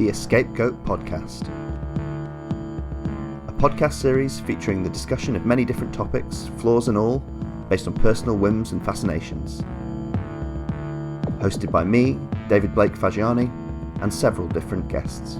the EscapeGoat podcast, a podcast series featuring the discussion of many different topics, flaws and all, based on personal whims and fascinations. Hosted by me, David Blake Fagiani, and several different guests.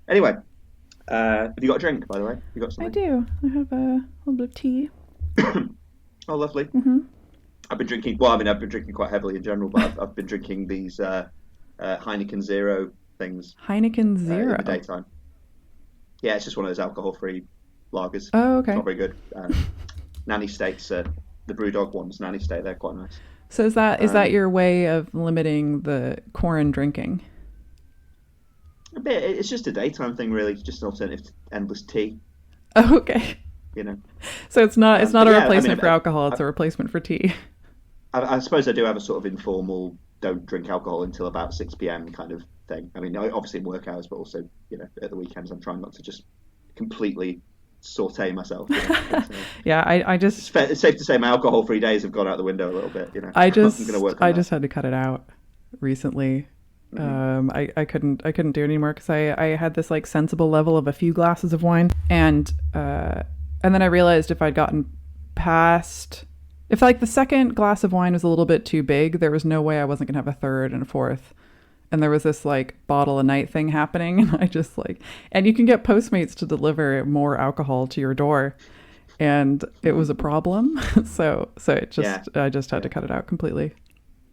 Anyway, have you got a drink, by the way? You got something? I do. I have a little bit of tea. Oh, lovely. Mm-hmm. I've been drinking quite heavily in general, but I've been drinking these Heineken Zero things. Heineken Zero? In the daytime. Yeah, it's just one of those alcohol-free lagers. Oh, okay. It's not very good. Nanny States, the Brewdog ones, Nanny State, they're quite nice. So is that your way of limiting the quarantine drinking? A bit. It's just a daytime thing, really. It's just an alternative to endless tea. Oh, okay. You know. So it's not a replacement for alcohol. It's a replacement for tea. I suppose I do have a sort of informal, don't drink alcohol until about 6 p.m. kind of thing. I mean, obviously in work hours, but also, you know, at the weekends, I'm trying not to just completely saute myself. You know? Yeah, I just. It's safe to say my alcohol-free days have gone out the window a little bit. You know. I just had to cut it out recently. Mm-hmm. I couldn't do it anymore because I had this like sensible level of a few glasses of wine, and then I realized if I'd gotten past, if like the second glass of wine was a little bit too big, there was no way I wasn't gonna have a third and a fourth, and there was this like bottle a night thing happening, and I just like, and you can get Postmates to deliver more alcohol to your door, and it was a problem, so it just I just had to cut it out completely.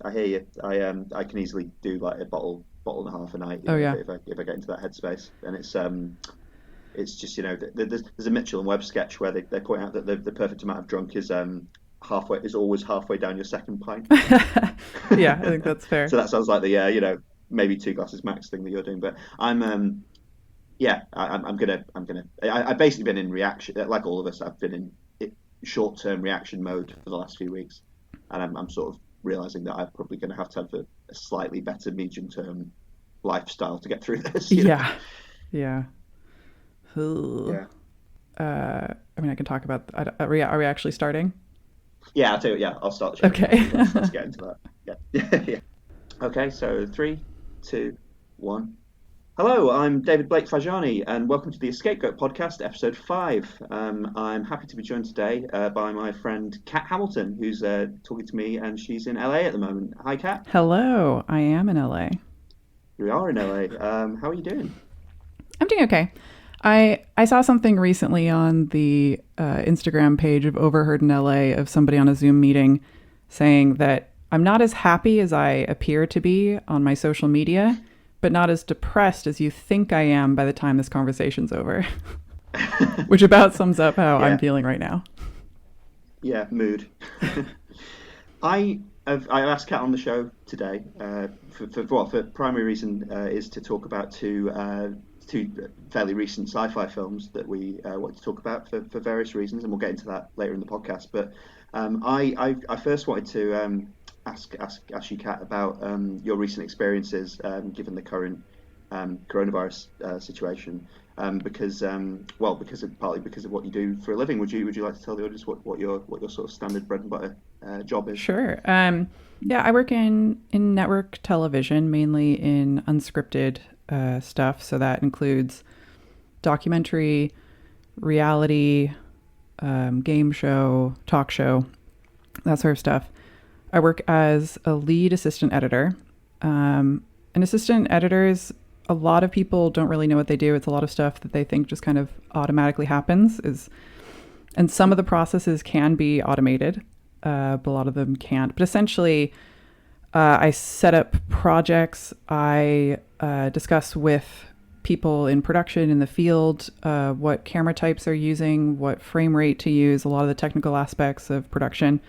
I hear you. I can easily do like a bottle and a half a night. If I get into that headspace, and it's just, you know, there's a Mitchell and Webb sketch where they point out that the perfect amount of drunk is always halfway down your second pint. Yeah, I think that's fair. So that sounds like the maybe 2 glasses max thing that you're doing. But I've basically been in reaction, like all of us. I've been in short-term reaction mode for the last few weeks, and I'm sort of realizing that I'm probably going to have a slightly better medium-term lifestyle to get through this. Yeah. Yeah. I mean, I can talk about. Are we actually starting? Yeah, I'll tell you. Yeah, I'll start the show. Okay. Let's get into that. Yeah. Okay, so 3, 2, 1. Hello, I'm David Blake Fagiani, and welcome to the EscapeGoat podcast, episode 5. I'm happy to be joined today by my friend Kat Hamilton, who's talking to me, and she's in LA at the moment. Hi, Kat. Hello, I am in LA. We are in LA. How are you doing? I'm doing okay. I saw something recently on the Instagram page of Overheard in LA of somebody on a Zoom meeting saying that I'm not as happy as I appear to be on my social media, but not as depressed as you think I am by the time this conversation's over. Which about sums up how I'm feeling right now. Yeah, mood. I asked Kat on the show today for primary reason is to talk about two fairly recent sci-fi films that we want to talk about for various reasons, and we'll get into that later in the podcast. But I first wanted to ask you, Kat, about your recent experiences given the current coronavirus situation. Partly because of what you do for a living. Would you like to tell the audience what your sort of standard bread and butter job is? Sure. Yeah, I work in network television, mainly in unscripted stuff. So that includes documentary, reality, game show, talk show, that sort of stuff. I work as a lead assistant editor. And assistant editors, a lot of people don't really know what they do. It's a lot of stuff that they think just kind of automatically happens. And some of the processes can be automated, but a lot of them can't. But essentially, I set up projects. I discuss with people in production in the field what camera types they're using, what frame rate to use, a lot of the technical aspects of production,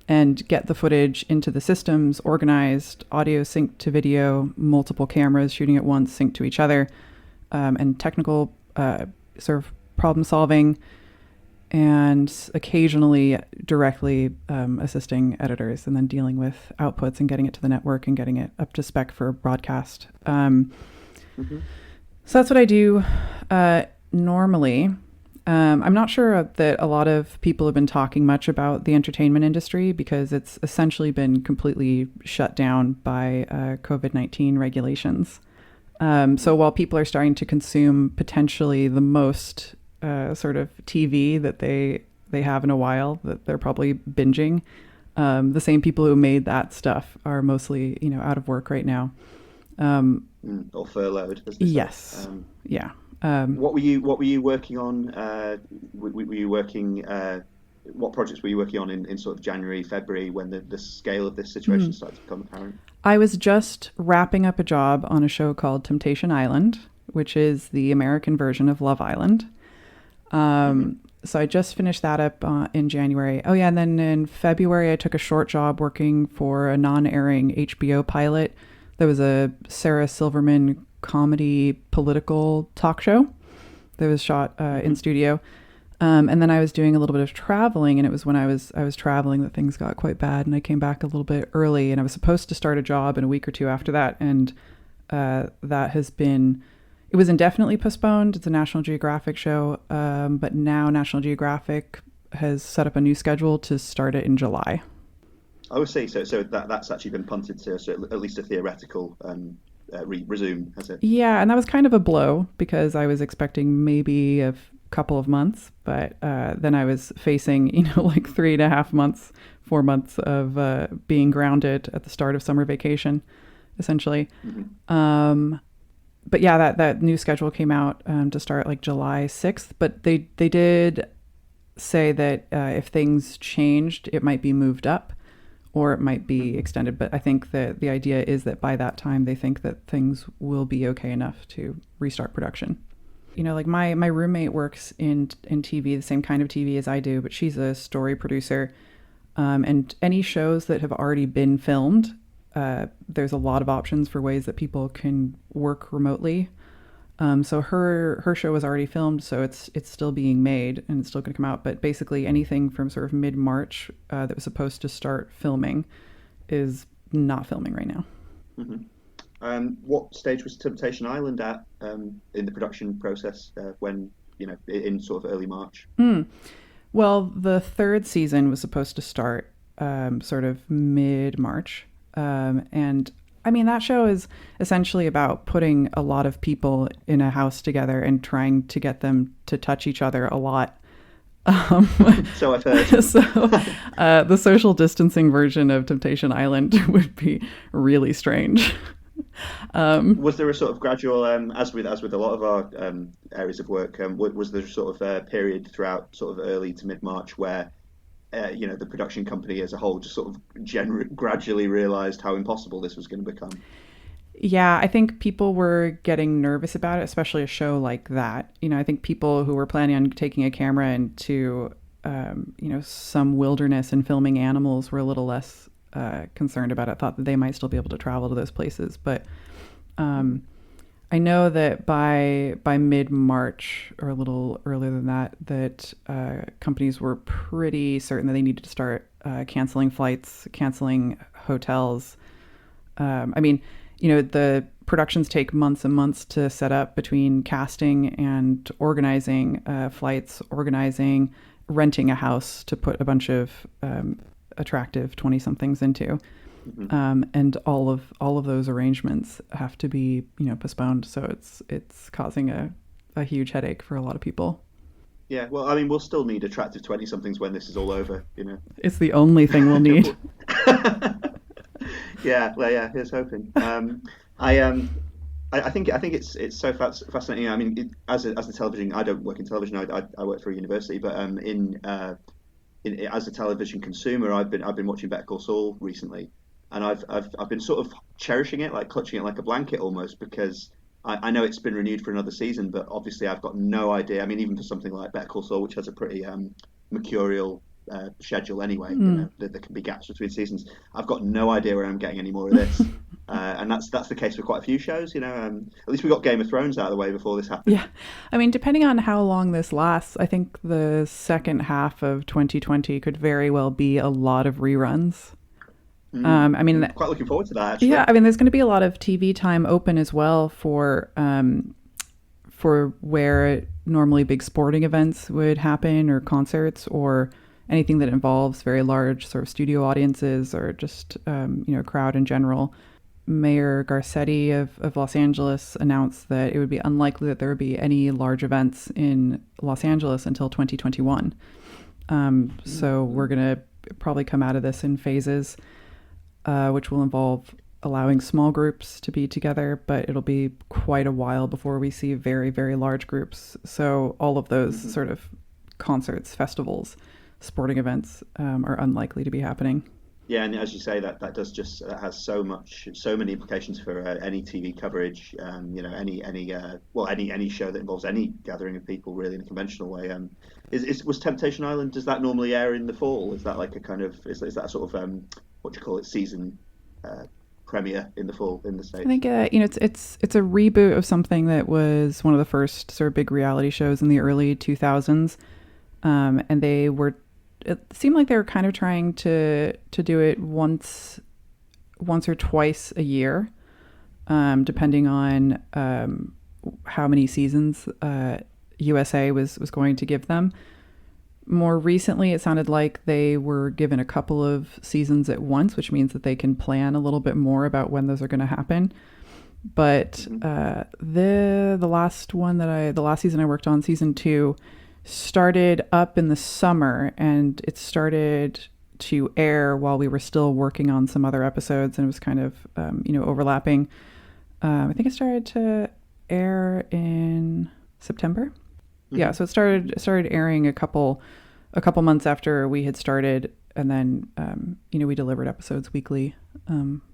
and get the footage into the systems, organized, audio synced to video, multiple cameras shooting at once, synced to each other, and technical sort of problem solving, and occasionally directly assisting editors, and then dealing with outputs and getting it to the network and getting it up to spec for broadcast. Mm-hmm. So that's what I do normally. I'm not sure that a lot of people have been talking much about the entertainment industry because it's essentially been completely shut down by COVID-19 regulations. So while people are starting to consume potentially the most sort of TV that they have in a while, that they're probably binging, the same people who made that stuff are mostly, out of work right now. Or furloughed, as they say. Yes. Yeah. What were you working on? Were you working? What projects were you working on in sort of January, February, when the scale of this situation started to become apparent? I was just wrapping up a job on a show called Temptation Island, which is the American version of Love Island. So I just finished that up in January. Oh yeah, and then in February I took a short job working for a non-airing HBO pilot. There was a Sarah Silverman comedy political talk show that was shot in studio. And then I was doing a little bit of traveling, and it was when I was traveling that things got quite bad, and I came back a little bit early, and I was supposed to start a job in a week or two after that, and it was indefinitely postponed. It's a National Geographic show, but now National Geographic has set up a new schedule to start it in July. I see. So that's actually been punted to at least a theoretical resume, has it? Yeah, and that was kind of a blow because I was expecting maybe a couple of months, but then I was facing, like 3.5 months, 4 months of being grounded at the start of summer vacation, essentially. Mm-hmm. But yeah, that new schedule came out to start like July 6th, but they did say that if things changed, it might be moved up or it might be extended. But I think that the idea is that by that time, they think that things will be okay enough to restart production. Like my roommate works in TV, the same kind of TV as I do, but she's a story producer. And any shows that have already been filmed, there's a lot of options for ways that people can work remotely. So her show was already filmed, so it's still being made and it's still going to come out. But basically anything from sort of mid-March that was supposed to start filming is not filming right now. Mm-hmm. What stage was Temptation Island at in the production process when, in sort of early March? Well, the third season was supposed to start sort of mid-March. And I mean, that show is essentially about putting a lot of people in a house together and trying to get them to touch each other a lot. So I've heard. So the social distancing version of Temptation Island would be really strange. Was there a sort of gradual, as with a lot of our areas of work, was there sort of a period throughout sort of early to mid-March where the production company as a whole just sort of gradually realized how impossible this was going to become? Yeah, I think people were getting nervous about it, especially a show like that. I think people who were planning on taking a camera into, some wilderness and filming animals were a little less concerned about it, thought that they might still be able to travel to those places. But I know that by mid-March or a little earlier than that companies were pretty certain that they needed to start canceling flights, canceling hotels. I mean, the productions take months and months to set up, between casting and organizing flights, organizing, renting a house to put a bunch of attractive 20-somethings into. And all of those arrangements have to be, postponed. So it's causing a huge headache for a lot of people. Yeah, well, I mean, we'll still need attractive 20-somethings when this is all over, It's the only thing we'll need. Yeah, well, yeah. Here's hoping. I think it's so fascinating. I mean, as a television, I don't work in television. I work for a university, but as a television consumer, I've been watching Better Call Saul recently, and I've been sort of cherishing it, like clutching it like a blanket almost, because I know it's been renewed for another season, but obviously I've got no idea. I mean, even for something like Better Call Saul, which has a pretty mercurial schedule anyway, there can be gaps between seasons. I've got no idea where I'm getting any more of this, and that's the case with quite a few shows. At least we got Game of Thrones out of the way before this happened. Yeah, I mean, depending on how long this lasts, I think the second half of 2020 could very well be a lot of reruns. I mean, quite looking forward to that, actually. Yeah, I mean, there's going to be a lot of TV time open as well for where normally big sporting events would happen, or concerts, or anything that involves very large sort of studio audiences, or just crowd in general. Mayor Garcetti of Los Angeles announced that it would be unlikely that there would be any large events in Los Angeles until 2021. So we're going to probably come out of this in phases, which will involve allowing small groups to be together, but it'll be quite a while before we see very, very large groups. So all of those sort of concerts, festivals, sporting events are unlikely to be happening. Yeah, and as you say, that has so many implications for any TV coverage. Any show that involves any gathering of people, really, in a conventional way. Was Temptation Island? Does that normally air in the fall? Is that like a kind of is that sort of what do you call it, season premiere in the fall in the States? I think it's a reboot of something that was one of the first sort of big reality shows in the early 2000s, and it seemed like they were kind of trying to do it once or twice a year, depending on how many seasons USA was going to give them. More recently, it sounded like they were given a couple of seasons at once, which means that they can plan a little bit more about when those are going to happen. But the last season I worked on, season 2, started up in the summer, and it started to air while we were still working on some other episodes, and it was kind of overlapping. I think it started to air in September. Yeah, so it started airing a couple months after we had started, and then we delivered episodes weekly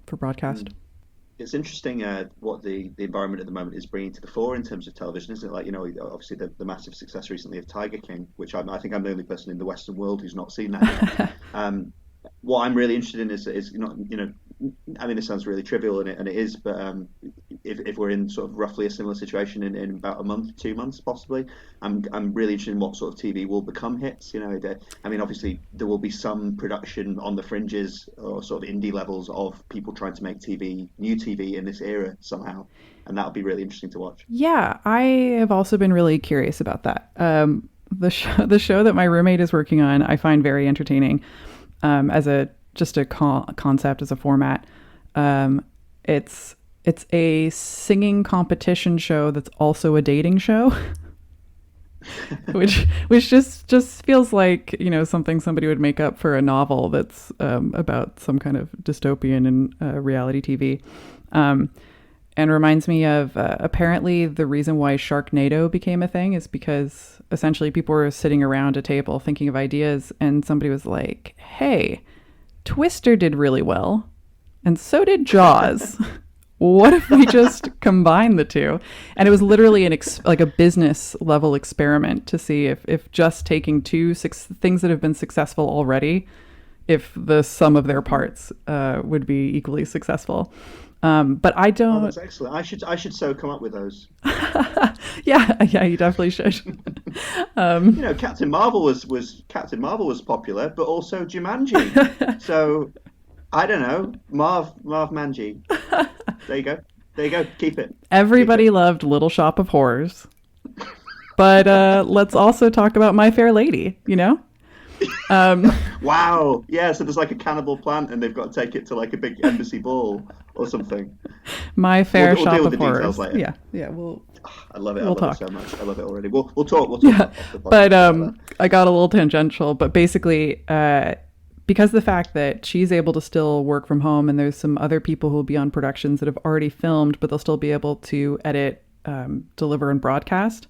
for broadcast. It's interesting what the environment at the moment is bringing to the fore in terms of television, isn't it? Like, obviously the massive success recently of Tiger King, which I think I'm the only person in the Western world who's not seen that yet. What I'm really interested in is I mean, it sounds really trivial, and it is, but if we're in sort of roughly a similar situation in about a month, 2 months possibly, I'm really interested in what sort of TV will become hits. I mean, obviously there will be some production on the fringes or sort of indie levels of people trying to make new TV in this era somehow, and that'll be really interesting to watch. Yeah, I have also been really curious about that. The show that my roommate is working on, I find very entertaining as a concept, as a format. It's a singing competition show that's also a dating show, which just feels like something somebody would make up for a novel that's about some kind of dystopian in reality TV, and reminds me of apparently the reason why Sharknado became a thing is because essentially people were sitting around a table thinking of ideas, and somebody was like, "Hey, Twister did really well, and so did Jaws. What if we just combine the two?" And it was literally like a business level experiment to see if just taking two things that have been successful already, if the sum of their parts would be equally successful. But I don't. Oh, that's excellent. I should so come up with those. yeah, you definitely should. Captain Marvel was popular, but also Jumanji. So I don't know. Marv Manji. There you go. There you go. Keep it. Keep Everybody it. loved Little Shop of Horrors, but let's also talk about My Fair Lady. Um, Wow. Yeah. So there's like a cannibal plant, and they've got to take it to like a big embassy ball or something. My We'll Fair we'll deal Shop with of the details Horrors. later. Yeah, yeah. We'll I love it. I we'll love it talk. so much. I love it already. We'll talk Yeah, off the but podcast about that. I got a little tangential. But basically, because of the fact that she's able to still work from home, and there's some other people who will be on productions that have already filmed, but they'll still be able to edit, deliver, and broadcast.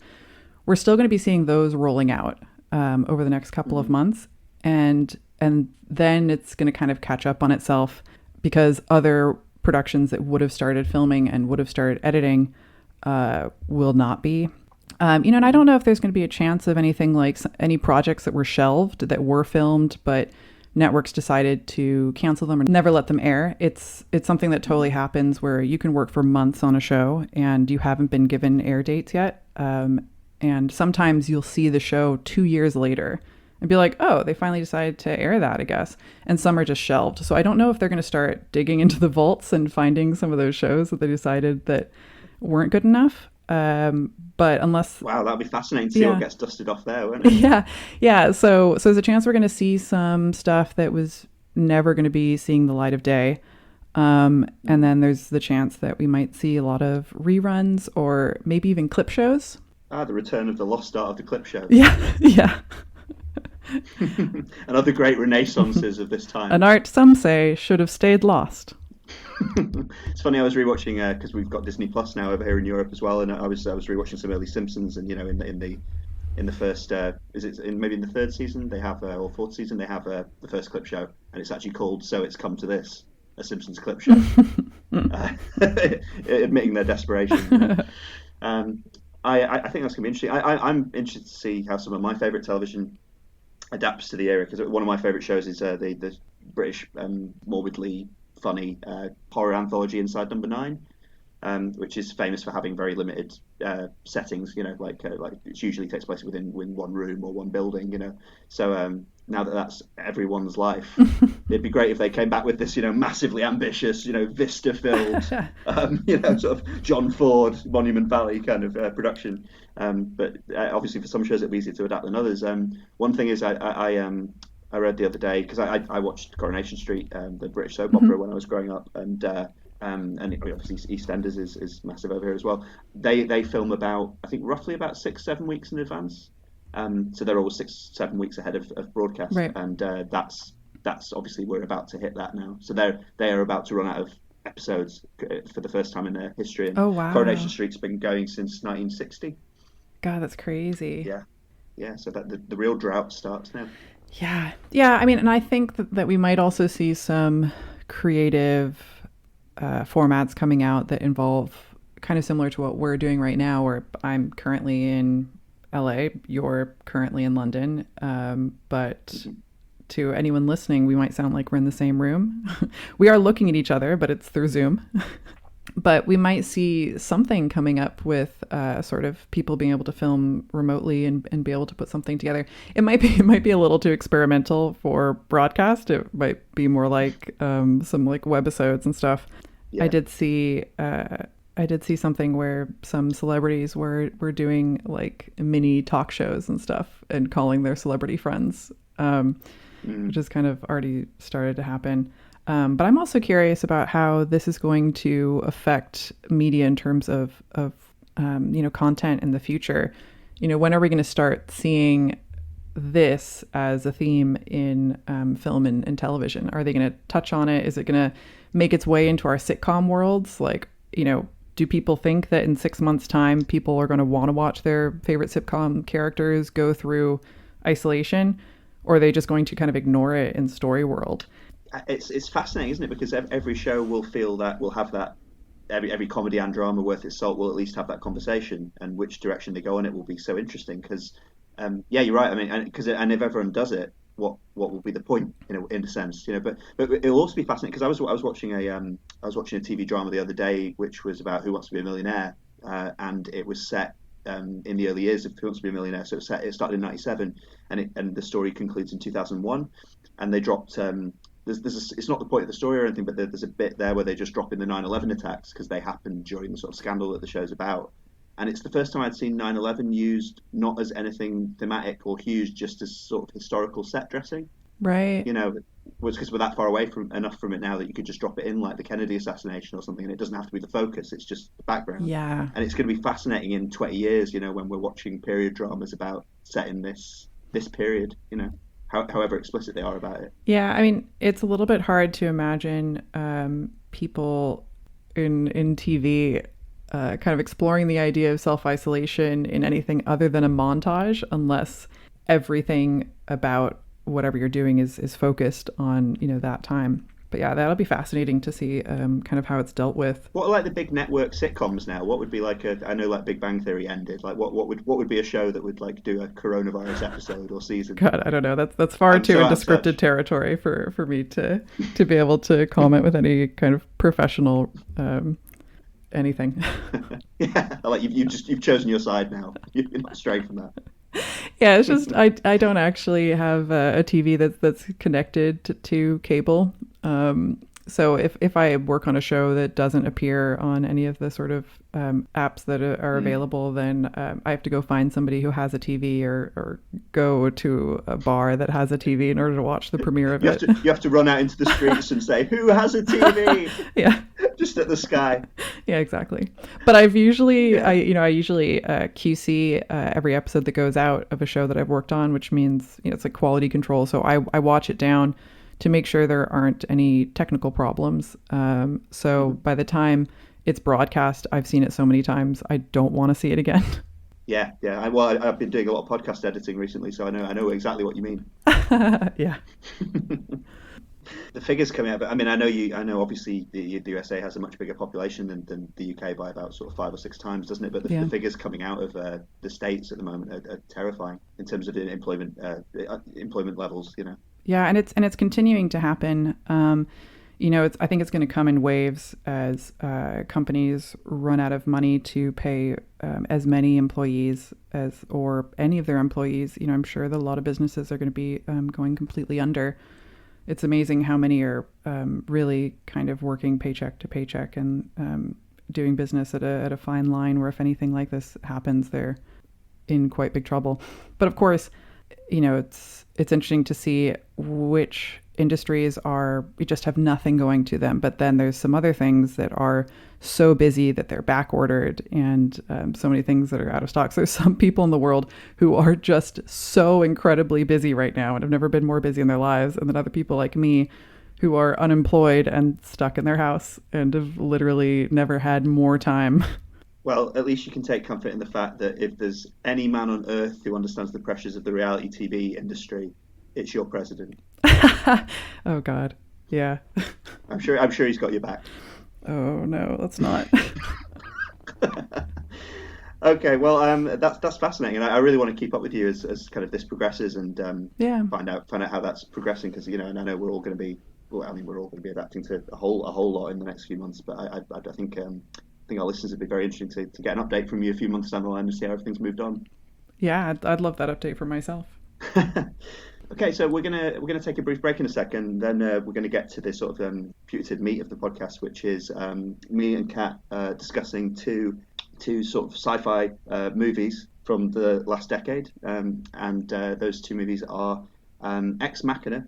We're still going to be seeing those rolling out over the next couple of months, and then it's going to kind of catch up on itself because other productions that would have started filming and would have started editing will not be. And I don't know if there's going to be a chance of anything like any projects that were shelved that were filmed, but networks decided to cancel them or never let them air. It's something that totally happens where you can work for months on a show and you haven't been given air dates yet. And sometimes you'll see the show 2 years later and be like, oh, they finally decided to air that, I guess. And some are just shelved. So I don't know if they're going to start digging into the vaults and finding some of those shows that they decided that weren't good enough. But unless, Wow, that'll be fascinating to see yeah, what gets dusted off there, won't it? yeah. So there's a chance we're going to see some stuff that was never going to be seeing the light of day. And then there's the chance that we might see a lot of reruns or maybe even clip shows. The return of the lost art of the clip show. Yeah, yeah. And other great renaissances of this time. An art, some say, should have stayed lost. It's funny. I was rewatching because we've got Disney Plus now over here in Europe as well, and I was rewatching some early Simpsons, and in the first maybe in the third season they have or fourth season they have the first clip show, and it's actually called "So It's Come to This," a Simpsons clip show, admitting their desperation. I think that's gonna be interesting. I'm interested to see how some of my favourite television adapts to the era, because one of my favourite shows is the British morbidly funny horror anthology Inside Number 9, which is famous for having very limited settings. Like it usually takes place within one room or one building. So now that that's everyone's life, it'd be great if they came back with this, massively ambitious, vista-filled, sort of John Ford, Monument Valley kind of production. But obviously, for some shows, it'd be easier to adapt than others. One thing is, I read the other day, because I watched Coronation Street, the British soap opera, when I was growing up, and obviously EastEnders is massive over here as well. They film I think roughly about 6-7 weeks in advance. So they're always 6-7 weeks ahead of broadcast, Right. and that's obviously we're about to hit that now. So they are about to run out of episodes for the first time in their history. And Oh, wow. Coronation Street's been going since 1960. God, that's crazy. Yeah. So that the real drought starts now. Yeah. I mean, and I think that we might also see some creative formats coming out that involve kind of similar to what we're doing right now, where I'm currently in LA, you're currently in London. But to anyone listening, we might sound like we're in the same room. We are looking at each other, but it's through Zoom. But we might see something coming up with sort of people being able to film remotely and be able to put something together. It might be a little too experimental for broadcast. It might be more like some like webisodes and stuff. Yeah. I did see something where some celebrities were doing like mini talk shows and stuff and calling their celebrity friends, which has kind of already started to happen. But I'm also curious about how this is going to affect media in terms of content in the future. When are we going to start seeing this as a theme in film and television? Are they going to touch on it? Is it going to make its way into our sitcom worlds? Like, do people think that in 6 months' time, people are going to want to watch their favorite sitcom characters go through isolation? Or are they just going to kind of ignore it in story world? It's fascinating, isn't it? Because every show will have that. Every comedy and drama worth its salt will at least have that conversation, and which direction they go on it will be so interesting. Because, you're right. I mean, and if everyone does it, what will be the point? In a sense, But it'll also be fascinating, because I was watching a TV drama the other day, which was about Who Wants to Be a Millionaire, and it was set in the early years of Who Wants to Be a Millionaire. So it started in '97, and the story concludes in 2001, and they dropped it's not the point of the story or anything, but there's a bit there where they just drop in the 9/11 attacks because they happened during the sort of scandal that the show's about. And it's the first time I'd seen 9/11 used not as anything thematic or huge, just as sort of historical set dressing. Right. Because we're that far away enough from it now that you could just drop it in like the Kennedy assassination or something, and it doesn't have to be the focus, it's just the background. Yeah. And it's going to be fascinating in 20 years, when we're watching period dramas about set in this period, however explicit they are about it. Yeah, I mean, it's a little bit hard to imagine people in TV kind of exploring the idea of self-isolation in anything other than a montage, unless everything about whatever you're doing is focused on that time. But yeah, that'll be fascinating to see kind of how it's dealt with. What are like the big network sitcoms now? What would be like I know like Big Bang Theory ended. Like what would be a show that would like do a coronavirus episode or season? God, I don't know. That's far too into scripted territory for me to be able to comment with any kind of professional anything. Yeah, like you've chosen your side now. You're not straying from that. Yeah, it's just I don't actually have a TV that's connected to cable. So if I work on a show that doesn't appear on any of the sort of apps that are available, then I have to go find somebody who has a TV or go to a bar that has a TV in order to watch the premiere of it. You have to run out into the streets and say, "Who has a TV?" Yeah. Just at the sky. Yeah, exactly. But I usually QC every episode that goes out of a show that I've worked on, which means it's like quality control. So I watch it down to make sure there aren't any technical problems. So by the time it's broadcast, I've seen it so many times, I don't want to see it again. Yeah. I've been doing a lot of podcast editing recently, so I know exactly what you mean. Yeah. The figures coming out, but I mean, I know obviously the USA has a much bigger population than the UK by about sort of 5 or 6 times, doesn't it? But the figures coming out of the States at the moment are terrifying in terms of employment levels, Yeah, and it's continuing to happen. I think it's going to come in waves as companies run out of money to pay as many employees or any of their employees. I'm sure that a lot of businesses are going to be going completely under. It's amazing how many are really kind of working paycheck to paycheck and doing business at a fine line where if anything like this happens, they're in quite big trouble. But of course, it's interesting to see which industries just have nothing going to them. But then there's some other things that are so busy that they're back ordered and so many things that are out of stock. So there's some people in the world who are just so incredibly busy right now and have never been more busy in their lives. And then other people like me who are unemployed and stuck in their house and have literally never had more time. Well, at least you can take comfort in the fact that if there's any man on earth who understands the pressures of the reality TV industry, it's your president. Oh God, yeah. I'm sure he's got your back. Oh no, let's not. Okay, well, that's fascinating, and I really want to keep up with you as kind of this progresses and find out how that's progressing, because and I know we're all going to be adapting to a whole lot in the next few months, but I think our listeners would be very interesting to get an update from you a few months down the line and see how everything's moved on. Yeah, I'd love that update for myself. Okay, so we're gonna take a brief break in a second. Then we're gonna get to this sort of putative meat of the podcast, which is me and Kat discussing two sort of sci-fi movies from the last decade, and those two movies are Ex Machina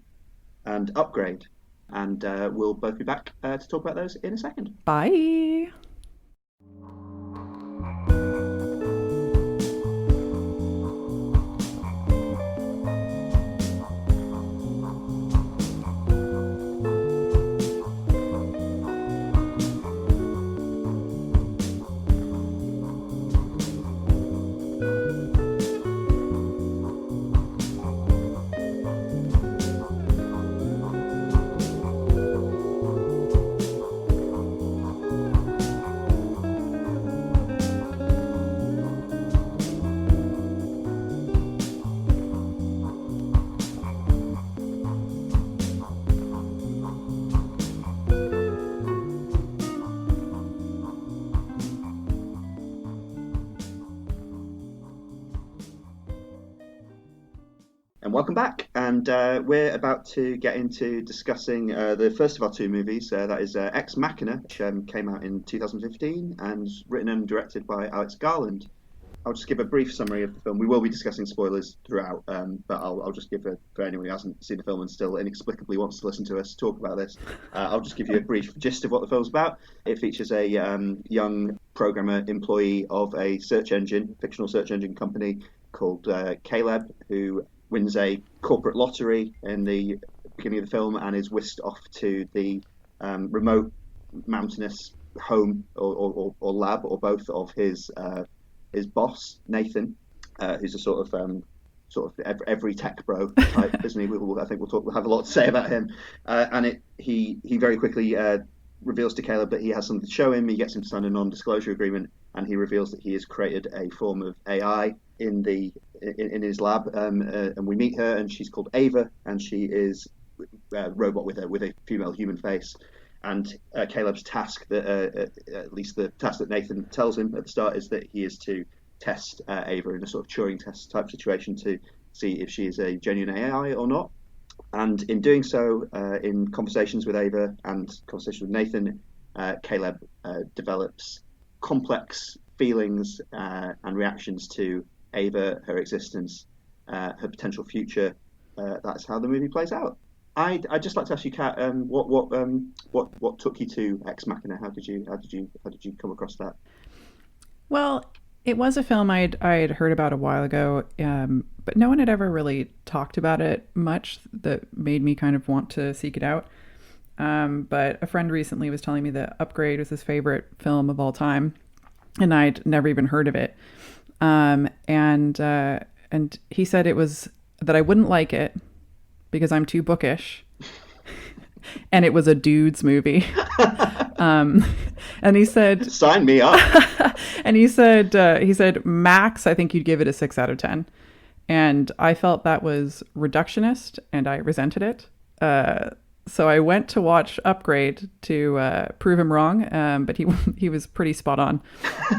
and Upgrade, and we'll both be back to talk about those in a second. Bye. And welcome back. And we're about to get into discussing the first of our two movies. That is Ex Machina, which came out in 2015 and was written and directed by Alex Garland. I'll just give a brief summary of the film. We will be discussing spoilers throughout, but I'll just give for anyone who hasn't seen the film and still inexplicably wants to listen to us talk about this. I'll just give you a brief gist of what the film's about. It features a young programmer employee of a fictional search engine company called Caleb, who wins a corporate lottery in the beginning of the film and is whisked off to the remote mountainous home or lab or both of his boss Nathan, who's a sort of every tech bro type, isn't he? I think we'll have a lot to say about him. He very quickly reveals to Caleb that he has something to show him. He gets him to sign a non-disclosure agreement, and he reveals that he has created a form of AI in his lab. And we meet her, and she's called Ava, and she is a robot with a female human face. And Caleb's task, at least the task that Nathan tells him at the start, is that he is to test Ava in a sort of Turing test type situation to see if she is a genuine AI or not. And in doing so, in conversations with Ava and conversations with Nathan, Caleb develops complex feelings and reactions to Ava, her existence, her potential future. That's how the movie plays out. I'd just like to ask you, Kat, what took you to Ex Machina? How did you come across that? Well, it was a film I'd heard about a while ago, but no one had ever really talked about it much that made me kind of want to seek it out. But a friend recently was telling me that Upgrade was his favorite film of all time, and I'd never even heard of it. And he said it was that I wouldn't like it because I'm too bookish, and it was a dude's movie. And he said, "Sign me up." And he said, max, I think you'd give it a 6 out of 10. And I felt that was reductionist, and I resented it. So I went to watch Upgrade to prove him wrong, but he was pretty spot on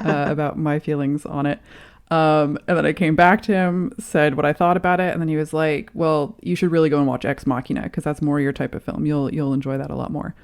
about my feelings on it. And then I came back to him, said what I thought about it, and then he was like, well, you should really go and watch Ex Machina, because that's more your type of film. You'll enjoy that a lot more.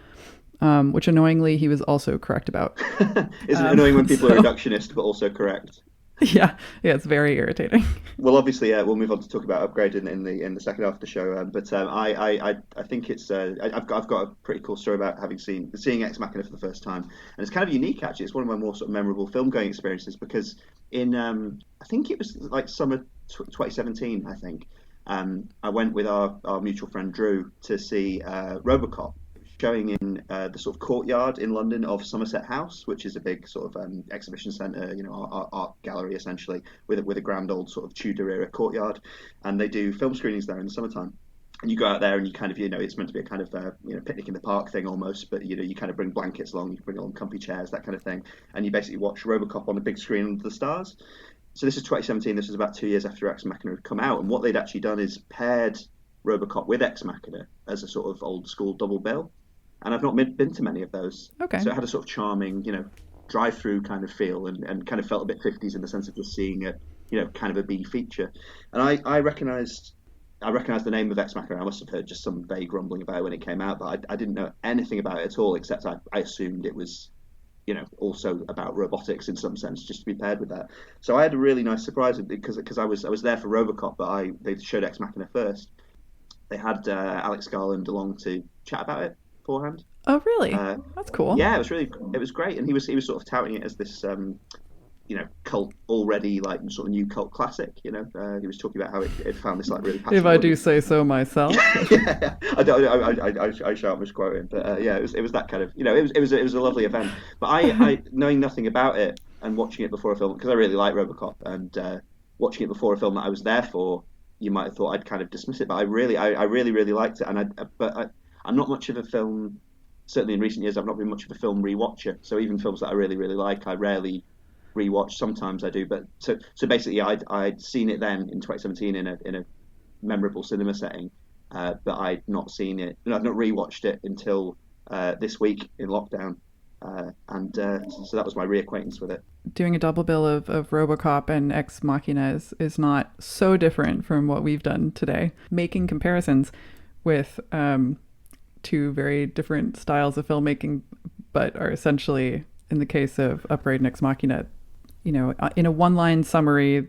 Which annoyingly he was also correct about. Isn't it annoying when people are reductionist but also correct? Yeah, it's very irritating. Well, obviously, we'll move on to talk about Upgrade in the second half of the show. But I think it's I've got a pretty cool story about seeing Ex Machina for the first time, and it's kind of unique actually. It's one of my more sort of memorable film going experiences because in I think it was like summer 2017. I think I went with our mutual friend Drew to see RoboCop, showing in the sort of courtyard in London of Somerset House, which is a big sort of exhibition centre, art gallery essentially, with a grand old sort of Tudor era courtyard, and they do film screenings there in the summertime. And you go out there and you kind of, it's meant to be a kind of picnic in the park thing almost, but you kind of bring blankets along, you bring along comfy chairs, that kind of thing, and you basically watch RoboCop on a big screen under the stars. So this is 2017. This was about 2 years after Ex Machina had come out, and what they'd actually done is paired RoboCop with Ex Machina as a sort of old school double bill. And I've not been to many of those. Okay. So it had a sort of charming, drive-through kind of feel, and kind of felt a bit 50s in the sense of just seeing a, kind of a B feature. And I recognised the name of Ex Machina. I must have heard just some vague rumbling about it when it came out, but I didn't know anything about it at all, except I assumed it was, also about robotics in some sense, just to be paired with that. So I had a really nice surprise because I was there for RoboCop, but they showed Ex Machina first. They had Alex Garland along to chat about it beforehand. Oh, really? That's cool. Yeah, it was great, and he was sort of touting it as this cult already, like sort of new cult classic. He was talking about how it found this like really passionate if I do say so myself. Yeah, I shan't misquote him, but it was that kind of it was a lovely event. But I knowing nothing about it and watching it before a film, because I really like RoboCop, and watching it before a film that I was there for, you might have thought I'd kind of dismiss it, but I really liked it, and I'm not much of a film. Certainly in recent years, I've not been much of a film rewatcher. So even films that I really like, I rarely rewatch. Sometimes I do, but so basically, I'd seen it then in 2017 in a memorable cinema setting, but I'd not seen it, and I've not rewatched it until this week in lockdown. So that was my reacquaintance with it. Doing a double bill of RoboCop and Ex Machina is not so different from what we've done today. Making comparisons with two very different styles of filmmaking, but are essentially, in the case of Upgrade and Ex Machina, in a one-line summary,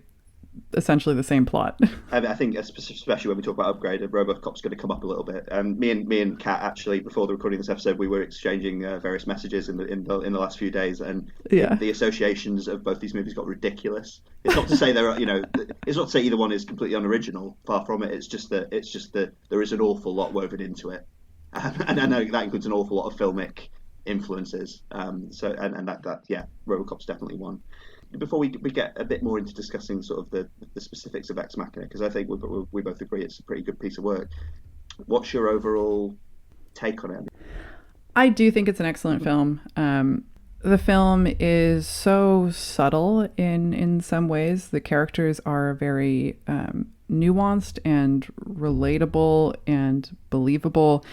essentially the same plot. I think especially when we talk about Upgrade, RoboCop's going to come up a little bit. Me and Kat actually, before the recording of this episode, we were exchanging various messages in the last few days, and the associations of both these movies got ridiculous. It's not to say it's not to say either one is completely unoriginal. Far from it. It's just that there is an awful lot woven into it, and I know that includes an awful lot of filmic influences. RoboCop's definitely one. Before we get a bit more into discussing sort of the specifics of Ex Machina, because I think we both agree it's a pretty good piece of work. What's your overall take on it? I do think it's an excellent film. The film is so subtle in some ways. The characters are very nuanced and relatable and believable.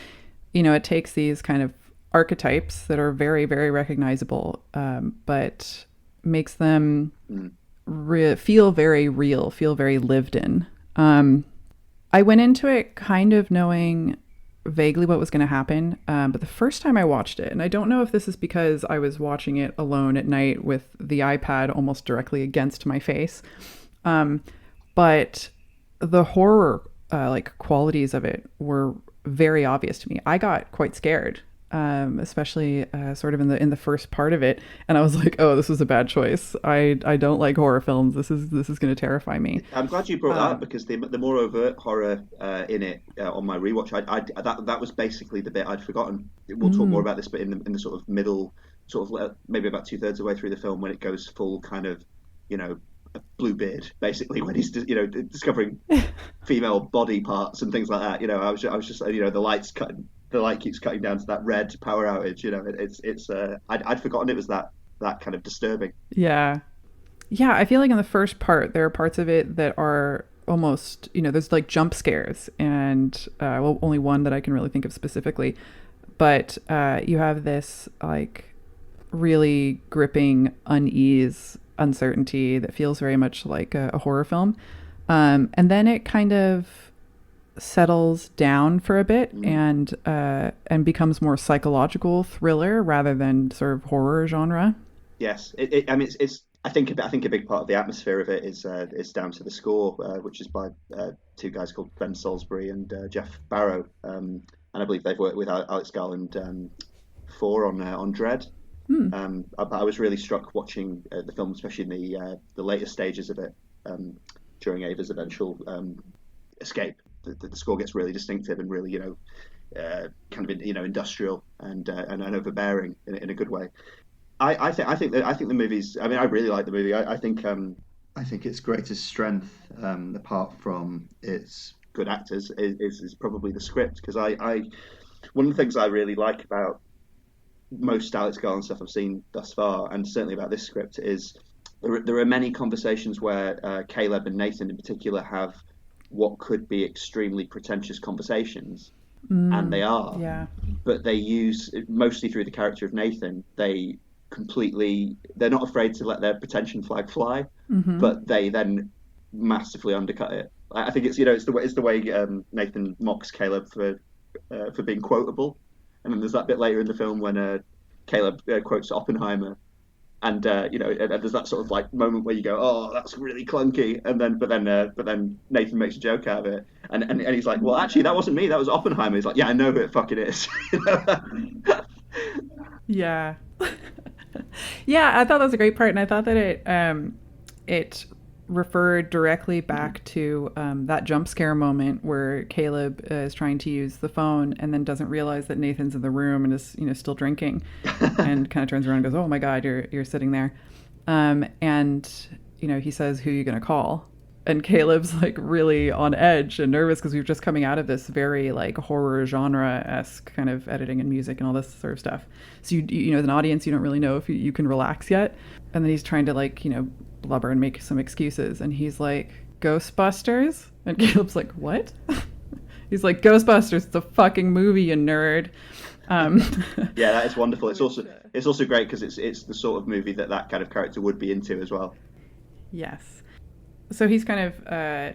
It takes these kind of archetypes that are very, very recognizable, but makes them feel very real, feel very lived in. I went into it kind of knowing vaguely what was going to happen, but the first time I watched it, and I don't know if this is because I was watching it alone at night with the iPad almost directly against my face, but the horror qualities of it were very obvious to me. I got quite scared. Especially sort of in the first part of it, and I was like, "Oh, this was a bad choice. I don't like horror films. This is going to terrify me." I'm glad you brought that up, because the more overt horror in it on my rewatch, that was basically the bit I'd forgotten. We'll talk more about this, but in the sort of middle, sort of maybe about 2/3 of the way through the film, when it goes full kind of, Bluebeard, basically, when he's discovering female body parts and things like that. I was just the light keeps cutting down to that red power outage. I'd forgotten it was that kind of disturbing. Yeah. I feel like in the first part, there are parts of it that are almost, there's like jump scares, and only one that I can really think of specifically, but you have this like really gripping unease, uncertainty that feels very much like a horror film, and then it kind of settles down for a bit and becomes more psychological thriller rather than sort of horror genre. Yes, I think a big part of the atmosphere of it is down to the score, which is by two guys called Ben Salisbury and Jeff Barrow, and I believe they've worked with Alex Garland before on Dread. I was really struck watching the film, especially in the later stages of it, during Ava's eventual escape. The score gets really distinctive and really, kind of, industrial and overbearing in a good way. I think the movie's. I mean, I really like the movie. I think its greatest strength, apart from its good actors, is probably the script. Because one of the things I really like about most Alex Garland stuff I've seen thus far, and certainly about this script, is there are many conversations where Caleb and Nathan in particular have what could be extremely pretentious conversations, and they are. Yeah. But they use, mostly through the character of Nathan, they're not afraid to let their pretension flag fly, but they then massively undercut it. I think it's the way Nathan mocks Caleb for being quotable, and then there's that bit later in the film when Caleb quotes Oppenheimer. And there's that sort of like moment where you go, "Oh, that's really clunky," but then Nathan makes a joke out of it, and he's like, "Well, actually, that wasn't me. That was Oppenheimer." He's like, "Yeah, I know who it fucking is." Yeah, yeah. I thought that was a great part, and I thought that it referred directly back to that jump scare moment where Caleb is trying to use the phone and then doesn't realize that Nathan's in the room and is still drinking, and kind of turns around and goes, "Oh my God, you're sitting there," and he says, "Who are you gonna call?" And Caleb's like really on edge and nervous because we were just coming out of this very like horror genre-esque kind of editing and music and all this sort of stuff. So you as an audience, you don't really know if you can relax yet. And then he's trying to like blubber and make some excuses, and he's like, "Ghostbusters?" And Caleb's like, "What?" He's like, "Ghostbusters, it's a fucking movie, you nerd." Yeah, that is wonderful. It's also it's also great because it's the sort of movie that kind of character would be into as well. Yes. So he's kind of,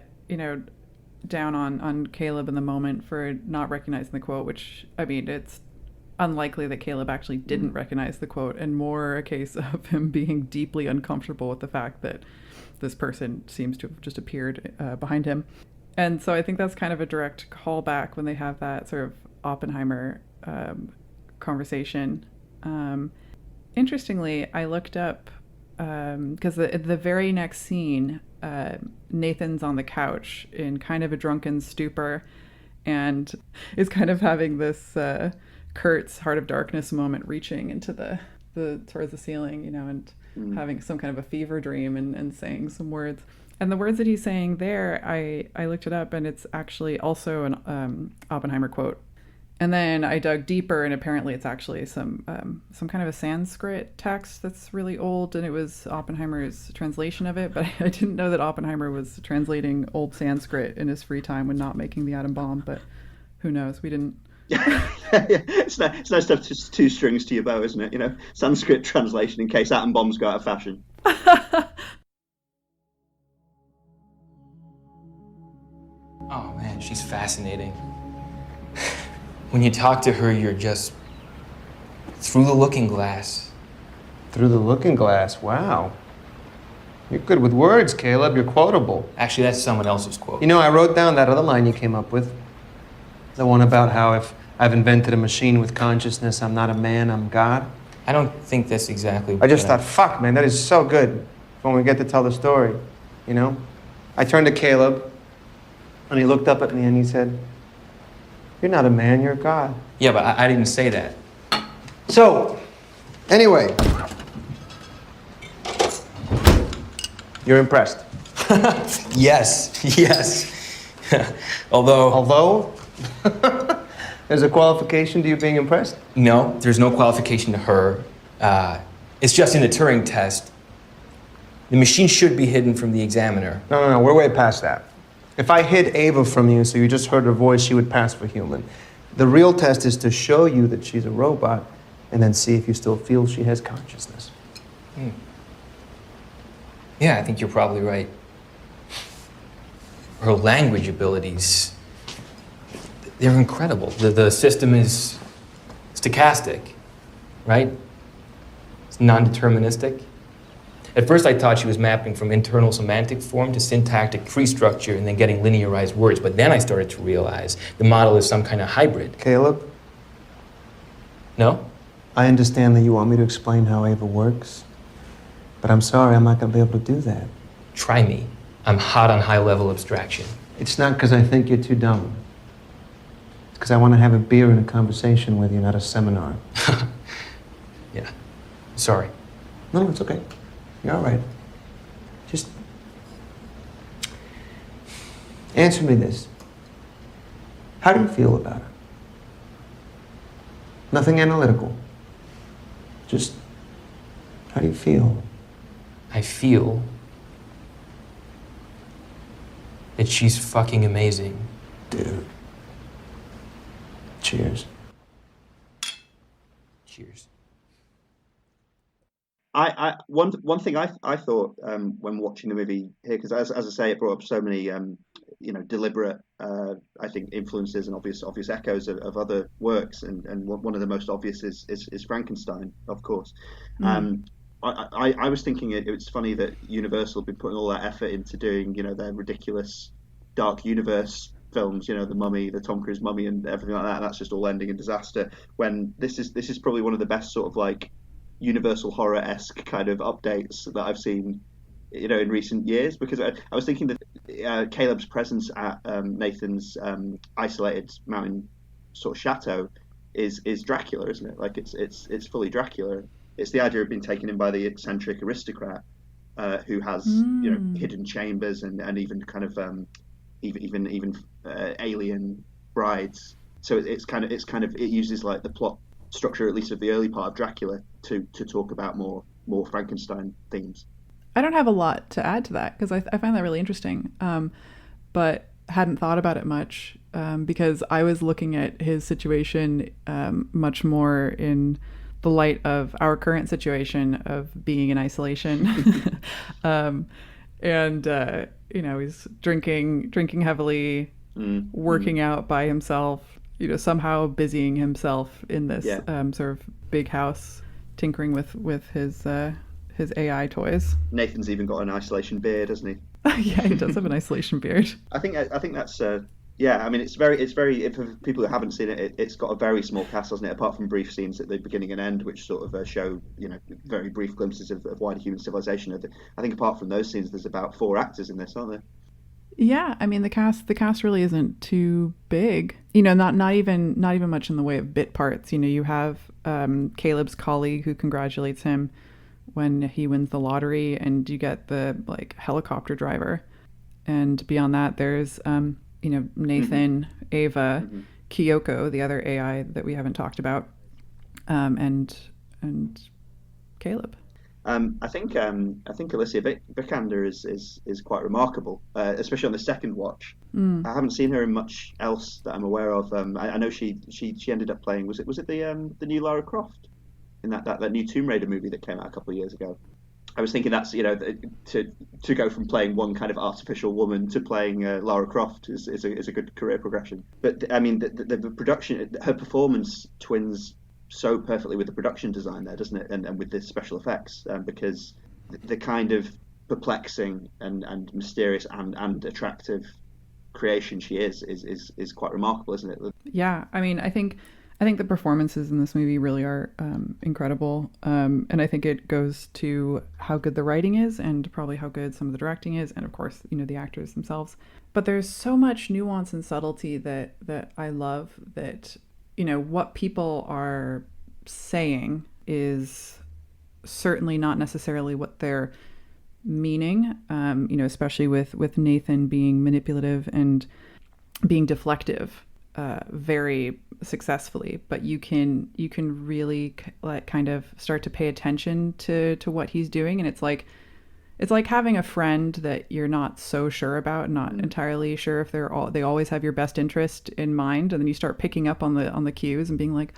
down on Caleb in the moment for not recognizing the quote, which, I mean, it's unlikely that Caleb actually didn't recognize the quote, and more a case of him being deeply uncomfortable with the fact that this person seems to have just appeared behind him. And so I think that's kind of a direct callback when they have that sort of Oppenheimer conversation. Interestingly, I looked up, because the very next scene, Nathan's on the couch in kind of a drunken stupor and is kind of having this Kurt's Heart of Darkness moment, reaching into the towards the ceiling, and having some kind of a fever dream and saying some words. And the words that he's saying there, I looked it up, and it's actually also an Oppenheimer quote. And then I dug deeper, and apparently it's actually some kind of a Sanskrit text that's really old, and it was Oppenheimer's translation of it. But I didn't know that Oppenheimer was translating old Sanskrit in his free time when not making the atom bomb. But who knows? We didn't. It's nice to have two strings to your bow, isn't it? Sanskrit translation in case atom bombs go out of fashion. Oh man, she's fascinating. When you talk to her, you're just through the looking glass. Through the looking glass, wow. You're good with words, Caleb. You're quotable. Actually, that's someone else's quote. I wrote down that other line you came up with. The one about how if I've invented a machine with consciousness, I'm not a man, I'm God. I don't think that's exactly I just thought, fuck, man, that is so good when we get to tell the story, I turned to Caleb, and he looked up at me and he said, "You're not a man, you're God." Yeah, but I didn't say that. So, anyway, you're impressed. Yes. Although? There's a qualification to you being impressed? No, there's no qualification to her. It's just in the Turing test. The machine should be hidden from the examiner. No, we're way past that. If I hid Ava from you so you just heard her voice, she would pass for human. The real test is to show you that she's a robot and then see if you still feel she has consciousness. Yeah, I think you're probably right. Her language abilities, they're incredible. The system is stochastic, right? It's non-deterministic. At first I thought she was mapping from internal semantic form to syntactic tree structure and then getting linearized words, but then I started to realize the model is some kind of hybrid. Caleb? No? I understand that you want me to explain how Ava works, but I'm sorry, I'm not going to be able to do that. Try me. I'm hot on high-level abstraction. It's not because I think you're too dumb. It's because I want to have a beer and a conversation with you, not a seminar. Yeah. Sorry. No, it's okay. You're all right. Just answer me this. How do you feel about it? Nothing analytical. Just, how do you feel? I feel that she's fucking amazing. Dude. Cheers. Cheers. One thing I thought when watching the movie here, because as I say, it brought up so many deliberate I think influences and obvious echoes of other works, and one of the most obvious is Frankenstein, of course. I was thinking it's funny that Universal have been putting all that effort into doing their ridiculous dark universe films, the Mummy, the Tom Cruise Mummy, and everything like that. And that's just all ending in disaster. When this is probably one of the best sort of like Universal horror-esque kind of updates that I've seen, in recent years. Because I was thinking that Caleb's presence at Nathan's isolated mountain sort of chateau is Dracula, isn't it? Like it's fully Dracula. It's the idea of being taken in by the eccentric aristocrat who has hidden chambers and even kind of even alien brides. So it uses like the plot structure, at least of the early part of Dracula, to talk about more Frankenstein themes. I don't have a lot to add to that because I find that really interesting, but hadn't thought about it much because I was looking at his situation much more in the light of our current situation of being in isolation. And he's drinking heavily, working out by himself, somehow busying himself in this sort of big house, tinkering with his AI toys. Nathan's even got an isolation beard, hasn't he? Yeah, he does have an isolation beard. I think that's yeah. I mean, it's very for people who haven't seen it, it's got a very small cast, hasn't it? Apart from brief scenes at the beginning and end, which sort of show very brief glimpses of wider human civilization. I think apart from those scenes, there's about 4 actors in this, aren't there? Yeah, I mean the cast really isn't too big. Not even much in the way of bit parts. You have Caleb's colleague who congratulates him when he wins the lottery, and you get the helicopter driver. And beyond that, there's Nathan, Ava, Kyoko, the other AI that we haven't talked about, and Caleb. I think Alicia Vikander is quite remarkable, especially on the second watch. I haven't seen her in much else that I'm aware of. I know she ended up playing. Was it the new Lara Croft in that new Tomb Raider movie that came out a couple of years ago? I was thinking that's to go from playing one kind of artificial woman to playing Lara Croft is a good career progression. But I mean the production, her performance twins so perfectly with the production design there, doesn't it? And with the special effects, because the kind of perplexing and mysterious and attractive creation she is quite remarkable, isn't it? Yeah, I mean, I think the performances in this movie really are incredible, and I think it goes to how good the writing is, and probably how good some of the directing is, and of course, the actors themselves. But there's so much nuance and subtlety that I love. That what people are saying is certainly not necessarily what they're meaning. Especially with Nathan being manipulative and being deflective. Very successfully, but you can really kind of start to pay attention to what he's doing, and it's like having a friend that you're not so sure about, not entirely sure if they always have your best interest in mind, and then you start picking up on the cues and being like,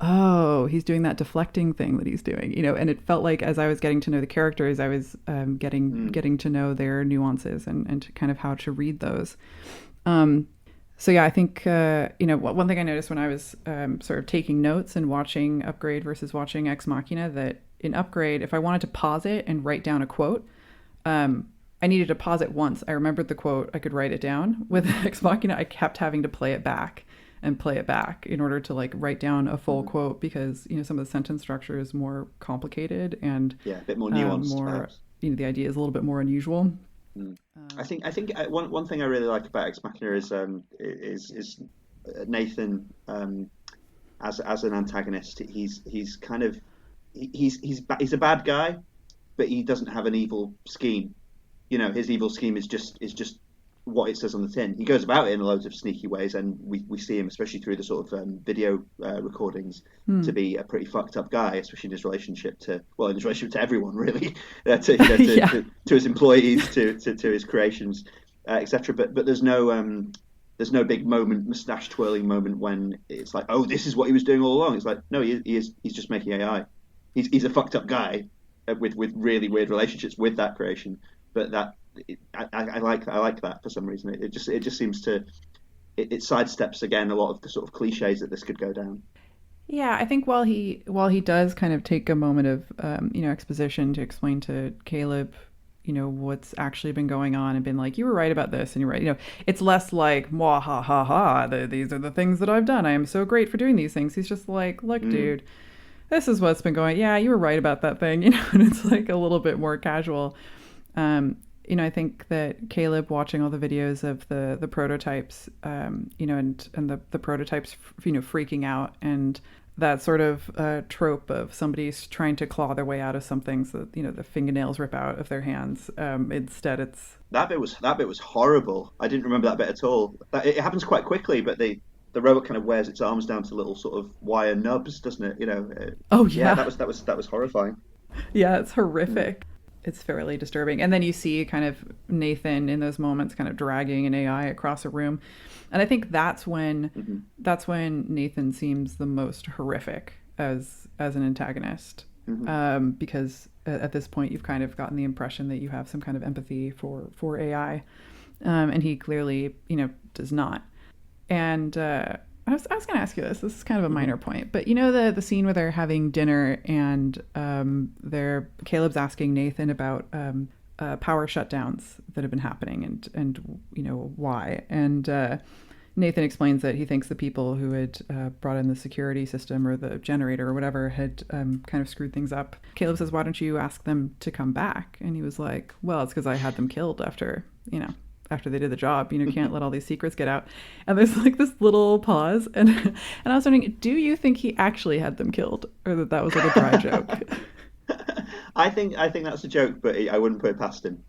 oh, he's doing that deflecting thing that he's doing, and it felt like as I was getting to know the characters, I was getting to know their nuances and kind of how to read those. So yeah, I think, one thing I noticed when I was sort of taking notes and watching Upgrade versus watching Ex Machina, that in Upgrade, if I wanted to pause it and write down a quote, I needed to pause it once. I remembered the quote, I could write it down. With Ex Machina, I kept having to play it back in order to write down a full quote, because, some of the sentence structure is more complicated and a bit more nuanced. The idea is a little bit more unusual. I think one thing I really like about Ex Machina is Nathan as an antagonist. He's kind of he's a bad guy, but he doesn't have an evil scheme. His evil scheme is just what it says on the tin. He goes about it in loads of sneaky ways, and we see him, especially through the sort of video recordings, to be a pretty fucked up guy, especially in his relationship to everyone, really, to his employees, to his creations, etc. But there's no big moment, mustache twirling moment when it's like, oh, this is what he was doing all along. It's like, no, he's just making AI. He's a fucked up guy with really weird relationships with that creation, but that. I like that for some reason. It just seems to it sidesteps again a lot of the sort of cliches that this could go down. Yeah, I think while he does kind of take a moment of exposition to explain to Caleb what's actually been going on and been like, you were right about this and you're right. It's less like, mwah, ha ha ha, these are the things that I've done. I am so great for doing these things. He's just like, look, dude, this is what's been going. Yeah, you were right about that thing. And it's like a little bit more casual. I think that Caleb watching all the videos of the prototypes, and the prototypes, freaking out, and that sort of trope of somebody's trying to claw their way out of something, so that, the fingernails rip out of their hands. Instead, it's that bit was horrible. I didn't remember that bit at all. It happens quite quickly, but the robot kind of wears its arms down to little sort of wire nubs, doesn't it? Oh yeah, that was horrifying. Yeah, it's horrific. It's fairly disturbing. And then you see kind of Nathan in those moments kind of dragging an AI across a room. And I think that's when Nathan seems the most horrific. as an antagonist, because at this point you've kind of gotten the impression that you have some kind of empathy for AI, and he clearly, does not. And I was going to ask you this. This is kind of a minor point, but the scene where they're having dinner and Caleb's asking Nathan about power shutdowns that have been happening and why. And Nathan explains that he thinks the people who had brought in the security system or the generator or whatever had kind of screwed things up. Caleb says, "Why don't you ask them to come back?" And he was like, "Well, it's because I had them killed after they did the job. Can't let all these secrets get out." And there's like this little pause, and I was wondering, do you think he actually had them killed, or that was like a dry joke? I think that's a joke, but I wouldn't put it past him.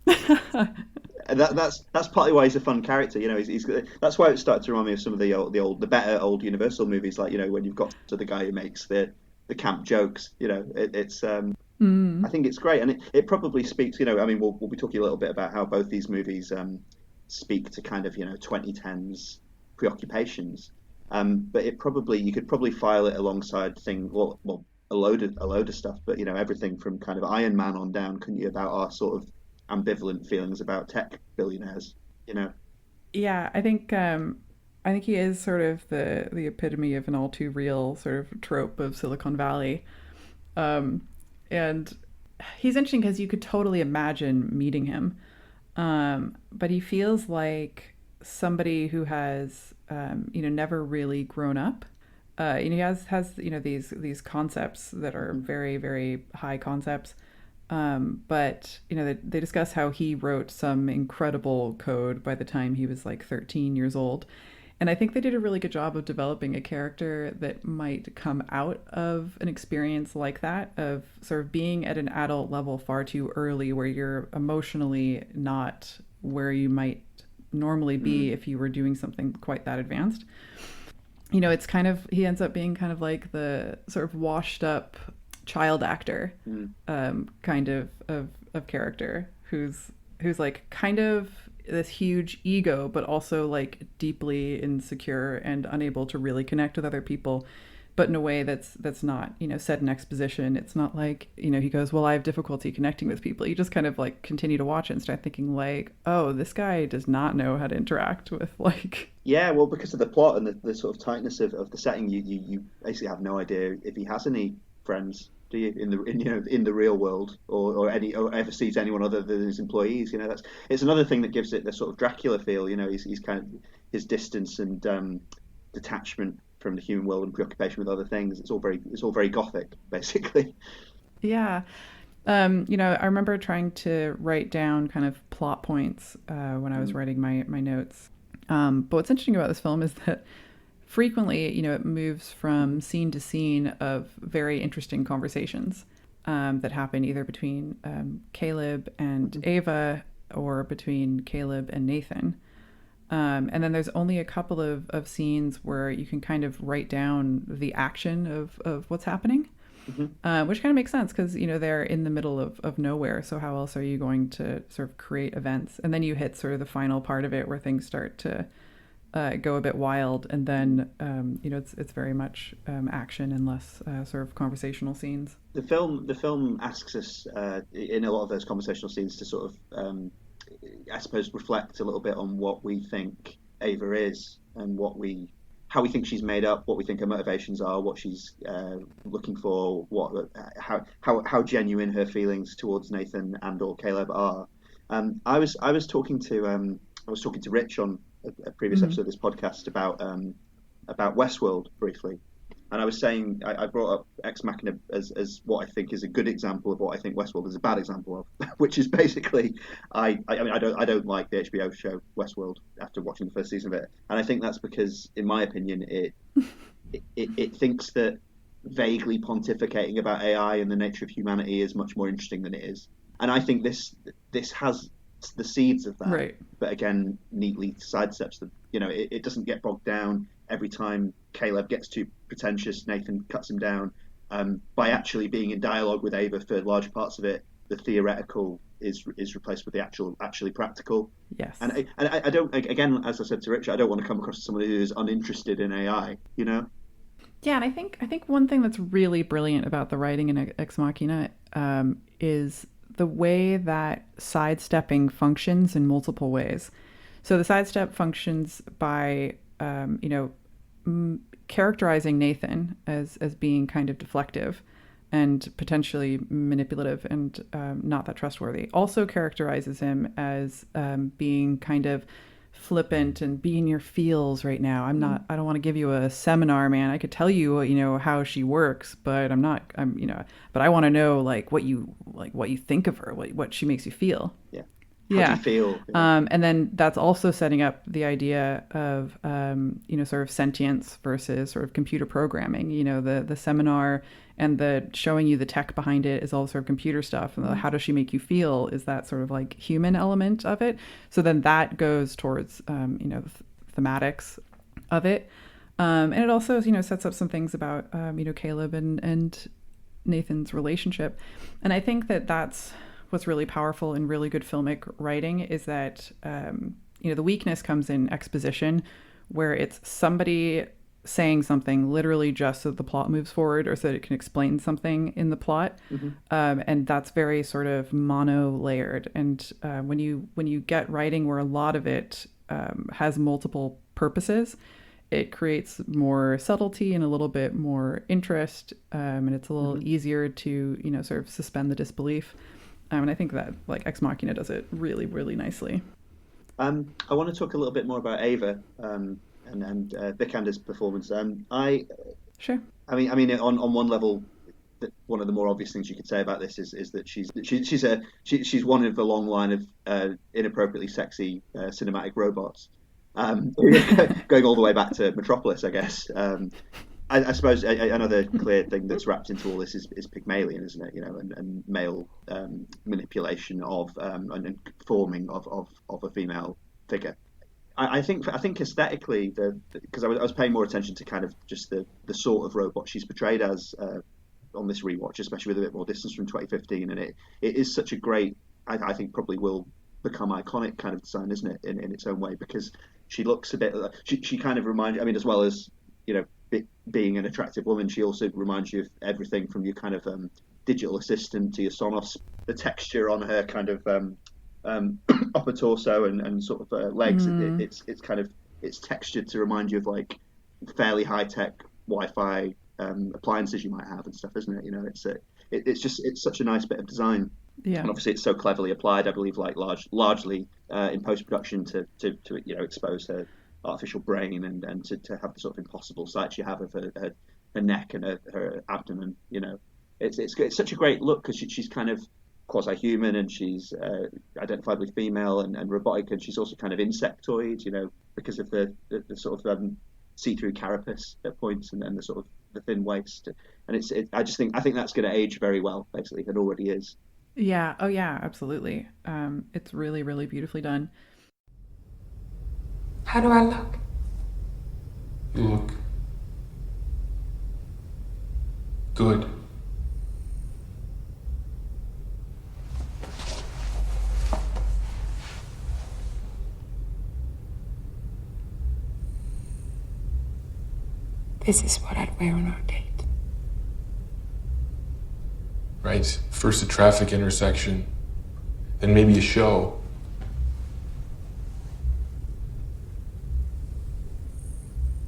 That's partly why he's a fun character. He's that's why it started to remind me of some of the better old Universal movies, like when you've got to the guy who makes the camp jokes. I think it's great, and it probably speaks. We'll be talking a little bit about how both these movies speak to kind of 2010s preoccupations, but you could probably file it alongside a load of stuff, but everything from kind of Iron Man on down, couldn't you, about our sort of ambivalent feelings about tech billionaires. Yeah, I think he is sort of the epitome of an all too real sort of trope of Silicon Valley, and he's interesting because you could totally imagine meeting him. But he feels like somebody who has, never really grown up. He has these concepts that are very, very high concepts. But they discuss how he wrote some incredible code by the time he was like 13 years old. And I think they did a really good job of developing a character that might come out of an experience like that, of sort of being at an adult level far too early, where you're emotionally not where you might normally be if you were doing something quite that advanced. It's kind of, he ends up being kind of like the sort of washed up child actor kind of character who's like kind of this huge ego, but also like deeply insecure and unable to really connect with other people, but in a way that's not set in exposition. It's not like he goes, "Well, I have difficulty connecting with people." You just kind of like continue to watch it and start thinking like, oh, this guy does not know how to interact with like. Yeah, well, because of the plot and the sort of tightness of the setting, you basically have no idea if he has any friends, do you, in the real world, or ever sees anyone other than his employees. It's another thing that gives it the sort of Dracula feel. He's kind of his distance and detachment from the human world and preoccupation with other things. It's all very gothic, basically. Yeah. I remember trying to write down kind of plot points when I was writing my notes. But what's interesting about this film is that frequently, it moves from scene to scene of very interesting conversations that happen either between Caleb and Ava or between Caleb and Nathan. And then there's only a couple of scenes where you can kind of write down the action of what's happening, which kind of makes sense because, they're in the middle of nowhere. So how else are you going to sort of create events? And then you hit sort of the final part of it where things start to go a bit wild. And then, it's very much action and less sort of conversational scenes. The film asks us in a lot of those conversational scenes to sort of I suppose reflect a little bit on what we think Ava is and how we think she's made up, what we think her motivations are, what she's looking for, how genuine her feelings towards Nathan and or Caleb are. I was talking to Rich on a previous episode of this podcast about Westworld briefly. And I was saying, I brought up Ex Machina as what I think is a good example of what I think Westworld is a bad example of, which is basically, I don't like the HBO show Westworld after watching the first season of it, and I think that's because, in my opinion, it thinks that vaguely pontificating about AI and the nature of humanity is much more interesting than it is, and I think this has the seeds of that, right. But again, neatly sidesteps them. It doesn't get bogged down every time Caleb gets too pretentious. Nathan cuts him down by actually being in dialogue with Ava for large parts of it. The theoretical is replaced with the actually practical. Yes. And I don't, again, as I said to Richard, I don't want to come across as someone who is uninterested in AI. Yeah, and I think one thing that's really brilliant about the writing in Ex Machina is the way that sidestepping functions in multiple ways. So the sidestep functions by characterizing Nathan as being kind of deflective and potentially manipulative and not that trustworthy. Also characterizes him as being kind of flippant and be in your feels right now. I don't want to give you a seminar, man. I could tell you, how she works, but but I want to know what you think of her, what she makes you feel. Yeah. How do you feel? And then that's also setting up the idea of, sort of sentience versus sort of computer programming. The seminar and the showing you the tech behind it is all sort of computer stuff. And how does she make you feel is that sort of like human element of it. So then that goes towards, thematics of it. And it also, sets up some things about, Caleb and Nathan's relationship. And I think that that's what's really powerful in really good filmic writing is that, the weakness comes in exposition, where it's somebody saying something literally just so that the plot moves forward or so that it can explain something in the plot. And that's very sort of mono-layered. And when you get writing where a lot of it has multiple purposes, it creates more subtlety and a little bit more interest. And it's a little easier to, sort of suspend the disbelief. And I think that Ex Machina does it really, really nicely. I want to talk a little bit more about Ava and Vikander's performance. Sure. I mean, on one level, one of the more obvious things you could say about this is that she's one of a long line of inappropriately sexy cinematic robots, going all the way back to Metropolis, I guess. I suppose another clear thing that's wrapped into all this is Pygmalion, isn't it? And male manipulation of and forming of a female figure. I think aesthetically, because I was paying more attention to kind of just the sort of robot she's portrayed as on this rewatch, especially with a bit more distance from 2015, and it is such a great, I think probably will become iconic kind of design, isn't it, in its own way, because she looks a bit, she kind of reminds, I mean, as well as being an attractive woman, she also reminds you of everything from your kind of digital assistant to your Sonos, the texture on her kind of upper torso and sort of legs. It's textured to remind you of like fairly high tech Wi-Fi appliances you might have and stuff, isn't it? It's such a nice bit of design. Yeah. And obviously it's so cleverly applied, I believe, largely in post production to expose her artificial brain and to have the sort of impossible sight you have of her neck and her abdomen. It's such a great look because she's kind of quasi-human and she's identifiably female and robotic, and she's also kind of insectoid, because of the sort of see-through carapace at points and then the sort of the thin waist. And I think that's going to age very well. Basically, it already is. Yeah. Oh yeah, absolutely. It's really, really beautifully done. How do I look? You look good. This is what I'd wear on our date. Right? First a traffic intersection, then maybe a show.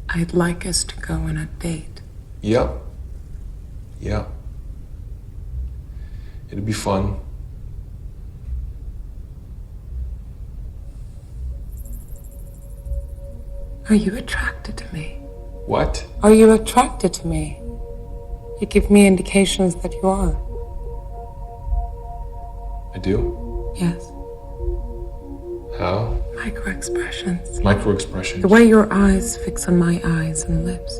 I'd like us to go on a date. Yep. It'd be fun. Are you attracted to me? What? Are you attracted to me? You give me indications that you are. I do? Yes. How? Micro-expressions. Micro-expressions. The way your eyes fix on my eyes and lips.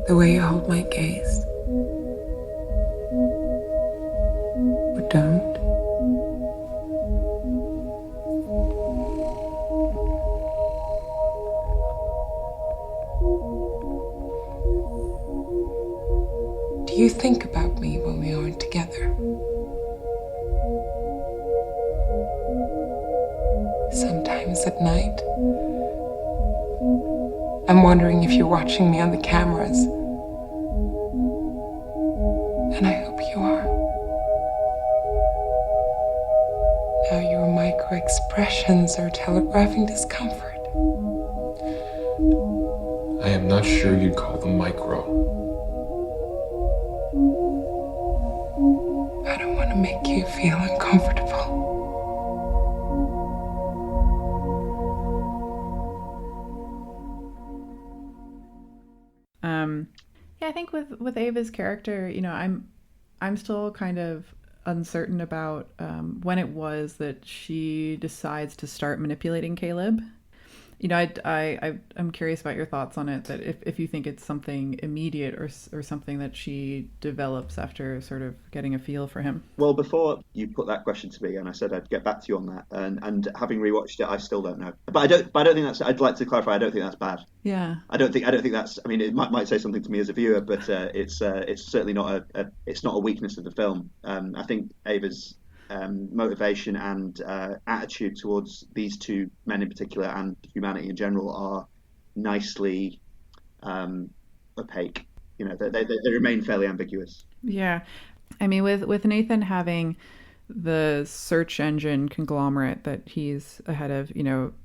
The way you hold my gaze. Or don't. Do you think about me when we aren't together? Sometimes at night, I'm wondering if you're watching me on the cameras. And I hope you are. Now your micro expressions are telegraphing discomfort. I am not sure you'd call them micro. I don't want to make you feel uncomfortable. Yeah, I think with Ava's character, I'm still kind of uncertain about when it was that she decides to start manipulating Caleb. I'm curious about your thoughts on it, that if you think it's something immediate or something that she develops after sort of getting a feel for him. Well, before you put that question to me, and I said I'd get back to you on that, and having rewatched it, I still don't know. But I don't think that's. I'd like to clarify. I don't think that's bad. Yeah. I don't think that's. I mean, it might say something to me as a viewer, but it's certainly not it's not a weakness of the film. I think Ava's motivation and attitude towards these two men in particular and humanity in general are nicely opaque. They remain fairly ambiguous. Yeah. I mean, with Nathan having the search engine conglomerate that he's ahead of,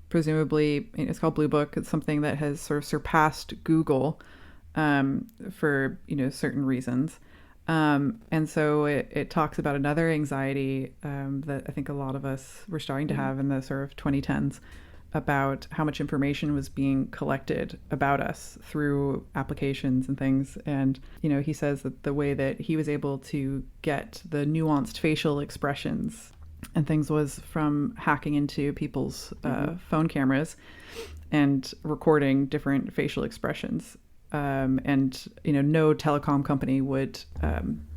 presumably it's called Blue Book. It's something that has sort of surpassed Google for, certain reasons. And so it talks about another anxiety that I think a lot of us were starting to have in the sort of 2010s about how much information was being collected about us through applications and things. And, he says that the way that he was able to get the nuanced facial expressions and things was from hacking into people's phone cameras and recording different facial expressions. And no telecom company would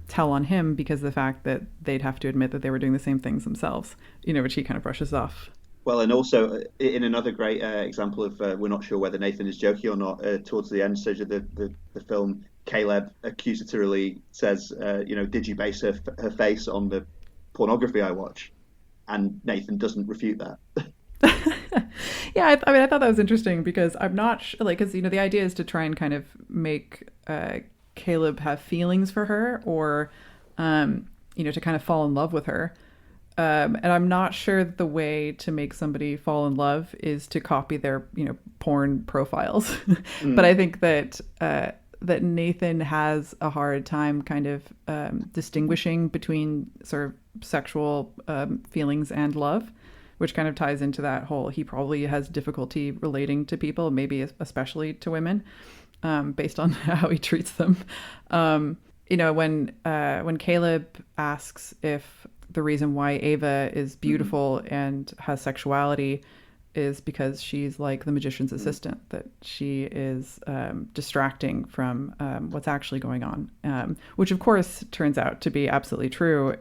tell on him because of the fact that they'd have to admit that they were doing the same things themselves, which he kind of brushes off. Well, and also in another great example of we're not sure whether Nathan is joking or not, towards the end stage of the film, Caleb accusatorily says, did you base her face on the pornography I watch? And Nathan doesn't refute that. Yeah, I thought that was interesting because I'm not because the idea is to try and kind of make Caleb have feelings for her or to kind of fall in love with her, and I'm not sure that the way to make somebody fall in love is to copy their porn profiles. But I think that that Nathan has a hard time kind of distinguishing between sort of sexual feelings and love, which kind of ties into that whole, he probably has difficulty relating to people, maybe especially to women, based on how he treats them. When Caleb asks if the reason why Ava is beautiful and has sexuality is because she's like the magician's assistant, that she is distracting from what's actually going on, which of course turns out to be absolutely true.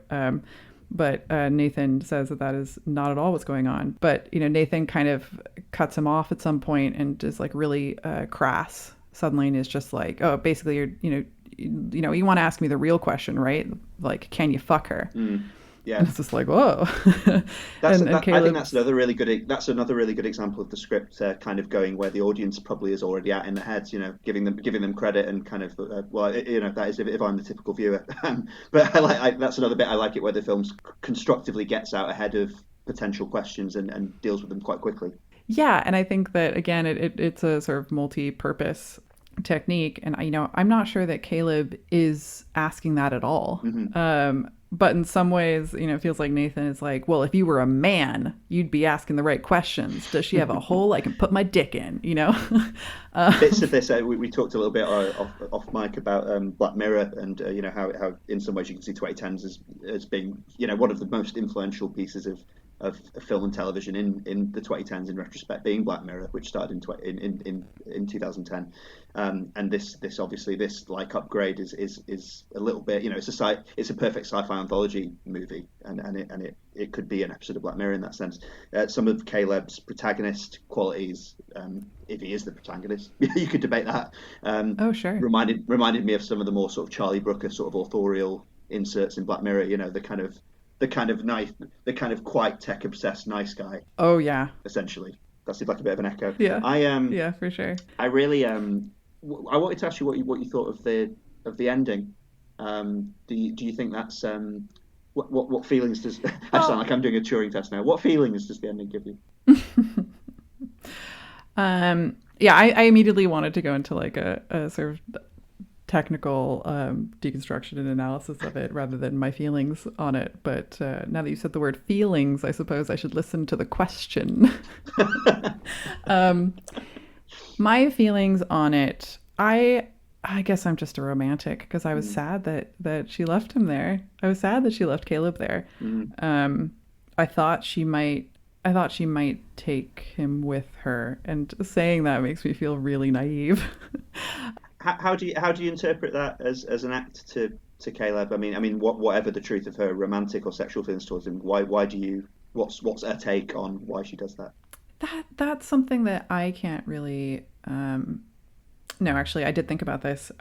But Nathan says that is not at all what's going on. But, Nathan kind of cuts him off at some point and is like really crass suddenly and is just like, oh, basically, you want to ask me the real question, right? Like, can you fuck her? Yeah. And it's just like, whoa. I think that's another really good example of the script kind of going where the audience probably is already at in the heads, giving them credit and kind of that is if I'm the typical viewer. But that's another bit I like it where the film constructively gets out ahead of potential questions and deals with them quite quickly. Yeah, and I think that again it's a sort of multi-purpose technique, and I'm not sure that Caleb is asking that at all. But in some ways, it feels like Nathan is like, well, if you were a man, you'd be asking the right questions. Does she have a hole I can put my dick in? Bits of this, we talked a little bit off mic about Black Mirror and how in some ways you can see 2010s as being one of the most influential pieces of film and television in the 2010s in retrospect, being Black Mirror, which started in 2010. And this obviously this like upgrade is a little bit, it's a perfect sci-fi anthology movie, and it could be an episode of Black Mirror in that sense. Some of Caleb's protagonist qualities, if he is the protagonist, you could debate that. Oh sure. Reminded me of some of the more sort of Charlie Brooker sort of authorial inserts in Black Mirror. The kind of nice, the kind of quite tech obsessed nice guy. Oh yeah. Essentially. that seemed like a bit of an echo. Yeah. I Yeah, for sure. I really I wanted to ask you what you thought of the ending. Do you think that's what feelings does I sound Well, like I'm doing a Turing test now. What feelings does the ending give you? yeah, I immediately wanted to go into like a sort of technical deconstruction and analysis of it rather than my feelings on it. But now that you said the word feelings, I suppose I should listen to the question. My feelings on it, I guess I'm just a romantic because I was sad that she left him there. I was sad that she left Caleb there. I thought she might take him with her, and saying that makes me feel really naive. How do you interpret that as an act to Caleb? I mean, whatever the truth of her romantic or sexual feelings towards him, why do you? What's her take on why she does that? That's something that I can't really. No, actually, I did think about this.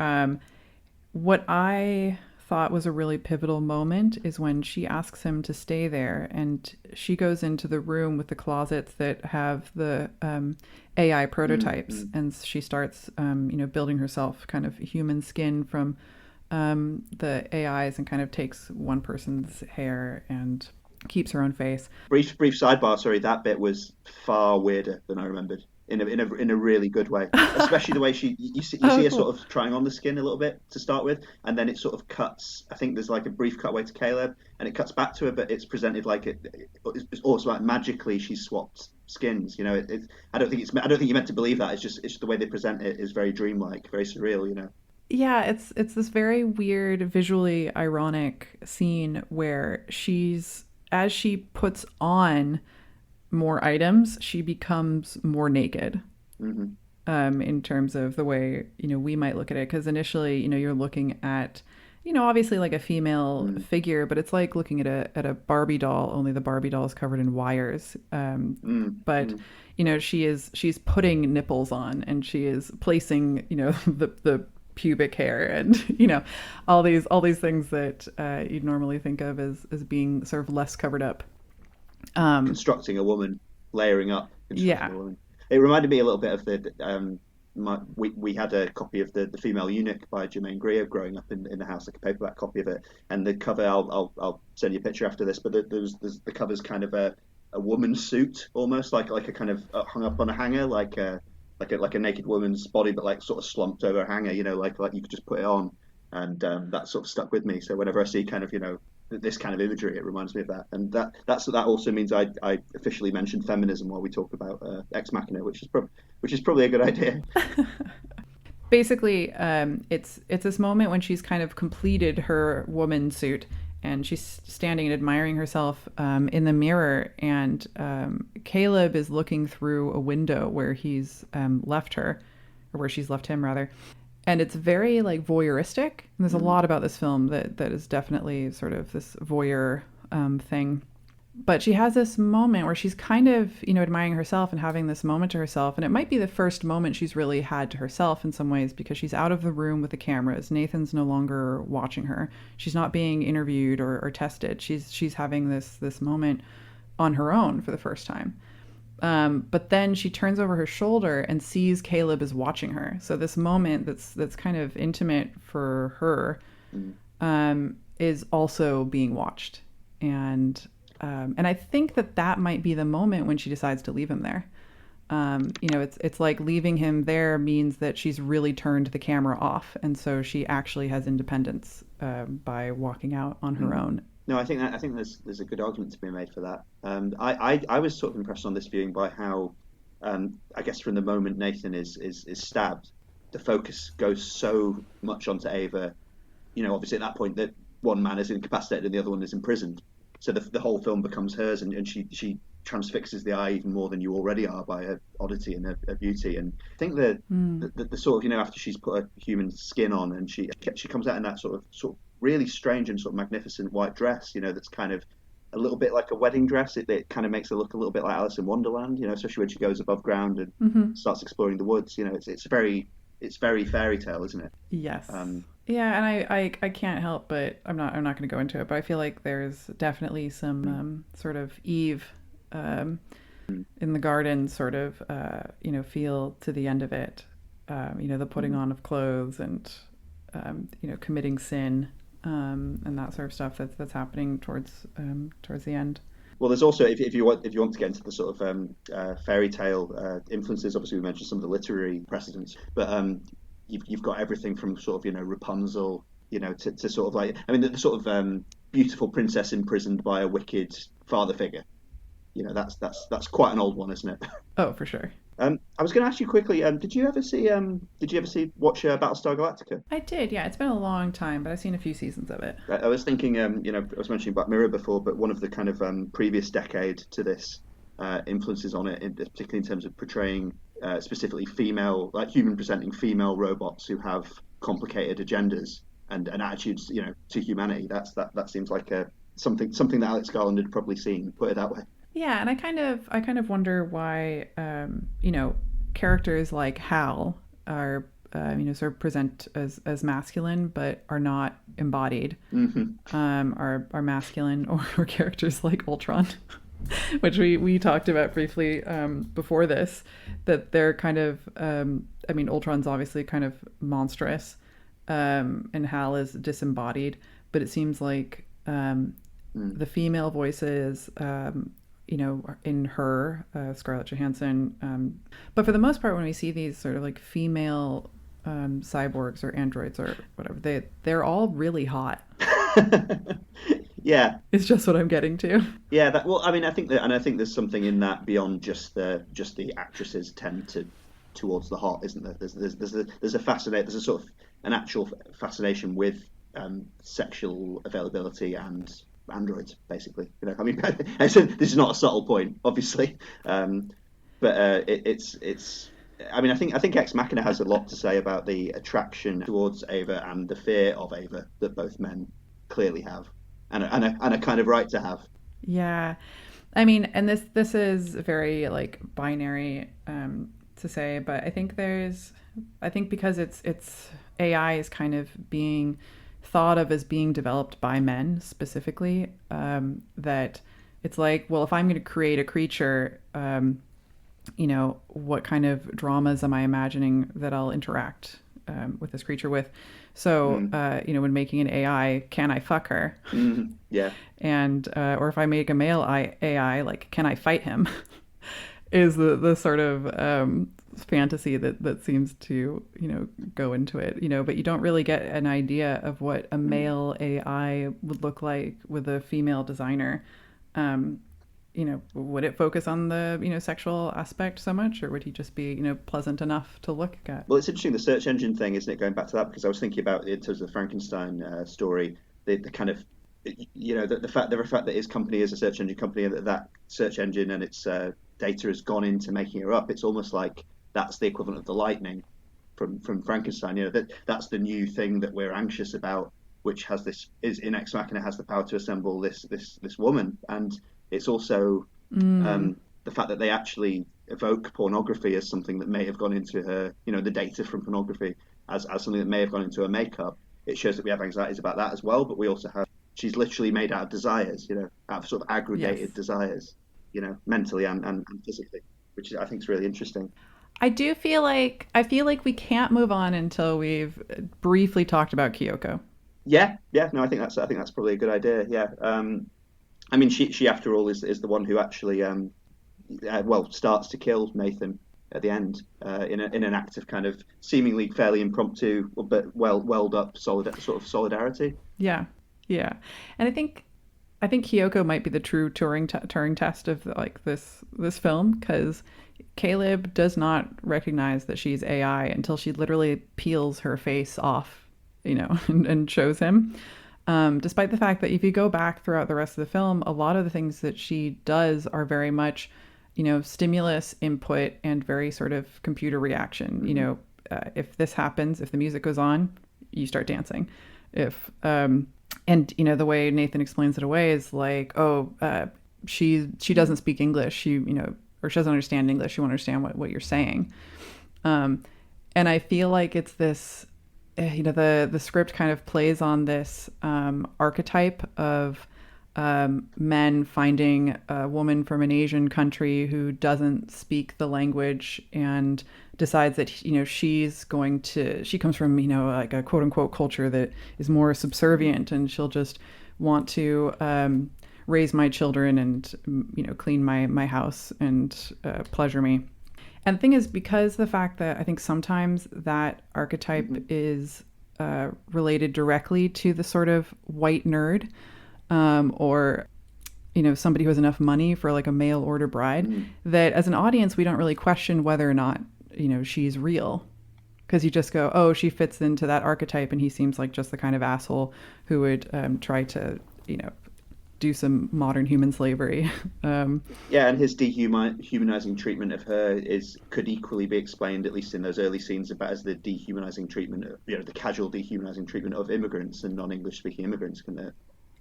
What I thought was a really pivotal moment is when she asks him to stay there, and she goes into the room with the closets that have the AI prototypes, and she starts, building herself kind of human skin from the AIs, and kind of takes one person's hair and keeps her own face. Brief sidebar. Sorry, that bit was far weirder than I remembered. In a really good way, especially the way you see her sort of trying on the skin a little bit to start with, and then it sort of cuts. I think there's like a brief cutaway to Caleb, and it cuts back to her, but it's presented like it's also like magically she's swapped skins. I don't think you're meant to believe that. It's just the way they present it is very dreamlike, very surreal. Yeah, it's this very weird, visually ironic scene where as she puts on more items, she becomes more naked. In terms of the way we might look at it, because initially you're looking at obviously like a female figure, but it's like looking at a Barbie doll, only the Barbie doll is covered in wires. But she's putting nipples on, and she is placing the pubic hair, and all these things that you'd normally think of as being sort of less covered up. Constructing a woman, layering up. Yeah. A woman. It reminded me a little bit of the. We had a copy of the Female Eunuch by Germaine Greer growing up in the house, like a paperback copy of it. And the cover, I'll send you a picture after this. But the cover's kind of a woman's suit, almost like a kind of hung up on a hanger, like a naked woman's body, but like sort of slumped over a hanger. Like you could just put it on, and that sort of stuck with me. So whenever I see kind of this kind of imagery, it reminds me of that. And that also means I officially mentioned feminism while we talk about Ex Machina, which is probably a good idea. Basically, it's this moment when she's kind of completed her woman suit, and she's standing and admiring herself in the mirror, and Caleb is looking through a window where he's left her, or where she's left him rather. And it's very like voyeuristic. And there's a lot about this film that is definitely sort of this voyeur thing. But she has this moment where she's kind of, admiring herself and having this moment to herself. And it might be the first moment she's really had to herself in some ways, because she's out of the room with the cameras. Nathan's no longer watching her. She's not being interviewed or tested. She's having this moment on her own for the first time. But then she turns over her shoulder and sees Caleb is watching her. So this moment that's kind of intimate for her is also being watched. And I think that might be the moment when she decides to leave him there. It's like leaving him there means that she's really turned the camera off, and so she actually has independence by walking out on her own. No, I think there's a good argument to be made for that. I was sort of impressed on this viewing by how, I guess from the moment Nathan is stabbed, the focus goes so much onto Ava. Obviously at that point that one man is incapacitated and the other one is imprisoned. So the whole film becomes hers, and she transfixes the eye even more than you already are by her oddity and her beauty. And I think the sort of after she's put a human skin on, and she comes out in that sort of really strange and sort of magnificent white dress, that's kind of a little bit like a wedding dress. It kind of makes her look a little bit like Alice in Wonderland, especially when she goes above ground and starts exploring the woods. It's very fairy tale, isn't it? Yes. Yeah, and I can't help but I'm not going to go into it, but I feel like there's definitely some sort of Eve in the garden sort of, feel to the end of it, the putting on of clothes and, committing sin, and that sort of stuff that's happening towards the end. Well, there's also, if you want to get into the sort of fairy tale influences, obviously we mentioned some of the literary precedents, but you've got everything from sort of Rapunzel, to sort of like, I mean, the sort of beautiful princess imprisoned by a wicked father figure. That's quite an old one, isn't it? Oh, for sure. I was going to ask you quickly. Did you ever watch Battlestar Galactica? I did, yeah. It's been a long time, but I've seen a few seasons of it. I was thinking, I was mentioning Black Mirror before, but one of the kind of previous decade to this influences on it, particularly in terms of portraying specifically female, like human presenting female robots who have complicated agendas and attitudes, to humanity. That seems like something that Alex Garland had probably seen. Put it that way. Yeah, and I kind of wonder why characters like Hal are sort of present as masculine but are not embodied. Are masculine, or characters like Ultron, which we talked about briefly before this, that they're kind of Ultron's obviously kind of monstrous, and Hal is disembodied, but it seems like the female voices in her, Scarlett Johansson. But for the most part, when we see these sort of like female cyborgs or androids or whatever, they're all really hot. Yeah, it's just what I'm getting to. Yeah, I think there's something in that beyond just the actresses tend towards the hot, isn't there? There's a sort of an actual fascination with sexual availability and androids, basically. This is not a subtle point, obviously, but it's. I think Ex Machina has a lot to say about the attraction towards Ava and the fear of Ava that both men clearly have, and a kind of right to have. Yeah, and this is very like binary to say, but I think because it's AI is kind of being thought of as being developed by men specifically, that it's like, well, if I'm going to create a creature, what kind of dramas am I imagining that I'll interact with this creature with? So, when making an AI, can I fuck her? Yeah. And, or if I make a male AI, like, can I fight him? Is the sort of fantasy that seems to go into it, but you don't really get an idea of what a male AI would look like with a female designer. Would it focus on the sexual aspect so much, or would he just be pleasant enough to look at? Well, it's interesting, the search engine thing, isn't it, going back to that, because I was thinking about, in terms of the Frankenstein story, the kind of the fact that his company is a search engine company, and that search engine and its data has gone into making her up. It's almost like that's the equivalent of the lightning from Frankenstein. That's the new thing that we're anxious about, which is in Ex Machina, has the power to assemble this woman. And it's also the fact that they actually evoke pornography as something that may have gone into her, the data from pornography as something that may have gone into her makeup. It shows that we have anxieties about that as well, but we also have, she's literally made out of desires, out of sort of aggregated desires, mentally and physically, which I think is really interesting. I feel like we can't move on until we've briefly talked about Kyoko. Yeah. No, I think that's probably a good idea. Yeah. She after all is the one who actually starts to kill Nathan at the end, in an act of kind of seemingly fairly impromptu but welled up solidarity. Yeah, and I think Kyoko might be the true Turing test of like this film, because Caleb does not recognize that she's AI until she literally peels her face off, and shows him. Despite the fact that if you go back throughout the rest of the film, a lot of the things that she does are very much, stimulus, input, and very sort of computer reaction. Mm-hmm. If this happens, if the music goes on, you start dancing. If and the way Nathan explains it away is like, she doesn't speak English, or she doesn't understand English, she won't understand what you're saying. And I feel like it's this, the script kind of plays on this archetype of men finding a woman from an Asian country who doesn't speak the language and decides that, she comes from, like a quote unquote culture that is more subservient, and she'll just want to raise my children and, clean my house and pleasure me. And the thing is, because the fact that I think sometimes that archetype is related directly to the sort of white nerd, or somebody who has enough money for like a mail order bride, that as an audience we don't really question whether or not she's real, because you just go, oh, she fits into that archetype, and he seems like just the kind of asshole who would try to do some modern human slavery. Yeah, and his dehumanizing treatment of her could equally be explained, at least in those early scenes, about as the dehumanizing treatment, the casual dehumanizing treatment of immigrants and non-English speaking immigrants.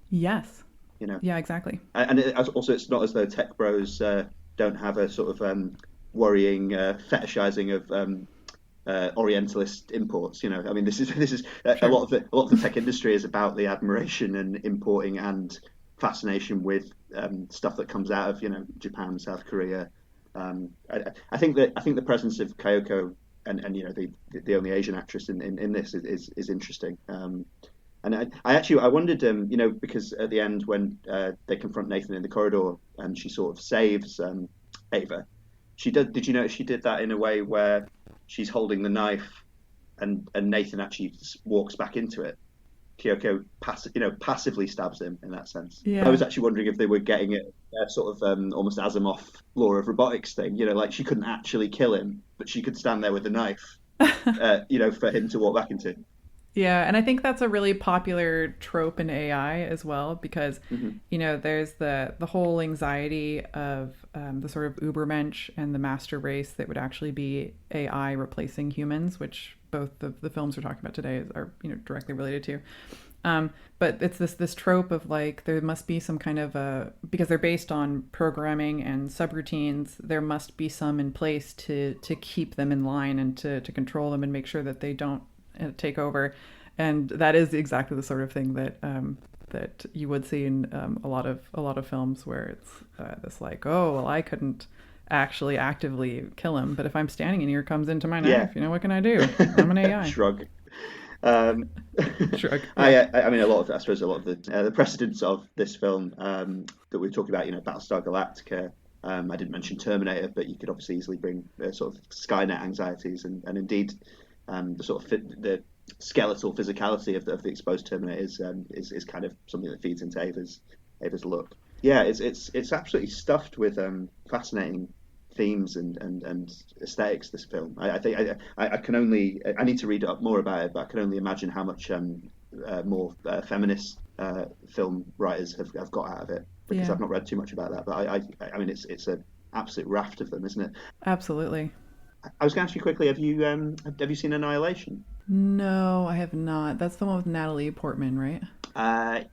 Yes. Yeah, exactly. And also, it's not as though tech bros don't have a sort of worrying fetishizing of Orientalist imports. I mean, this is Sure. a lot of the tech industry is about the admiration and importing and fascination with stuff that comes out of Japan, South Korea. I think the presence of Kyoko and the only Asian actress in this is interesting. And I wondered, because at the end when they confront Nathan in the corridor and she sort of saves Ava, did you notice she did that in a way where she's holding the knife and Nathan actually walks back into it? Kyoko passively stabs him in that sense. Yeah. I was actually wondering if they were getting it sort of almost Asimov law of robotics thing, like she couldn't actually kill him, but she could stand there with a knife, for him to walk back into. Yeah, and I think that's a really popular trope in AI as well, because there's the whole anxiety of the sort of Ubermensch and the master race that would actually be AI replacing humans, which both of the films we're talking about today are directly related to. But it's this trope of like there must be some kind of because they're based on programming and subroutines, there must be some in place to keep them in line and to control them and make sure that they don't take over. And that is exactly the sort of thing that that you would see in a lot of films where it's this like, oh well, I couldn't actually actively kill him, but if I'm standing and he comes into my knife, what can I do? I'm an AI. Shrug. Shrug. Yeah. I mean, I suppose a lot of the precedents of this film that we were talking about, Battlestar Galactica. I didn't mention Terminator, but you could obviously easily bring sort of Skynet anxieties, and indeed the sort of the skeletal physicality of the exposed Terminator is kind of something that feeds into Ava's look. Yeah, it's absolutely stuffed with fascinating themes and aesthetics. This film, I think I can only I need to read up more about it, but I can only imagine how much more feminist film writers have got out of it, because I've not read too much about that. But I mean, it's an absolute raft of them, isn't it? Absolutely. I was going to ask you quickly, have you seen Annihilation? No, I have not. That's the one with Natalie Portman, right?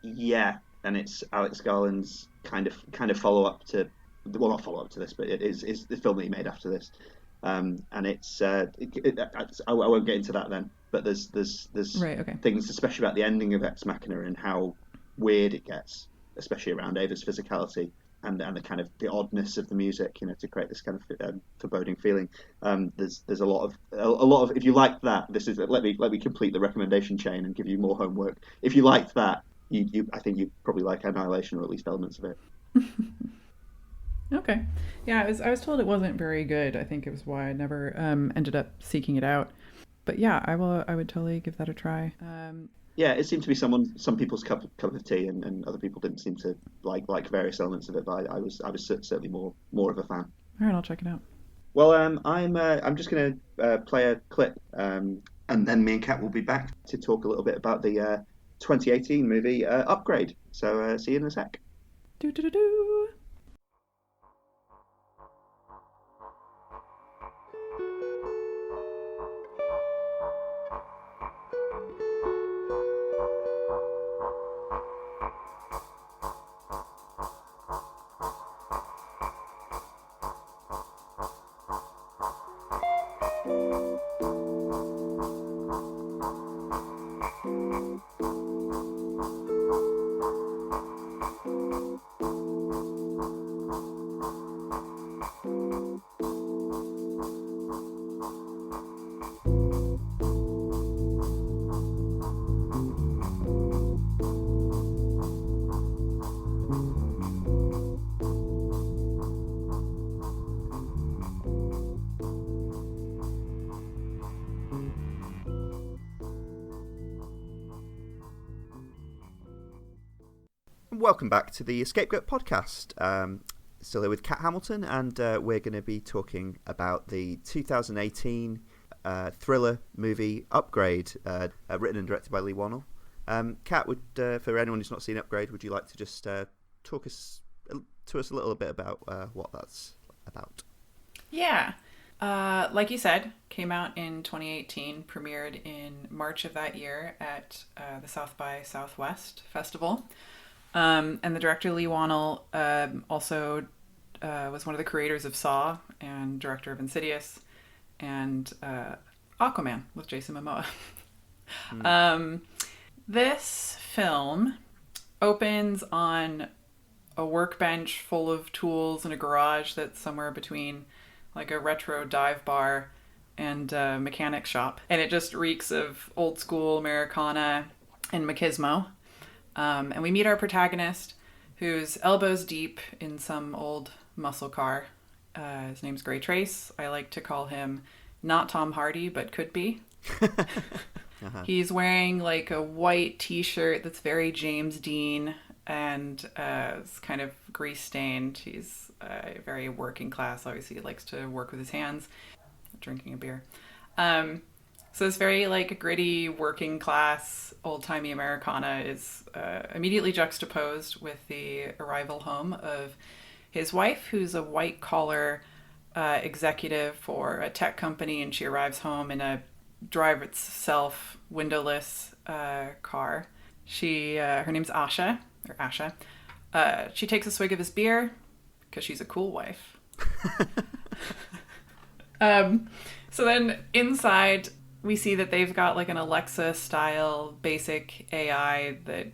Yeah, and it's Alex Garland's kind of follow up to, well, not follow up to this, but it is the film that he made after this, and it's I won't get into that then. But there's right, okay. things, especially about the ending of Ex Machina and how weird it gets, especially around Ava's physicality. And the kind of the oddness of the music, to create this kind of foreboding feeling. There's a lot of if you like that, this is let me complete the recommendation chain and give you more homework. If you liked that, I think you probably like Annihilation, or at least elements of it. Okay, yeah, I was told it wasn't very good. I think it was why I never ended up seeking it out. But yeah, I would totally give that a try. Yeah, it seemed to be some people's cup of tea, and other people didn't seem to like various elements of it. But I was certainly more of a fan. All right, I'll check it out. Well, I'm just going to play a clip, and then me and Kat will be back to talk a little bit about the 2018 movie Upgrade. So see you in a sec. Do. Welcome back to the EscapeGoat podcast. Still here with Kat Hamilton, and we're going to be talking about the 2018 thriller movie Upgrade, written and directed by Leigh Whannell. Kat, for anyone who's not seen Upgrade, would you like to just talk to us a little bit about what that's about? Yeah. Like you said, came out in 2018, premiered in March of that year at the South by Southwest Festival. And the director, Leigh Whannell, also was one of the creators of Saw and director of Insidious and Aquaman with Jason Momoa. This film opens on a workbench full of tools in a garage that's somewhere between like a retro dive bar and a mechanic shop. And it just reeks of old school Americana and machismo. And we meet our protagonist, who's elbows deep in some old muscle car. His name's Gray Trace. I like to call him not Tom Hardy, but could be. He's wearing like a white t-shirt that's very James Dean and it's kind of grease stained. He's very working class. Obviously, he likes to work with his hands, drinking a beer. So this very like gritty working class old-timey Americana is immediately juxtaposed with the arrival home of his wife, who's a white collar executive for a tech company, and she arrives home in a drive itself windowless car. Her name's Asha. She takes a swig of his beer because she's a cool wife. So then inside we see that they've got like an Alexa style basic AI that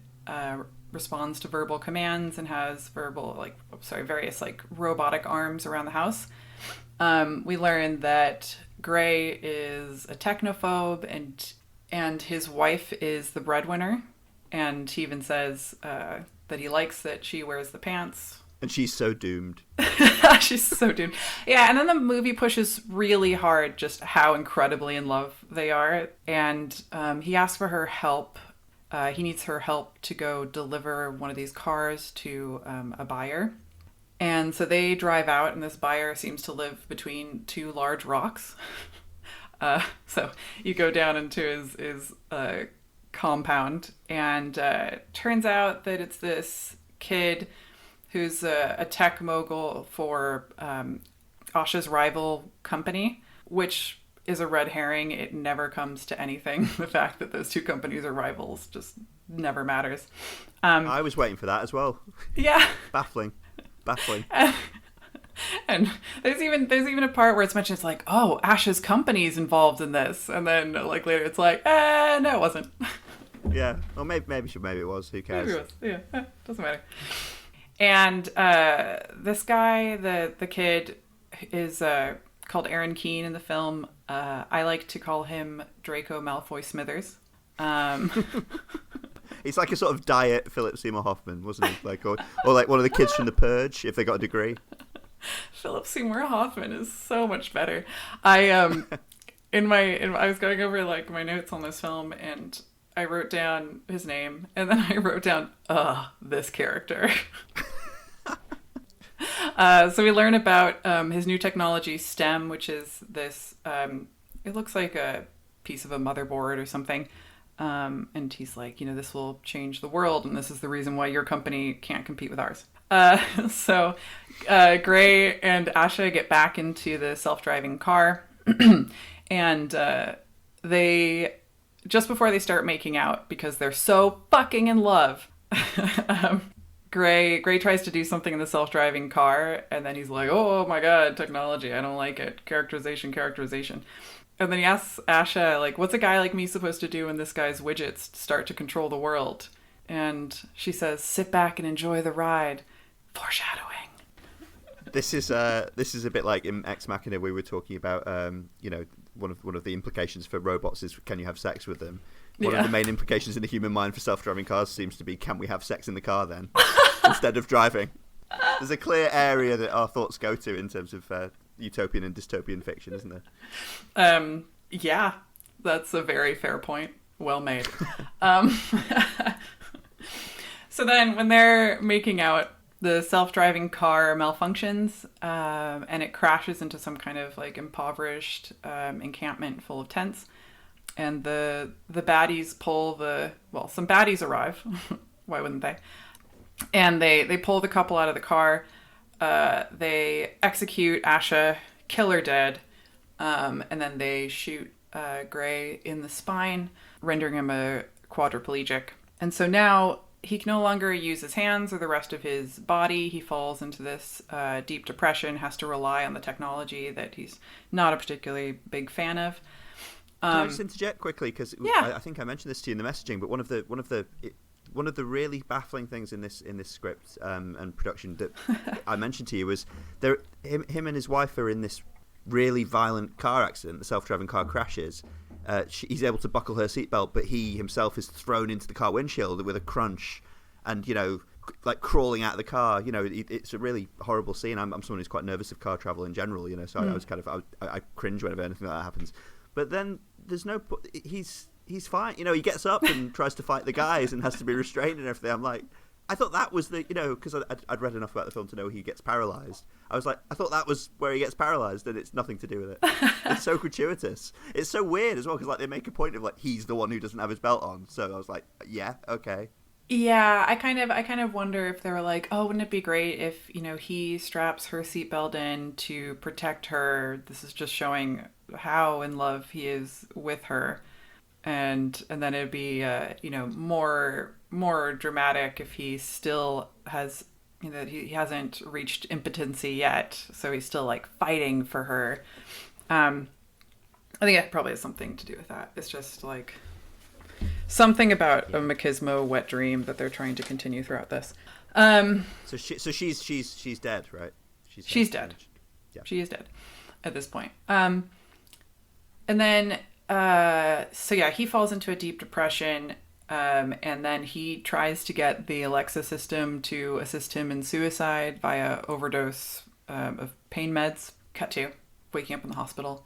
responds to verbal commands and has various like robotic arms around the house. We learn that Gray is a technophobe and his wife is the breadwinner. And he even says that he likes that she wears the pants. And she's so doomed. She's so doomed. Yeah, and then the movie pushes really hard just how incredibly in love they are. And he asks for her help. He needs her help to go deliver one of these cars to a buyer. And so they drive out, and this buyer seems to live between two large rocks. So you go down into his compound, and turns out that it's this kid who's a tech mogul for Asha's rival company, which is a red herring. It never comes to anything. The fact that those two companies are rivals just never matters. I was waiting for that as well. Yeah. Baffling. And there's even a part where it's mentioned, it's like, oh, Asha's company's involved in this, and then like later it's like, no, it wasn't. Yeah, well, maybe it was. Who cares? Maybe it was. Yeah, doesn't matter. And this guy, the kid, is called Aaron Keane in the film. I like to call him Draco Malfoy Smithers. He's like a sort of diet Philip Seymour Hoffman, wasn't he? Like, or like one of the kids from The Purge, if they got a degree. Philip Seymour Hoffman is so much better. I was going over like my notes on this film, and I wrote down his name, and then I wrote down, this character. So we learn about his new technology, STEM, which is this, it looks like a piece of a motherboard or something. And he's like, this will change the world, and this is the reason why your company can't compete with ours. So Gray and Asha get back into the self-driving car, and they, just before they start making out, because they're so fucking in love, Gray tries to do something in the self-driving car, and then he's like, oh my god, technology, I don't like it. Characterization. And then he asks Asha, like, what's a guy like me supposed to do when this guy's widgets start to control the world? And she says, sit back and enjoy the ride. Foreshadowing. This is a bit like in Ex Machina. We were talking about, one of the implications for robots is, can you have sex with them? One of the main implications in the human mind for self-driving cars seems to be, can we have sex in the car then, instead of driving? There's a clear area that our thoughts go to in terms of utopian and dystopian fiction, isn't there? Yeah, that's a very fair point. Well made. So then when they're making out, the self-driving car malfunctions, and it crashes into some kind of like impoverished encampment full of tents. And the baddies some baddies arrive. Why wouldn't they? And they pull the couple out of the car. They execute Asha, kill her dead, and then they shoot Gray in the spine, rendering him a quadriplegic. And so now he can no longer use his hands or the rest of his body. He falls into this deep depression, has to rely on the technology that he's not a particularly big fan of. Can I just interject quickly? Because I think I mentioned this to you in the messaging, but one of the really baffling things in this script and production that I mentioned to you was him and his wife are in this really violent car accident. The self-driving car crashes. He's able to buckle her seatbelt, but he himself is thrown into the car windshield with a crunch, and like crawling out of the car. It's a really horrible scene. I'm someone who's quite nervous of car travel in general. So I was I cringe whenever anything like that happens. But then there's he's fine. He gets up and tries to fight the guys and has to be restrained and everything. I'm like, I thought that was because I'd read enough about the film to know he gets paralyzed. I was like, I thought that was where he gets paralyzed, and it's nothing to do with it. It's so gratuitous. It's so weird as well, because like they make a point of like he's the one who doesn't have his belt on. So I was like, yeah, okay. Yeah, I kind of wonder if they were like, oh, wouldn't it be great if he straps her seatbelt in to protect her? This is just showing how in love he is with her, and then it'd be more dramatic if he still has he hasn't reached impotency yet, so he's still like fighting for her. I think it probably has something to do with that. It's just like something about a machismo wet dream that they're trying to continue throughout this. So she's dead, right? She's dead. Yeah. She is dead at this point. And then he falls into a deep depression. And then he tries to get the Alexa system to assist him in suicide via overdose of pain meds. Cut to waking up in the hospital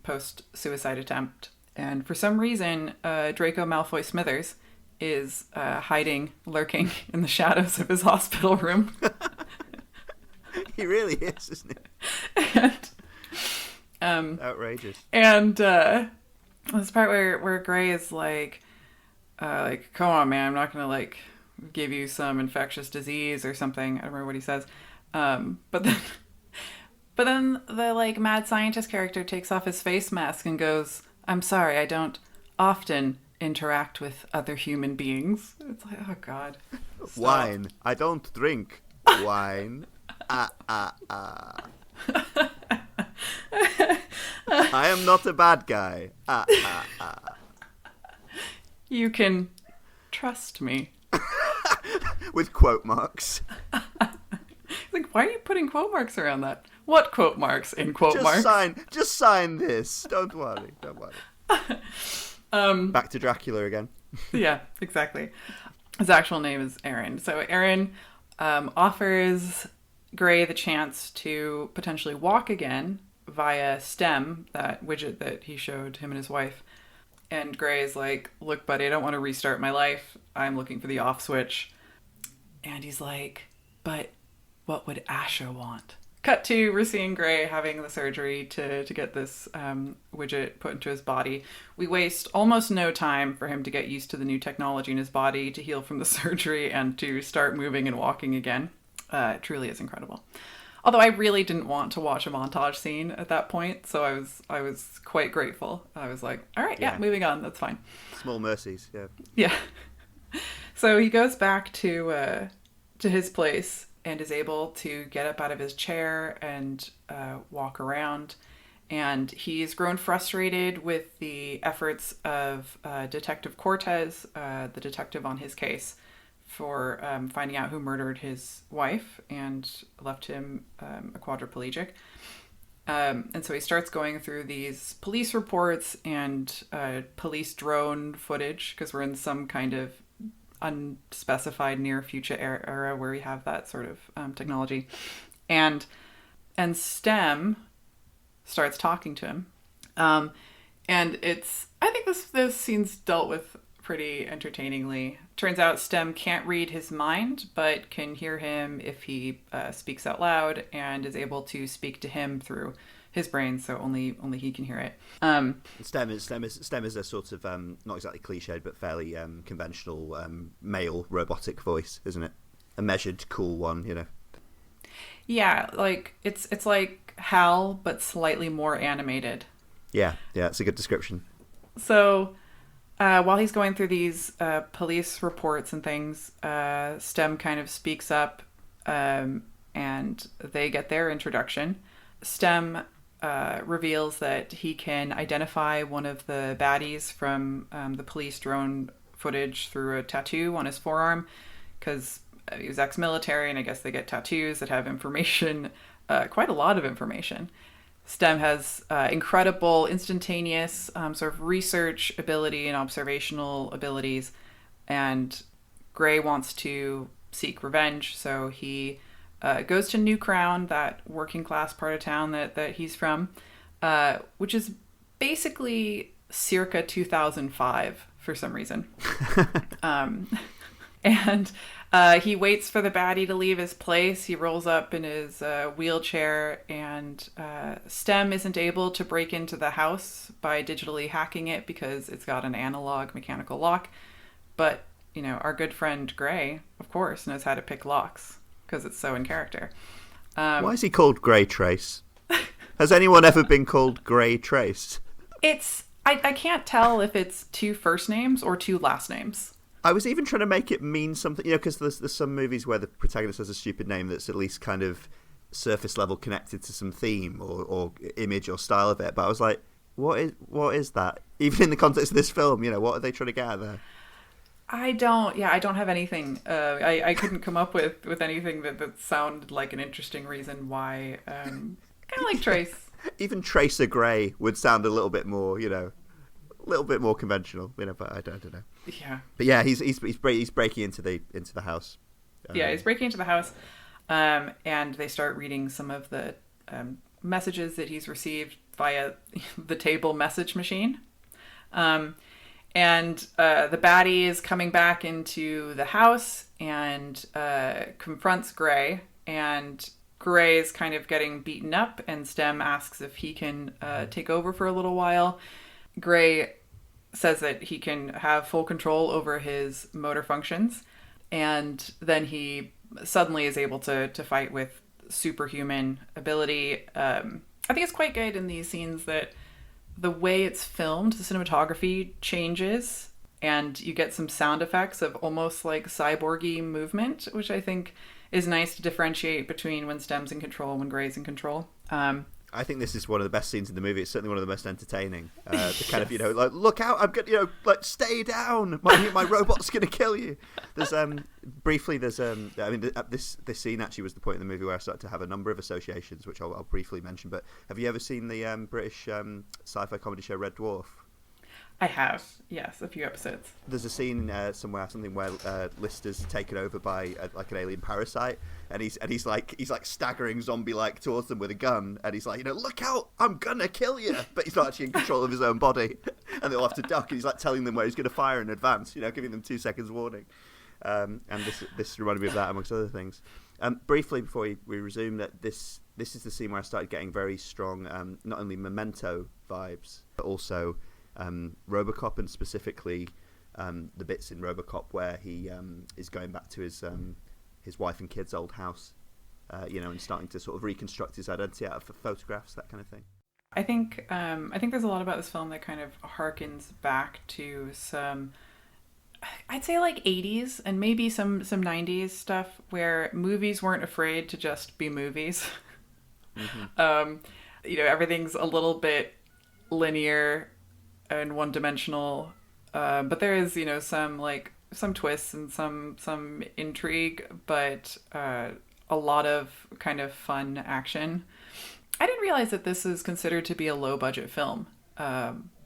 post-suicide attempt. And for some reason, Draco Malfoy Smithers is lurking in the shadows of his hospital room. He really is, isn't he? Outrageous. And this part where Gray is like, come on, man, I'm not gonna like give you some infectious disease or something. I don't remember what he says. But then the like mad scientist character takes off his face mask and goes, I'm sorry, I don't often interact with other human beings. It's like, oh God. Stop. Wine. I don't drink wine. I am not a bad guy. You can trust me. With quote marks. Like, why are you putting quote marks around that? What quote marks in quote marks? Just sign this. Don't worry. Back to Dracula again. Yeah, exactly. His actual name is Aaron. So Aaron offers Gray the chance to potentially walk again via STEM, that widget that he showed him and his wife. And Gray is like, look, buddy, I don't want to restart my life. I'm looking for the off switch. And he's like, but what would Asha want? Cut to, we're seeing Gray having the surgery to get this widget put into his body. We waste almost no time for him to get used to the new technology in his body, to heal from the surgery, and to start moving and walking again. It truly is incredible. Although I really didn't want to watch a montage scene at that point, so I was quite grateful. I was like, all right, yeah, moving on, that's fine. Small mercies, yeah. Yeah. So he goes back to his place and is able to get up out of his chair and walk around. And he's grown frustrated with the efforts of Detective Cortez, the detective on his case, for finding out who murdered his wife and left him a quadriplegic. And so he starts going through these police reports and police drone footage, because we're in some kind of unspecified near future era where we have that sort of technology. And STEM starts talking to him. And I think this scene's dealt with pretty entertainingly. Turns out Stem can't read his mind, but can hear him if he speaks out loud, and is able to speak to him through his brain, so only he can hear it. Stem is a sort of not exactly cliched, but fairly conventional male robotic voice, isn't it? A measured, cool one, you know. Yeah, like it's like Hal, but slightly more animated. Yeah, it's a good description. So while he's going through these police reports and things, Stem kind of speaks up, and they get their introduction. Stem reveals that he can identify one of the baddies from the police drone footage through a tattoo on his forearm, because he was ex-military, and I guess they get tattoos that have information, quite a lot of information. Stem has incredible instantaneous sort of research ability and observational abilities, and Gray wants to seek revenge, so he goes to New Crown, that working class part of town that he's from, which is basically circa 2005 for some reason. And he waits for the baddie to leave his place. He rolls up in his wheelchair, and Stem isn't able to break into the house by digitally hacking it because it's got an analog mechanical lock. But, you know, our good friend Gray, of course, knows how to pick locks because it's so in character. Why is he called Grey Trace? Has anyone ever been called Grey Trace? I can't tell if it's two first names or two last names. I was even trying to make it mean something, you know, because there's some movies where the protagonist has a stupid name that's at least kind of surface level connected to some theme or image or style of it. But I was like, what is that? Even in the context of this film, you know, what are they trying to get at there? I don't have anything. I couldn't come up with anything that sounded like an interesting reason why. Kind of like Trace. Even Tracer Gray would sound a little bit more, you know, a little bit more conventional, you know. But I don't know. Yeah. But yeah, he's breaking into the house. Yeah, he's breaking into the house, and they start reading some of the messages that he's received via the table message machine. And the baddie is coming back into the house and confronts Gray, and Gray is kind of getting beaten up, and Stem asks if he can take over for a little while. Gray says that he can have full control over his motor functions, and then he suddenly is able to fight with superhuman ability. I think it's quite good in these scenes that the way it's filmed, the cinematography changes, and you get some sound effects of almost like cyborgy movement, which I think is nice to differentiate between when Stem's in control and when Gray's in control. I think this is one of the best scenes in the movie. It's certainly one of the most entertaining. The kind of, you know, like, look out, I'm gonna, you know, like, stay down. My robot's gonna kill you. There's briefly, there's I mean, this scene actually was the point in the movie where I started to have a number of associations, which I'll briefly mention. But have you ever seen the British sci-fi comedy show Red Dwarf? I have, yes, a few episodes. There's a scene somewhere where Lister's taken over by like an alien parasite, and he's like staggering zombie-like towards them with a gun, and he's like, you know, look out, I'm gonna kill you, but he's not actually in control of his own body, and they'll have to duck, and he's like telling them where he's gonna fire in advance, you know, giving them 2 seconds warning. And this reminded me of that amongst other things. Briefly before we resume, that this is the scene where I started getting very strong, not only Memento vibes, but also RoboCop, and specifically the bits in RoboCop where he is going back to his wife and kids' old house, you know, and starting to sort of reconstruct his identity out of photographs, that kind of thing. I think there's a lot about this film that kind of harkens back to some, I'd say, like 80s and maybe some 90s stuff where movies weren't afraid to just be movies. Mm-hmm. You know, everything's a little bit linear and one-dimensional, but there is, you know, some twists and some intrigue, but a lot of kind of fun action. I didn't realize that this is considered to be a low-budget film,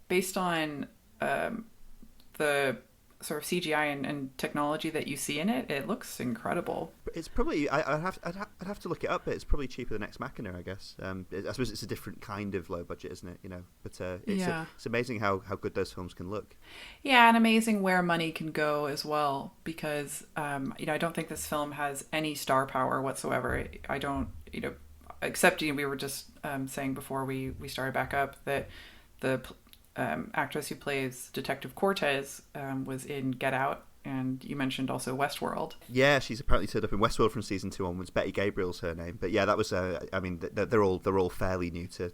based on the sort of CGI and technology that you see in it, it looks incredible. It's probably I'd have to look it up, but it's probably cheaper than Ex Machina, I guess. I suppose it's a different kind of low budget, isn't it? But it's amazing how good those films can look. Yeah, and amazing where money can go as well, because I don't think this film has any star power whatsoever. I don't, except we were just saying before we started back up that the actress who plays Detective Cortez was in Get Out, and you mentioned also Westworld. Yeah, she's apparently turned up in Westworld from season 2 onwards. Betty Gabriel's her name, but yeah, that was. They're all fairly new to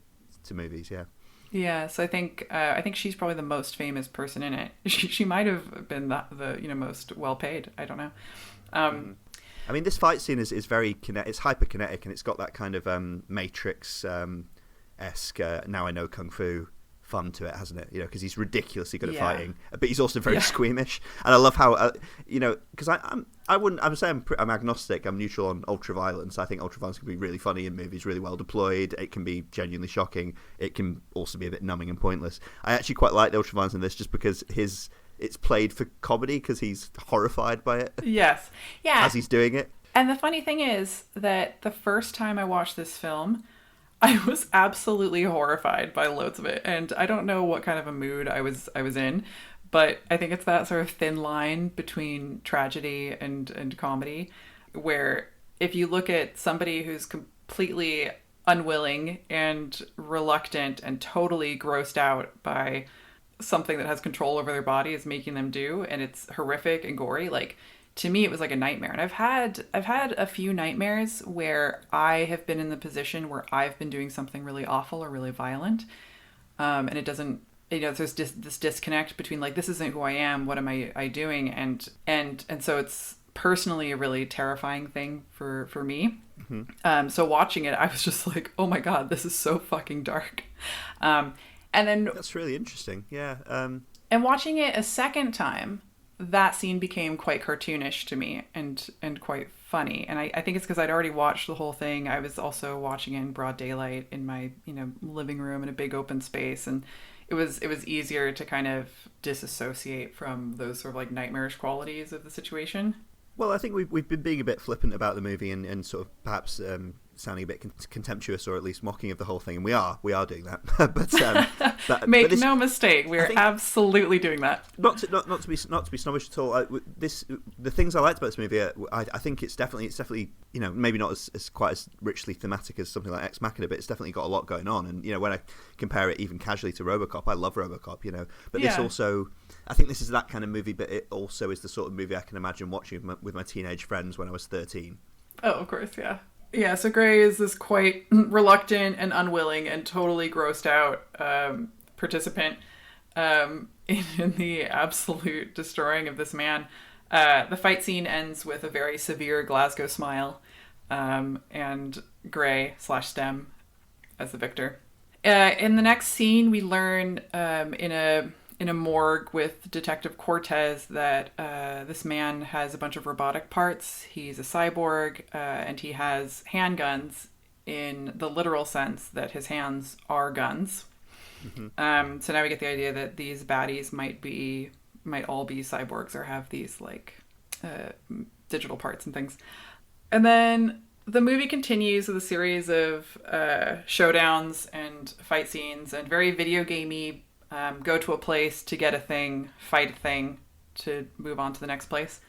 movies. Yeah. Yeah, so I think she's probably the most famous person in it. She might have been the most well paid. I don't know. I mean, this fight scene is very it's hyper kinetic, and it's got that kind of Matrix esque. Now I know kung fu fun to it, hasn't it? Because he's ridiculously good at fighting, but he's also very squeamish. And I love how because I'm agnostic. I'm neutral on ultraviolence. I think ultraviolence can be really funny in movies, really well deployed. It can be genuinely shocking. It can also be a bit numbing and pointless. I actually quite like the ultraviolence in this, just because it's played for comedy, because he's horrified by it. Yes, yeah, as he's doing it. And the funny thing is that the first time I watched this film, I was absolutely horrified by loads of it, and I don't know what kind of a mood I was in, but I think it's that sort of thin line between tragedy and comedy, where if you look at somebody who's completely unwilling and reluctant and totally grossed out by something that has control over their body is making them do, and it's horrific and gory, like, to me, it was like a nightmare. And I've had a few nightmares where I have been in the position where I've been doing something really awful or really violent. And it doesn't, there's this disconnect between, like, this isn't who I am. What am I doing? And so it's personally a really terrifying thing for me. Mm-hmm. So watching it, I was just like, oh my God, this is so fucking dark. And then that's really interesting. Yeah. And watching it a second time, that scene became quite cartoonish to me and quite funny. And I think it's because I'd already watched the whole thing. I was also watching it in broad daylight in my living room in a big open space, and it was easier to kind of disassociate from those sort of like nightmarish qualities of the situation. Well, I think we've been being a bit flippant about the movie and sort of perhaps sounding a bit contemptuous, or at least mocking of the whole thing, and we are doing that. but make no mistake, we're absolutely doing that. Not to be snobbish at all. The things I liked about this movie, I think it's definitely maybe not as quite as richly thematic as something like Ex Machina, but it's definitely got a lot going on. And when I compare it even casually to RoboCop, I love RoboCop. But this also, I think this is that kind of movie, but it also is the sort of movie I can imagine watching with my teenage friends when I was 13. Oh, of course, yeah. Yeah, so Gray is this quite reluctant and unwilling and totally grossed out participant in the absolute destroying of this man. The fight scene ends with a very severe Glasgow smile, and Gray / Stem as the victor. In the next scene, we learn in a morgue with Detective Cortez that this man has a bunch of robotic parts. He's a cyborg, and he has handguns in the literal sense that his hands are guns. Mm-hmm. So now we get the idea that these baddies might all be cyborgs or have these like digital parts and things. And then the movie continues with a series of showdowns and fight scenes and very video gamey. Go to a place to get a thing, fight a thing, to move on to the next place.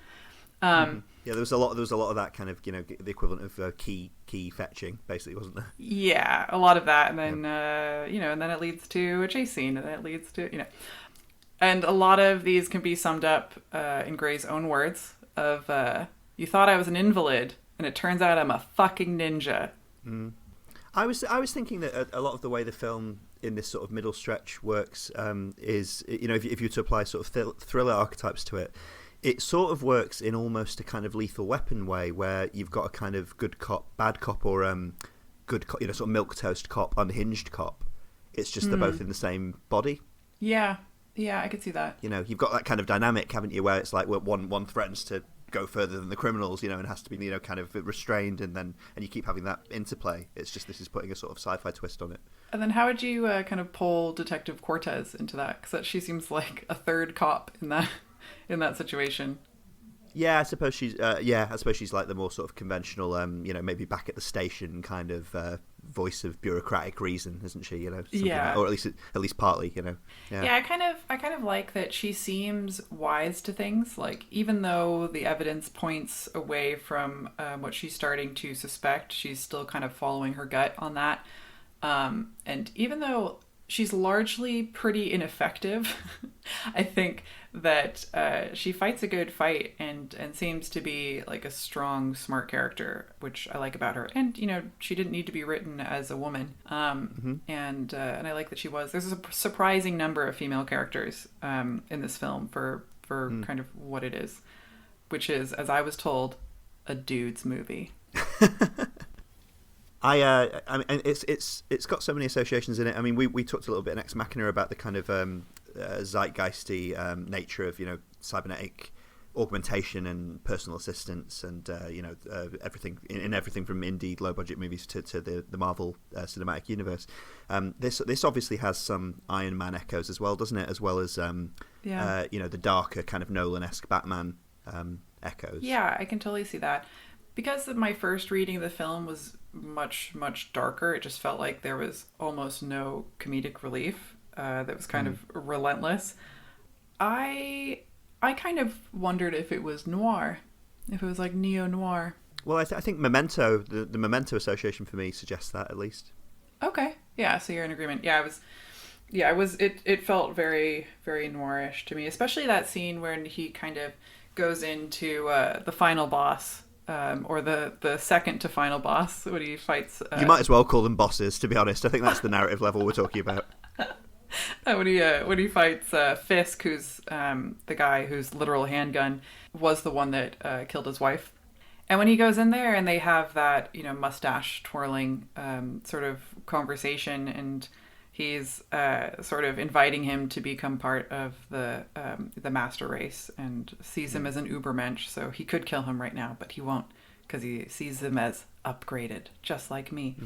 Yeah, there was a lot of that kind of the equivalent of key fetching, basically, wasn't there? Yeah, a lot of that, and then and then it leads to a chase scene, and then it leads to and a lot of these can be summed up in Gray's own words of "You thought I was an invalid, and it turns out I'm a fucking ninja." Mm. I was thinking that a lot of the way the film in this sort of middle stretch works is, if you were to apply sort of thriller archetypes to it, it sort of works in almost a kind of Lethal Weapon way, where you've got a kind of good cop, bad cop, or good cop, sort of milquetoast cop, unhinged cop. It's just they're both in the same body. Yeah, I could see that. You've got that kind of dynamic, haven't you, where it's like one threatens to go further than the criminals, and has to be kind of restrained, and you keep having that interplay. It's just this is putting a sort of sci-fi twist on it. And then how would you kind of pull Detective Cortez into that? Because she seems like a third cop in that. in that situation. Yeah, I suppose she's. I suppose she's like the more sort of conventional, maybe back at the station kind of voice of bureaucratic reason, isn't she? Yeah. or at least partly, Yeah, I kind of like that she seems wise to things. Like, even though the evidence points away from what she's starting to suspect, she's still kind of following her gut on that. And even though she's largely pretty ineffective, I think that she fights a good fight and seems to be like a strong, smart character, which I like about her. And she didn't need to be written as a woman, and I like that she was. There's a surprising number of female characters in this film for kind of what it is, which is, as I was told, a dude's movie. I mean, it's got so many associations in it. I mean, we talked a little bit in Ex Machina about the kind of zeitgeisty nature of cybernetic augmentation and personal assistance, and everything from indie low budget movies to the Marvel cinematic universe. This obviously has some Iron Man echoes as well, doesn't it? As well as the darker kind of Nolan-esque Batman echoes. Yeah, I can totally see that. Because my first reading of the film was much, much darker, it just felt like there was almost no comedic relief. That was kind of relentless. I kind of wondered if it was noir, if it was like neo-noir. Well, I think Memento, the Memento association for me suggests that, at least. Okay, yeah, so you're in agreement. It felt very, very noirish to me, especially that scene when he kind of goes into the final boss. Or the second to final boss when he fights. You might as well call them bosses, to be honest. I think that's the narrative level we're talking about. When he fights Fisk, who's the guy whose literal handgun was the one that killed his wife, and when he goes in there and they have that mustache twirling sort of conversation, and he's sort of inviting him to become part of the master race, and sees him as an Ubermensch, so he could kill him right now, but he won't, because he sees him as upgraded, just like me.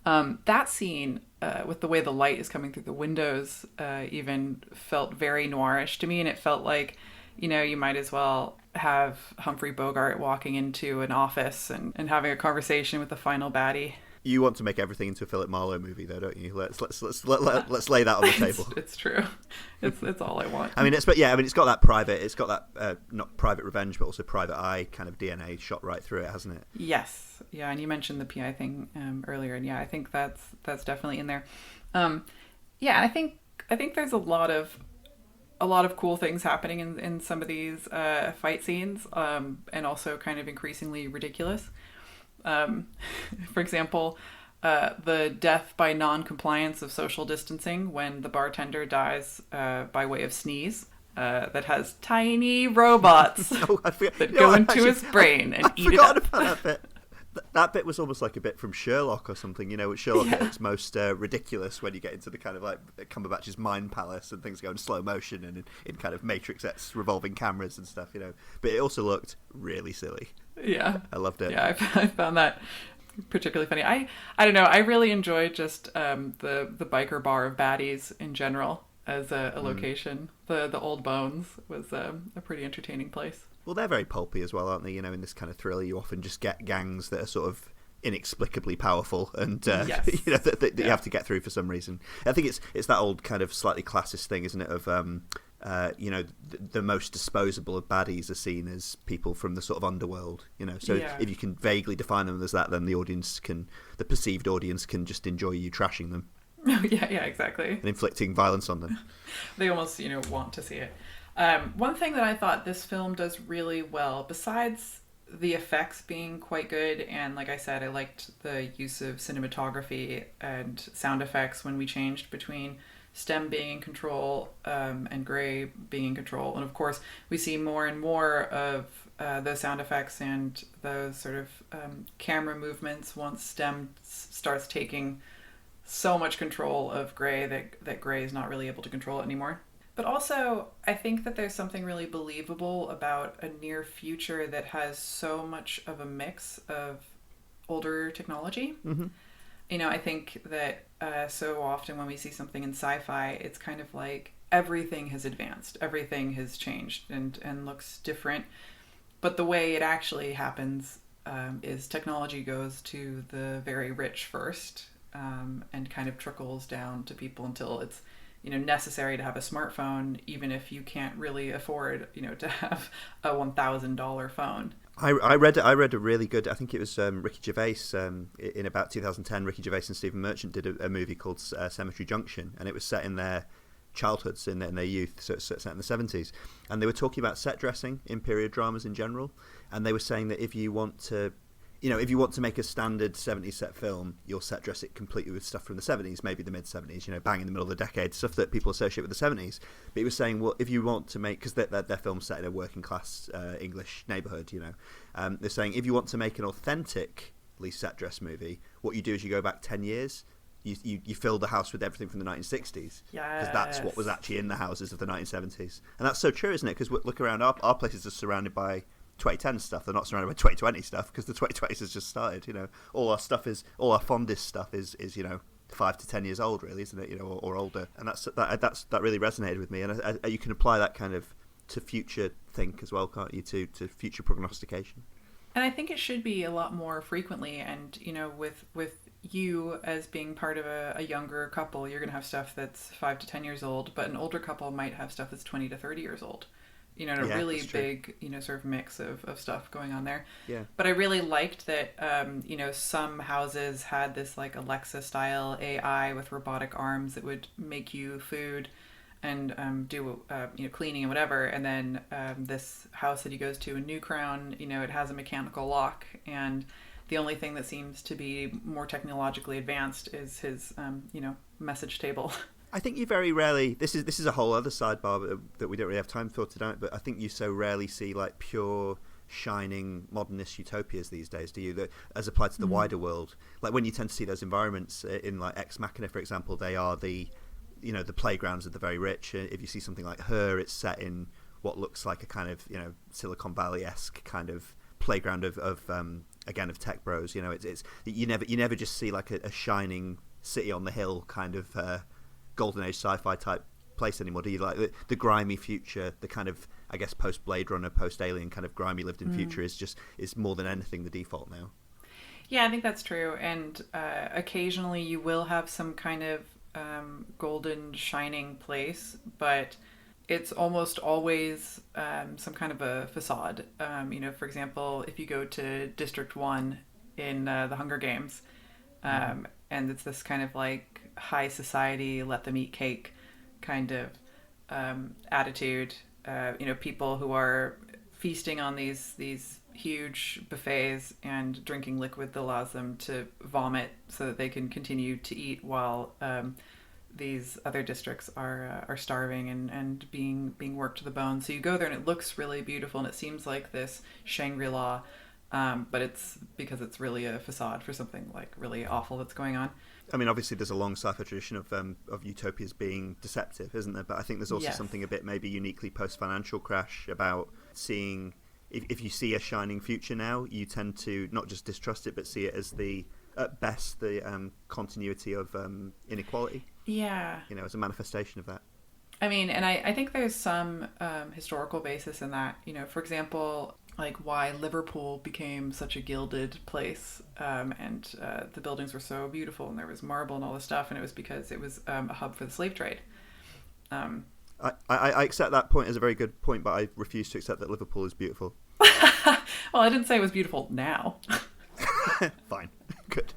That scene, with the way the light is coming through the windows, even felt very noirish to me, and it felt like, you might as well have Humphrey Bogart walking into an office and having a conversation with the final baddie. You want to make everything into a Philip Marlowe movie, though, don't you? Let's lay that on the table. It's true. It's all I want. I mean, it's got that private. It's got that not private revenge, but also private eye kind of DNA shot right through it, hasn't it? Yes. Yeah, and you mentioned the PI thing earlier, and yeah, I think that's definitely in there. I think there's a lot of cool things happening in some of these fight scenes, and also kind of increasingly ridiculous. For example, the death by non-compliance of social distancing when the bartender dies by way of sneeze, that has tiny robots that go into his brain and eat it up. I forgot about that bit. That bit was almost like a bit from Sherlock or something, with Sherlock at its most ridiculous, when you get into the kind of like Cumberbatch's mind palace and things go in slow motion and in kind of Matrix-esque revolving cameras and stuff, But it also looked really silly. Yeah. I loved it. Yeah, I found that particularly funny. I don't know, I really enjoyed just the biker bar of baddies in general as a location. The Old Bones was a pretty entertaining place. Well, they're very pulpy as well, aren't they? In this kind of thriller, you often just get gangs that are sort of inexplicably powerful, and yes. that you have to get through for some reason. I think it's that old kind of slightly classist thing, isn't it? Of the most disposable of baddies are seen as people from the sort of underworld. So if you can vaguely define them as that, then the perceived audience can just enjoy you trashing them. yeah, exactly. And inflicting violence on them. They almost want to see it. One thing that I thought this film does really well, besides the effects being quite good, and like I said, I liked the use of cinematography and sound effects when we changed between Stem being in control and Gray being in control. And of course, we see more and more of those sound effects and those sort of camera movements once Stem starts taking so much control of Gray that Gray is not really able to control it anymore. But also, I think that there's something really believable about a near future that has so much of a mix of older technology. Mm-hmm. I think that so often when we see something in sci-fi, it's kind of like everything has advanced, everything has changed and looks different. But the way it actually happens is technology goes to the very rich first, and kind of trickles down to people until it's, necessary to have a smartphone, even if you can't really afford, to have a $1,000 phone. I read a really good, I think it was Ricky Gervais, in about 2010, Ricky Gervais and Stephen Merchant did a movie called Cemetery Junction, and it was set in their childhoods, in their youth, so it's set in the 70s. And they were talking about set dressing in period dramas in general, and they were saying that if you want to make a standard 70s set film, you'll set dress it completely with stuff from the 70s, maybe the mid-70s, bang in the middle of the decade, stuff that people associate with the 70s. But he was saying, well, if you want to make, because their film's set in a working class English neighbourhood, they're saying if you want to make an authentically set dress movie, what you do is you go back 10 years, you fill the house with everything from the 1960s. Yes. Because that's what was actually in the houses of the 1970s. And that's so true, isn't it? Because look around, our places are surrounded by 2010 stuff. They're not surrounded by 2020 stuff, because the 2020s has just started. All our fondest stuff is 5 to 10 years old, really, isn't it? Or older. And that really resonated with me. And you can apply that kind of to future think as well, can't you? To future prognostication. And I think it should be a lot more frequently. And with you as being part of a younger couple, you're going to have stuff that's 5 to 10 years old, but an older couple might have stuff that's 20 to 30 years old. A really big, sort of mix of stuff going on there. Yeah. But I really liked that, some houses had this like Alexa style AI with robotic arms that would make you food and do cleaning and whatever. And then this house that he goes to in New Crown, it has a mechanical lock, and the only thing that seems to be more technologically advanced is his message table. I think you very rarely, this is a whole other sidebar that we don't really have time for tonight, but I think you so rarely see like pure shining modernist utopias these days, do you, that as applied to the wider world? Like when you tend to see those environments in like Ex Machina, for example, they are the playgrounds of the very rich. If you see something like Her, it's set in what looks like a kind of Silicon Valley-esque kind of playground of tech bros. It's you never just see like a shining city on the hill kind of golden age sci-fi type place anymore, do you? Like the grimy future, the kind of, I guess, post Blade Runner, post Alien kind of grimy lived in future is more than anything the default now. Yeah, I think that's true. And occasionally you will have some kind of golden shining place, but it's almost always some kind of a facade. For example, if you go to District 1 in the Hunger Games, and it's this kind of like high society, let them eat cake kind of attitude. People who are feasting on these huge buffets and drinking liquid that allows them to vomit so that they can continue to eat, while these other districts are starving and being worked to the bone. So you go there and it looks really beautiful and it seems like this Shangri-La, but it's because it's really a facade for something like really awful that's going on. I mean, obviously there's a long sci-fi tradition of utopias being deceptive, isn't there? But I think there's also something a bit maybe uniquely post-financial crash about seeing, if you see a shining future now, you tend to not just distrust it, but see it as at best the continuity of inequality. Yeah. As a manifestation of that. I mean, and I think there's some historical basis in that. For example, like why Liverpool became such a gilded place, and the buildings were so beautiful and there was marble and all this stuff, and it was because it was a hub for the slave trade. I accept that point as a very good point, but I refuse to accept that Liverpool is beautiful. Well, I didn't say it was beautiful now. Fine. Good.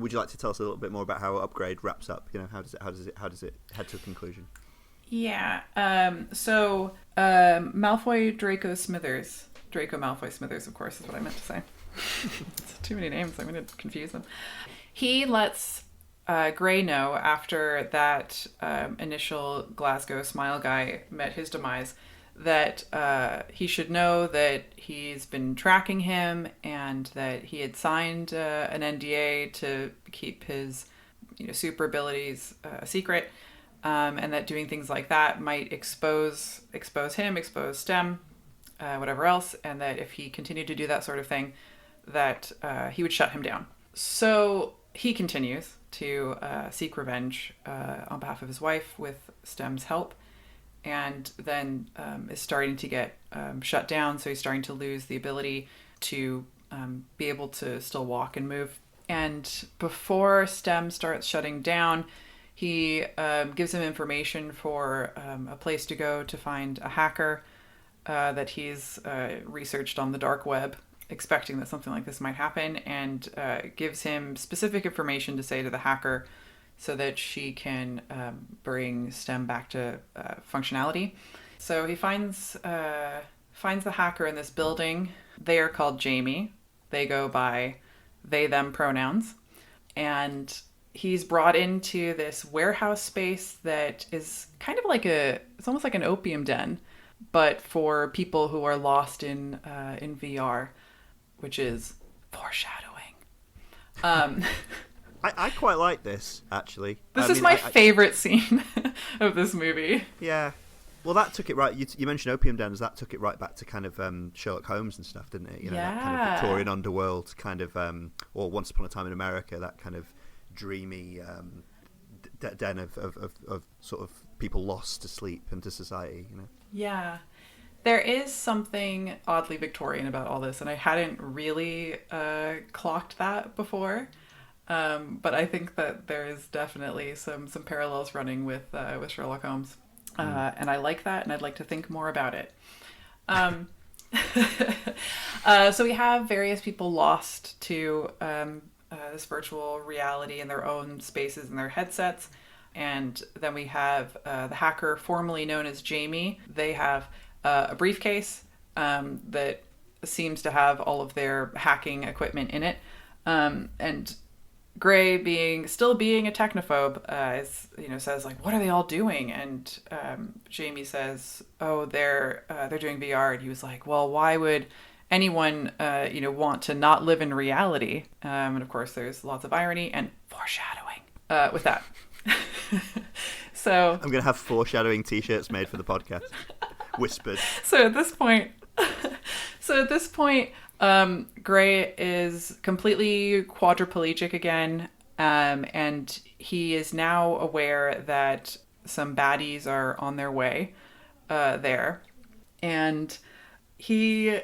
would you like to tell us a little bit more about how Upgrade wraps up? You know, how does it head to a conclusion? Yeah. So Malfoy Draco Malfoy Smithers, of course, is what I meant to say. It's too many names. I'm going to confuse them. He lets Gray know after that initial Glasgow Smile guy met his demise that he should know that he's been tracking him and that he had signed an NDA to keep his super abilities a secret, and that doing things like that might expose him, expose STEM, whatever else, and that if he continued to do that sort of thing, that he would shut him down. So he continues to seek revenge on behalf of his wife with STEM's help, and then is starting to get shut down. So he's starting to lose the ability to be able to still walk and move. And before STEM starts shutting down, he gives him information for a place to go to find a hacker that he's researched on the dark web, expecting that something like this might happen, and gives him specific information to say to the hacker so that she can bring STEM back to functionality. So he finds the hacker in this building. They are called Jamie. They go by they, them pronouns. And he's brought into this warehouse space that is kind of like it's almost like an opium den, but for people who are lost in VR, which is foreshadowing. I quite like this, actually. This is my favorite scene of this movie. Yeah. Well, that took it right. You mentioned opium dens. That took it right back to kind of Sherlock Holmes and stuff, didn't it? That kind of Victorian underworld kind of, or Once Upon a Time in America, that kind of dreamy den of sort of people lost to sleep and to society, Yeah. There is something oddly Victorian about all this, and I hadn't really clocked that before. But I think that there is definitely some parallels running with Sherlock Holmes. And I like that, and I'd like to think more about it. So we have various people lost to this virtual reality in their own spaces and their headsets. And then we have the hacker formerly known as Jamie. They have a briefcase that seems to have all of their hacking equipment in it. And Gray, still being a technophobe, says like, "What are they all doing?" And Jamie says, "Oh, they're doing VR." And he was like, "Well, why would anyone want to not live in reality?" And of course, there's lots of irony and foreshadowing with that. So I'm gonna have foreshadowing T-shirts made for the podcast. Whispered. So at this point, Gray is completely quadriplegic again, and he is now aware that some baddies are on their way there, and he's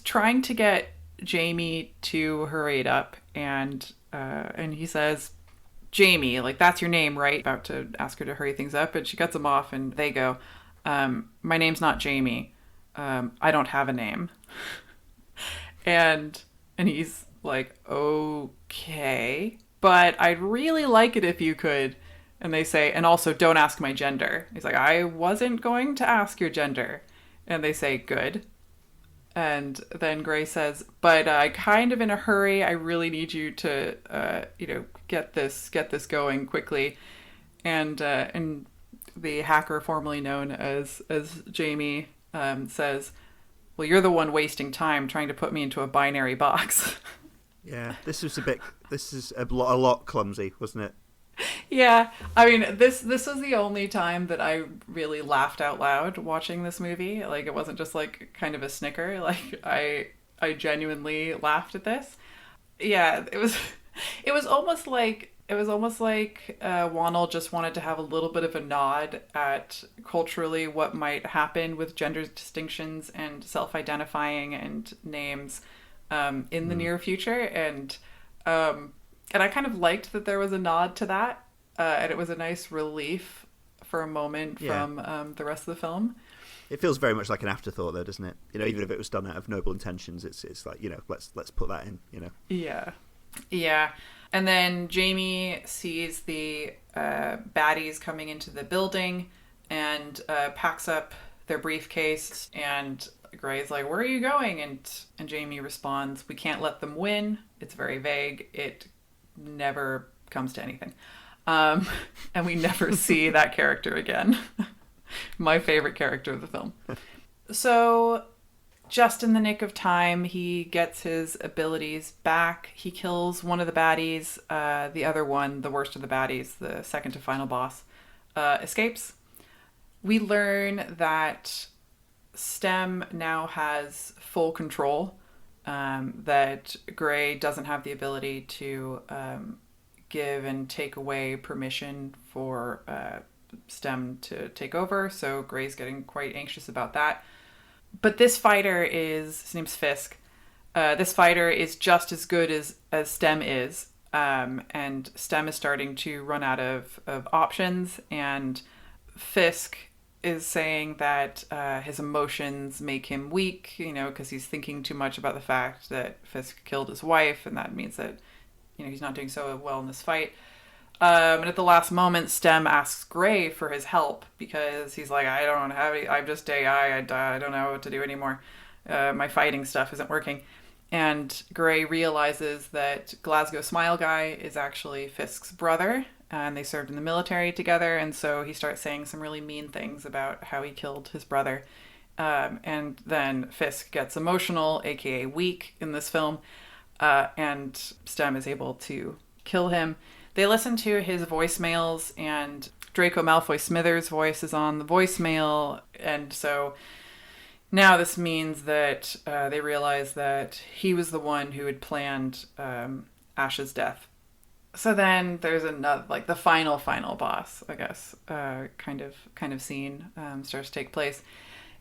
trying to get Jamie to hurry it up, and he says, "Jamie, like, that's your name, right?" About to ask her to hurry things up, and she cuts him off, and they go, "My name's not Jamie. I don't have a name." And he's like, "Okay, but I'd really like it if you could." And they say, "And also don't ask my gender." He's like, "I wasn't going to ask your gender." And they say, "Good." And then Gray says, "But kind of in a hurry. I really need you to, get this going quickly." And the hacker formerly known as Jamie says, "Well, you're the one wasting time trying to put me into a binary box." Yeah, this is a lot clumsy, wasn't it? Yeah, I mean, this was the only time that I really laughed out loud watching this movie. Like, it wasn't just like kind of a snicker. Like, I genuinely laughed at this. Yeah, it was almost like Whannell just wanted to have a little bit of a nod at culturally what might happen with gender distinctions and self-identifying and names in the near future, and I kind of liked that there was a nod to that, and it was a nice relief for a moment from the rest of the film. It feels very much like an afterthought, though, doesn't it? Even if it was done out of noble intentions, it's like, let's put that in. Yeah. Yeah. And then Jamie sees the baddies coming into the building and packs up their briefcase, and Gray's like, "Where are you going?" And Jamie responds, "We can't let them win." It's very vague. It never comes to anything. And we never see that character again. My favorite character of the film. So, just in the nick of time, he gets his abilities back. He kills one of the baddies. The other one, the worst of the baddies, the second to final boss, escapes. We learn that Stem now has full control, that Gray doesn't have the ability to give and take away permission for Stem to take over, so Gray's getting quite anxious about that. But this fighter his name's Fisk. This fighter is just as good as Stem is, and Stem is starting to run out of options, and Fisk is saying that his emotions make him weak, because he's thinking too much about the fact that Fisk killed his wife, and that means that, he's not doing so well in this fight. And at the last moment, Stem asks Gray for his help because he's like, I don't have any, I'm just AI, I don't know what to do anymore. My fighting stuff isn't working. And Gray realizes that Glasgow Smile Guy is actually Fisk's brother, and they served in the military together, and so he starts saying some really mean things about how he killed his brother. And then Fisk gets emotional, aka weak, in this film, and Stem is able to kill him. They listen to his voicemails, and Draco Malfoy Smithers' voice is on the voicemail, and so now this means that they realize that he was the one who had planned Ash's death. So then there's another, like the final boss, I guess, kind of scene starts to take place,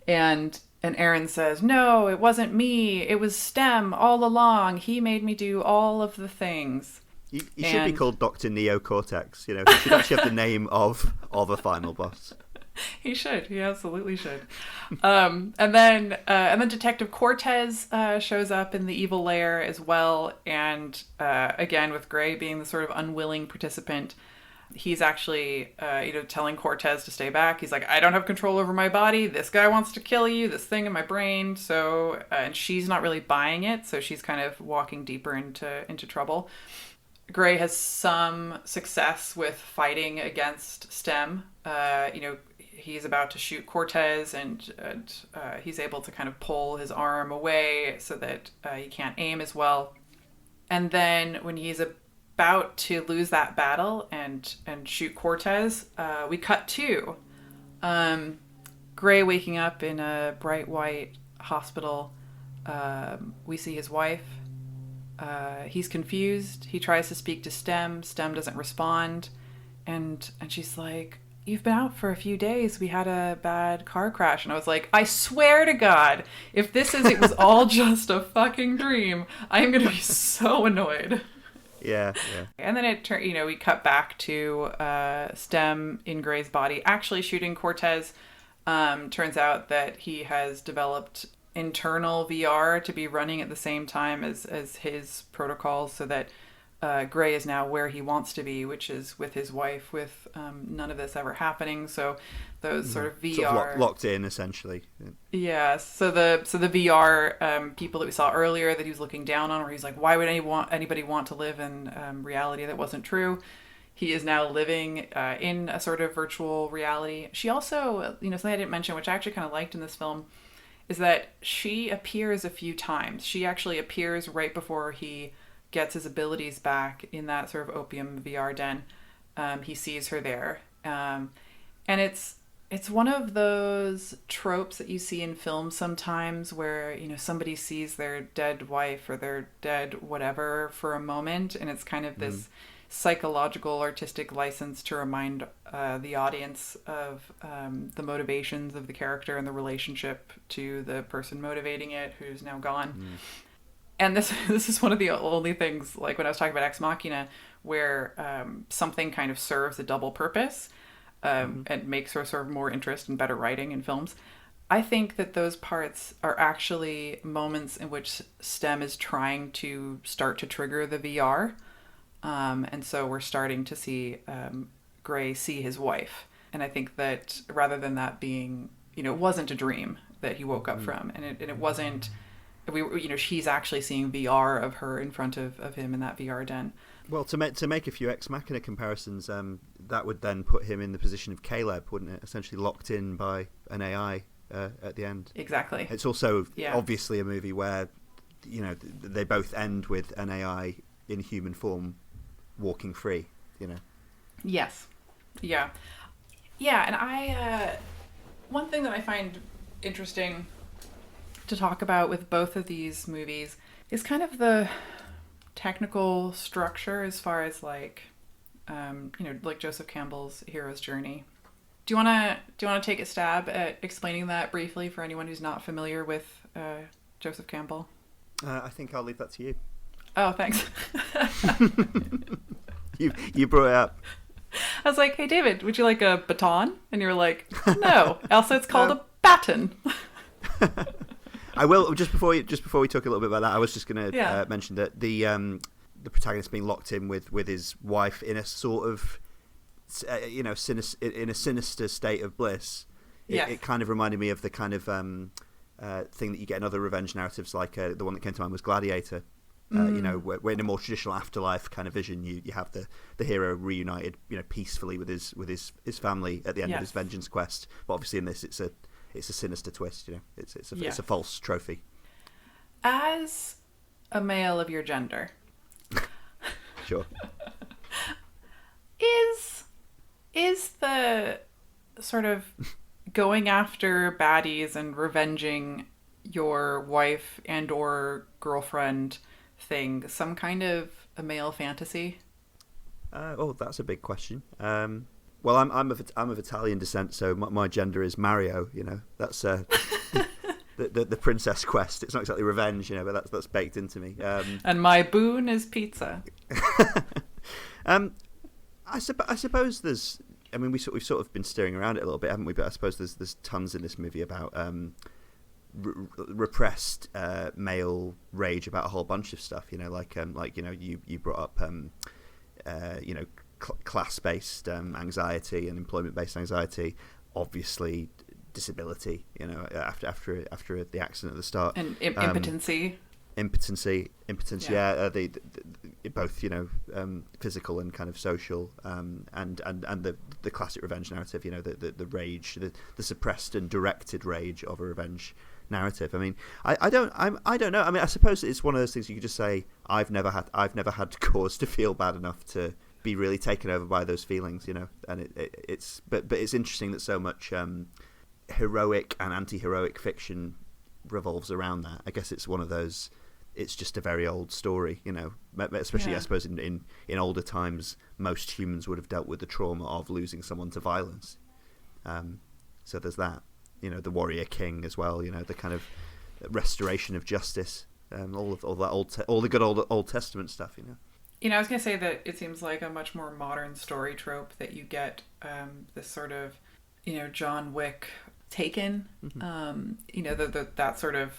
and Aaron says, "No, it wasn't me. It was Stem all along. He made me do all of the things." He should be called Dr. Neocortex. He should actually have the name of a final boss. He should. He absolutely should. And then Detective Cortez shows up in the evil lair as well. And again, with Gray being the sort of unwilling participant, he's actually telling Cortez to stay back. He's like, I don't have control over my body. This guy wants to kill you. This thing in my brain. So and she's not really buying it. So she's kind of walking deeper into trouble. Gray has some success with fighting against Stem. He's about to shoot Cortez, and he's able to kind of pull his arm away so that he can't aim as well. And then when he's about to lose that battle and shoot Cortez, we cut to Gray waking up in a bright white hospital. We see his wife. He's confused. He tries to speak to Stem. Stem doesn't respond. And she's like, "You've been out for a few days. We had a bad car crash." And I was like, I swear to God, if it was all just a fucking dream, I am going to be so annoyed. Yeah. And then we cut back to Stem in Gray's body actually shooting Cortez. Turns out that he has developed internal VR to be running at the same time as his protocols, so that Gray is now where he wants to be, which is with his wife, with none of this ever happening. So those sort of VR sort of locked in, essentially. Yeah. So the VR people that we saw earlier that he was looking down on, where he's like, why would anybody want to live in reality that wasn't true? He is now living in a sort of virtual reality. She also, something I didn't mention, which I actually kind of liked in this film, is that she appears a few times. She actually appears right before he gets his abilities back in that sort of opium VR den. He sees her there. And it's one of those tropes that you see in films sometimes where, somebody sees their dead wife or their dead whatever for a moment, and it's kind of this psychological artistic license to remind the audience of the motivations of the character and the relationship to the person motivating it, who's now gone. And this is one of the only things, like when I was talking about Ex Machina, where something kind of serves a double purpose and makes for sort of more interest and better writing in films. I think that those parts are actually moments in which STEM is trying to start to trigger the VR. And so we're starting to see Gray see his wife. And I think that rather than that being, it wasn't a dream that he woke up from. And it wasn't, she's actually seeing VR of her in front of him in that VR den. Well, to make a few Ex Machina comparisons, that would then put him in the position of Caleb, wouldn't it? Essentially locked in by an AI at the end. Exactly. It's also obviously a movie where, they both end with an AI in human form walking free, Yes. Yeah. Yeah, and I one thing that I find interesting to talk about with both of these movies is kind of the technical structure as far as like Joseph Campbell's hero's journey. Do you want to take a stab at explaining that briefly for anyone who's not familiar with Joseph Campbell? I think I'll leave that to you. Oh, thanks. You brought it up. I was like, hey, David, would you like a baton? And you were like, no. Also, it's called a baton. I will just before we talk a little bit about that. I was just going to mention that the protagonist being locked in with his wife in a sort of in a sinister state of bliss. It kind of reminded me of the kind of thing that you get in other revenge narratives, like the one that came to mind was Gladiator. Where in a more traditional afterlife kind of vision, you have the hero reunited, peacefully with his family at the end of his vengeance quest. But obviously in this, it's a sinister twist. It's a false trophy. As a male of your gender, sure, is the sort of going after baddies and revenging your wife and or girlfriend thing some kind of a male fantasy? That's a big question. Well, I'm of Italian descent, so my gender is Mario. That's the princess quest. It's not exactly revenge, but that's baked into me. And my boon is pizza. I suppose there's. I mean, we've sort of been steering around it a little bit, haven't we? But I suppose there's tons in this movie about repressed male rage about a whole bunch of stuff. You brought up class-based anxiety and employment-based anxiety, obviously disability, after the accident at the start, and impotency. Impotence, yeah. The both physical and kind of social, and the classic revenge narrative, the rage, the suppressed and directed rage of a revenge narrative. I mean, I don't know. I mean, I suppose it's one of those things you could just say, I've never had cause to feel bad enough to be really taken over by those feelings, and it's interesting that so much heroic and anti-heroic fiction revolves around that. I guess it's one of those. It's just a very old story, especially I suppose in older times, most humans would have dealt with the trauma of losing someone to violence. So there's that, the warrior king as well, the kind of restoration of justice, all the good old Testament stuff, I was going to say that it seems like a much more modern story trope that you get this sort of, John Wick Taken, that sort of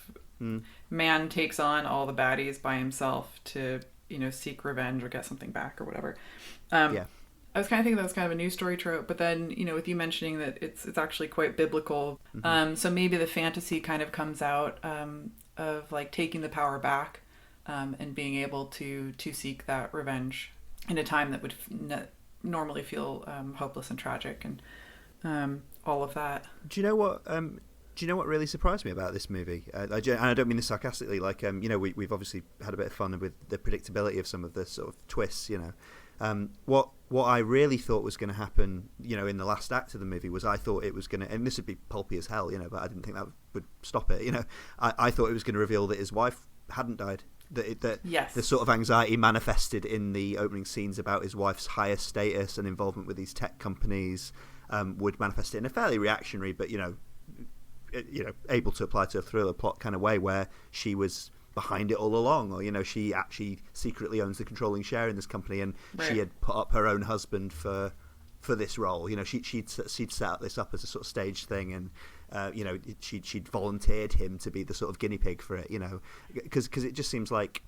man takes on all the baddies by himself to, seek revenge or get something back or whatever. I was kind of thinking that was kind of a new story trope, but then, with you mentioning that it's actually quite biblical. So maybe the fantasy kind of comes out of like taking the power back and being able to seek that revenge in a time that would normally feel hopeless and tragic and all of that. Do you know what really surprised me about this movie? And I don't mean this sarcastically. Like, we've obviously had a bit of fun with the predictability of some of the sort of twists. What I really thought was going to happen, in the last act of the movie was I thought it was going to, and this would be pulpy as hell, but I didn't think that would stop it. I thought it was going to reveal that his wife hadn't died. That yes. The sort of anxiety manifested in the opening scenes about his wife's higher status and involvement with these tech companies would manifest it in a fairly reactionary, but able to apply to a thriller plot kind of way, where she was behind it all along, or she actually secretly owns the controlling share in this company, and she had put up her own husband for this role. She'd set this up as a sort of stage thing, she'd volunteered him to be the sort of guinea pig for it, because it just seems like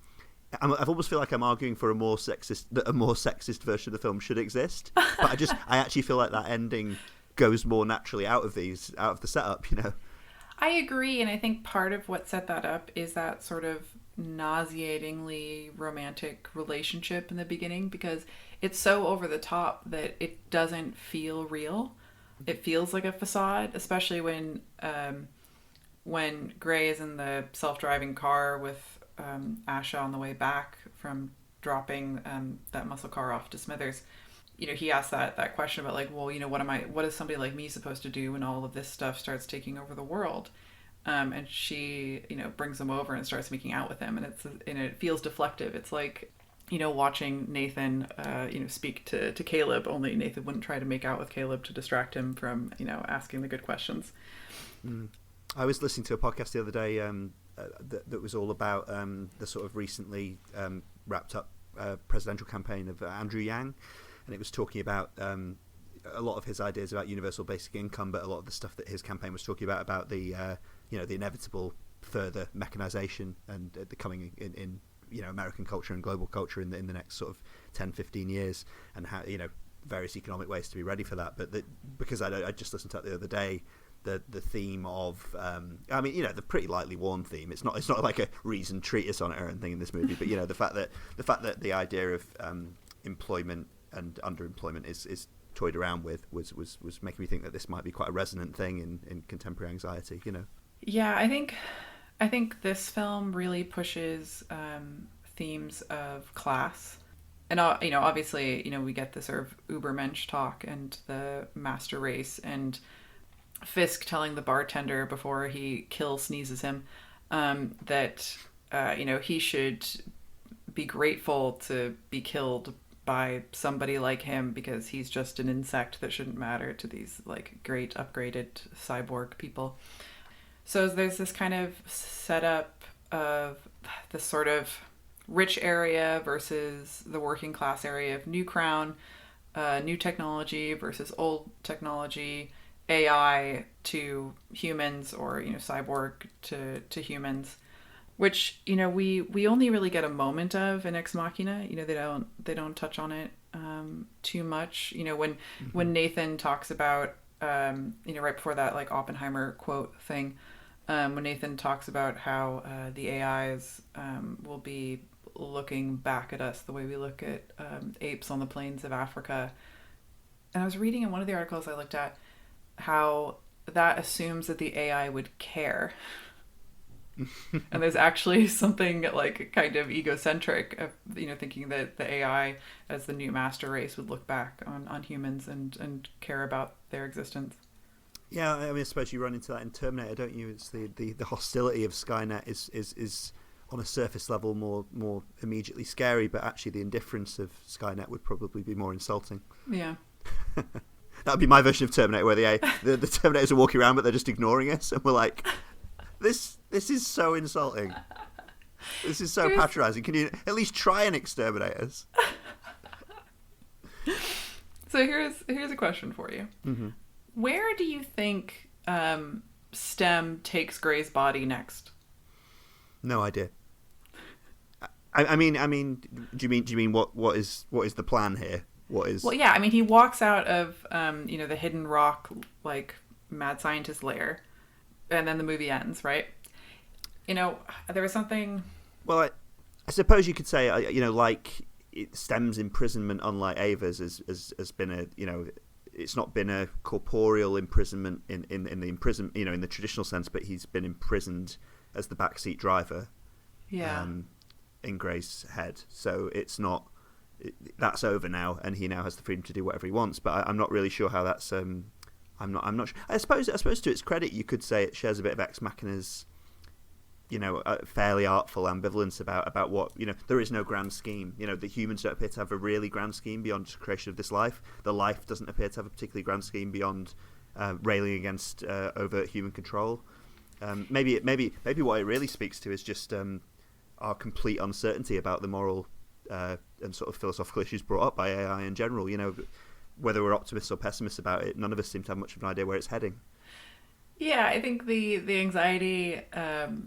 I've almost feel like I'm arguing for a more sexist version of the film should exist, but I actually feel like that ending goes more naturally out of the setup, I agree, and I think part of what set that up is that sort of nauseatingly romantic relationship in the beginning, because it's so over the top that it doesn't feel real. It feels like a facade, especially when Gray is in the self-driving car with Asha on the way back from dropping that muscle car off to Smithers. He asks that question about like, well, what is somebody like me supposed to do when all of this stuff starts taking over the world? And she, brings him over and starts making out with him, and it feels deflective. It's like, watching Nathan, speak to Caleb, only Nathan wouldn't try to make out with Caleb to distract him from, asking the good questions. I was listening to a podcast the other day that was all about the sort of recently wrapped up presidential campaign of Andrew Yang. And it was talking about a lot of his ideas about universal basic income, but a lot of the stuff that his campaign was talking about the the inevitable further mechanization and the coming in American culture and global culture in the next sort of 10, 15 years, and how various economic ways to be ready for that. But because I just listened to that the other day, the theme of the pretty lightly worn theme. It's not like a reasoned treatise on it or anything in this movie, but the fact that the idea of employment and underemployment is toyed around with was making me think that this might be quite a resonant thing in contemporary anxiety. Yeah, I think this film really pushes themes of class, and obviously we get the sort of Ubermensch talk and the master race, and Fisk telling the bartender before he sneezes him that he should be grateful to be killed by somebody like him because he's just an insect that shouldn't matter to these like great upgraded cyborg people. So there's this kind of setup of this sort of rich area versus the working class area of New Crown, new technology versus old technology, AI to humans, or cyborg to humans, which we only really get a moment of in Ex Machina. They don't touch on it too much. When Nathan talks about right before that like Oppenheimer quote thing, when Nathan talks about how the AIs will be looking back at us the way we look at apes on the plains of Africa. And I was reading in one of the articles I looked at how that assumes that the AI would care. And there's actually something like kind of egocentric of, thinking that the AI as the new master race would look back on humans and care about their existence. Yeah, I suppose you run into that in Terminator, don't you? It's the hostility of Skynet is on a surface level more immediately scary, but actually the indifference of Skynet would probably be more insulting. Yeah. That would be my version of Terminator, where the Terminators are walking around but they're just ignoring us, and we're like, this is so insulting. This is so patronising. Can you at least try and exterminate us? So here's a question for you. Mm-hmm. Where do you think STEM takes Gray's body next? No idea. I mean, do you mean what is the plan here? What is? Well, yeah. He walks out of the hidden rock like mad scientist lair, and then the movie ends, right? There was something. Well, I suppose you could say like STEM's imprisonment, unlike Ava's, has been it's not been a corporeal imprisonment in the in the traditional sense, but he's been imprisoned as the backseat driver. Yeah. In Gray's head, so it's not. That's over now, and he now has the freedom to do whatever he wants. But I'm not really sure how that's. I'm not sure. I suppose to its credit, you could say it shares a bit of Ex Machina's, fairly artful ambivalence about what there is no grand scheme. The humans don't appear to have a really grand scheme beyond just creation of this life. The life doesn't appear to have a particularly grand scheme beyond railing against overt human control. Maybe what it really speaks to is just our complete uncertainty about the moral and sort of philosophical issues brought up by AI in general. Whether we're optimists or pessimists about it, none of us seem to have much of an idea where it's heading. Yeah, I think the anxiety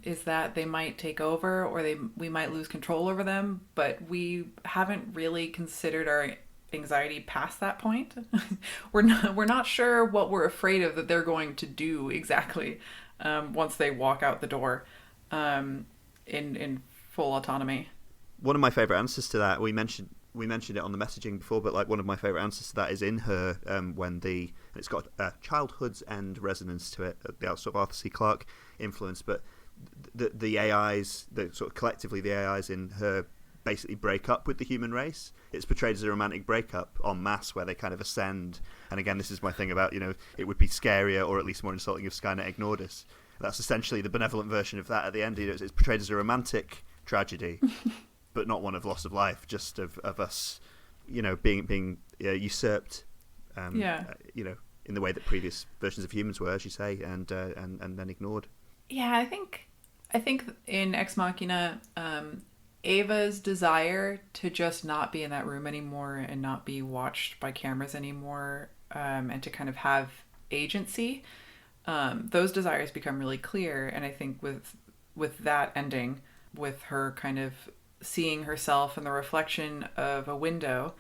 is that they might take over, or we might lose control over them, but we haven't really considered our anxiety past that point. We're not sure what we're afraid of that they're going to do exactly once they walk out the door in full autonomy. One of my favorite answers to that, we mentioned it on the messaging before, but like one of my favorite answers to that is in her when it's got childhood's end resonance to it, the sort of Arthur C. Clarke influence, but the AIs, the sort of collectively the AIs in her basically break up with the human race. It's portrayed as a romantic breakup en masse where they kind of ascend. And again, this is my thing about, it would be scarier or at least more insulting if Skynet ignored us. That's essentially the benevolent version of that at the end. It's portrayed as a romantic tragedy. But not one of loss of life, just of us, being usurped, in the way that previous versions of humans were, as you say, and then ignored. Yeah, I think in Ex Machina, Ava's desire to just not be in that room anymore and not be watched by cameras anymore, and to kind of have agency, those desires become really clear. And I think with that ending, with her kind of seeing herself in the reflection of a window,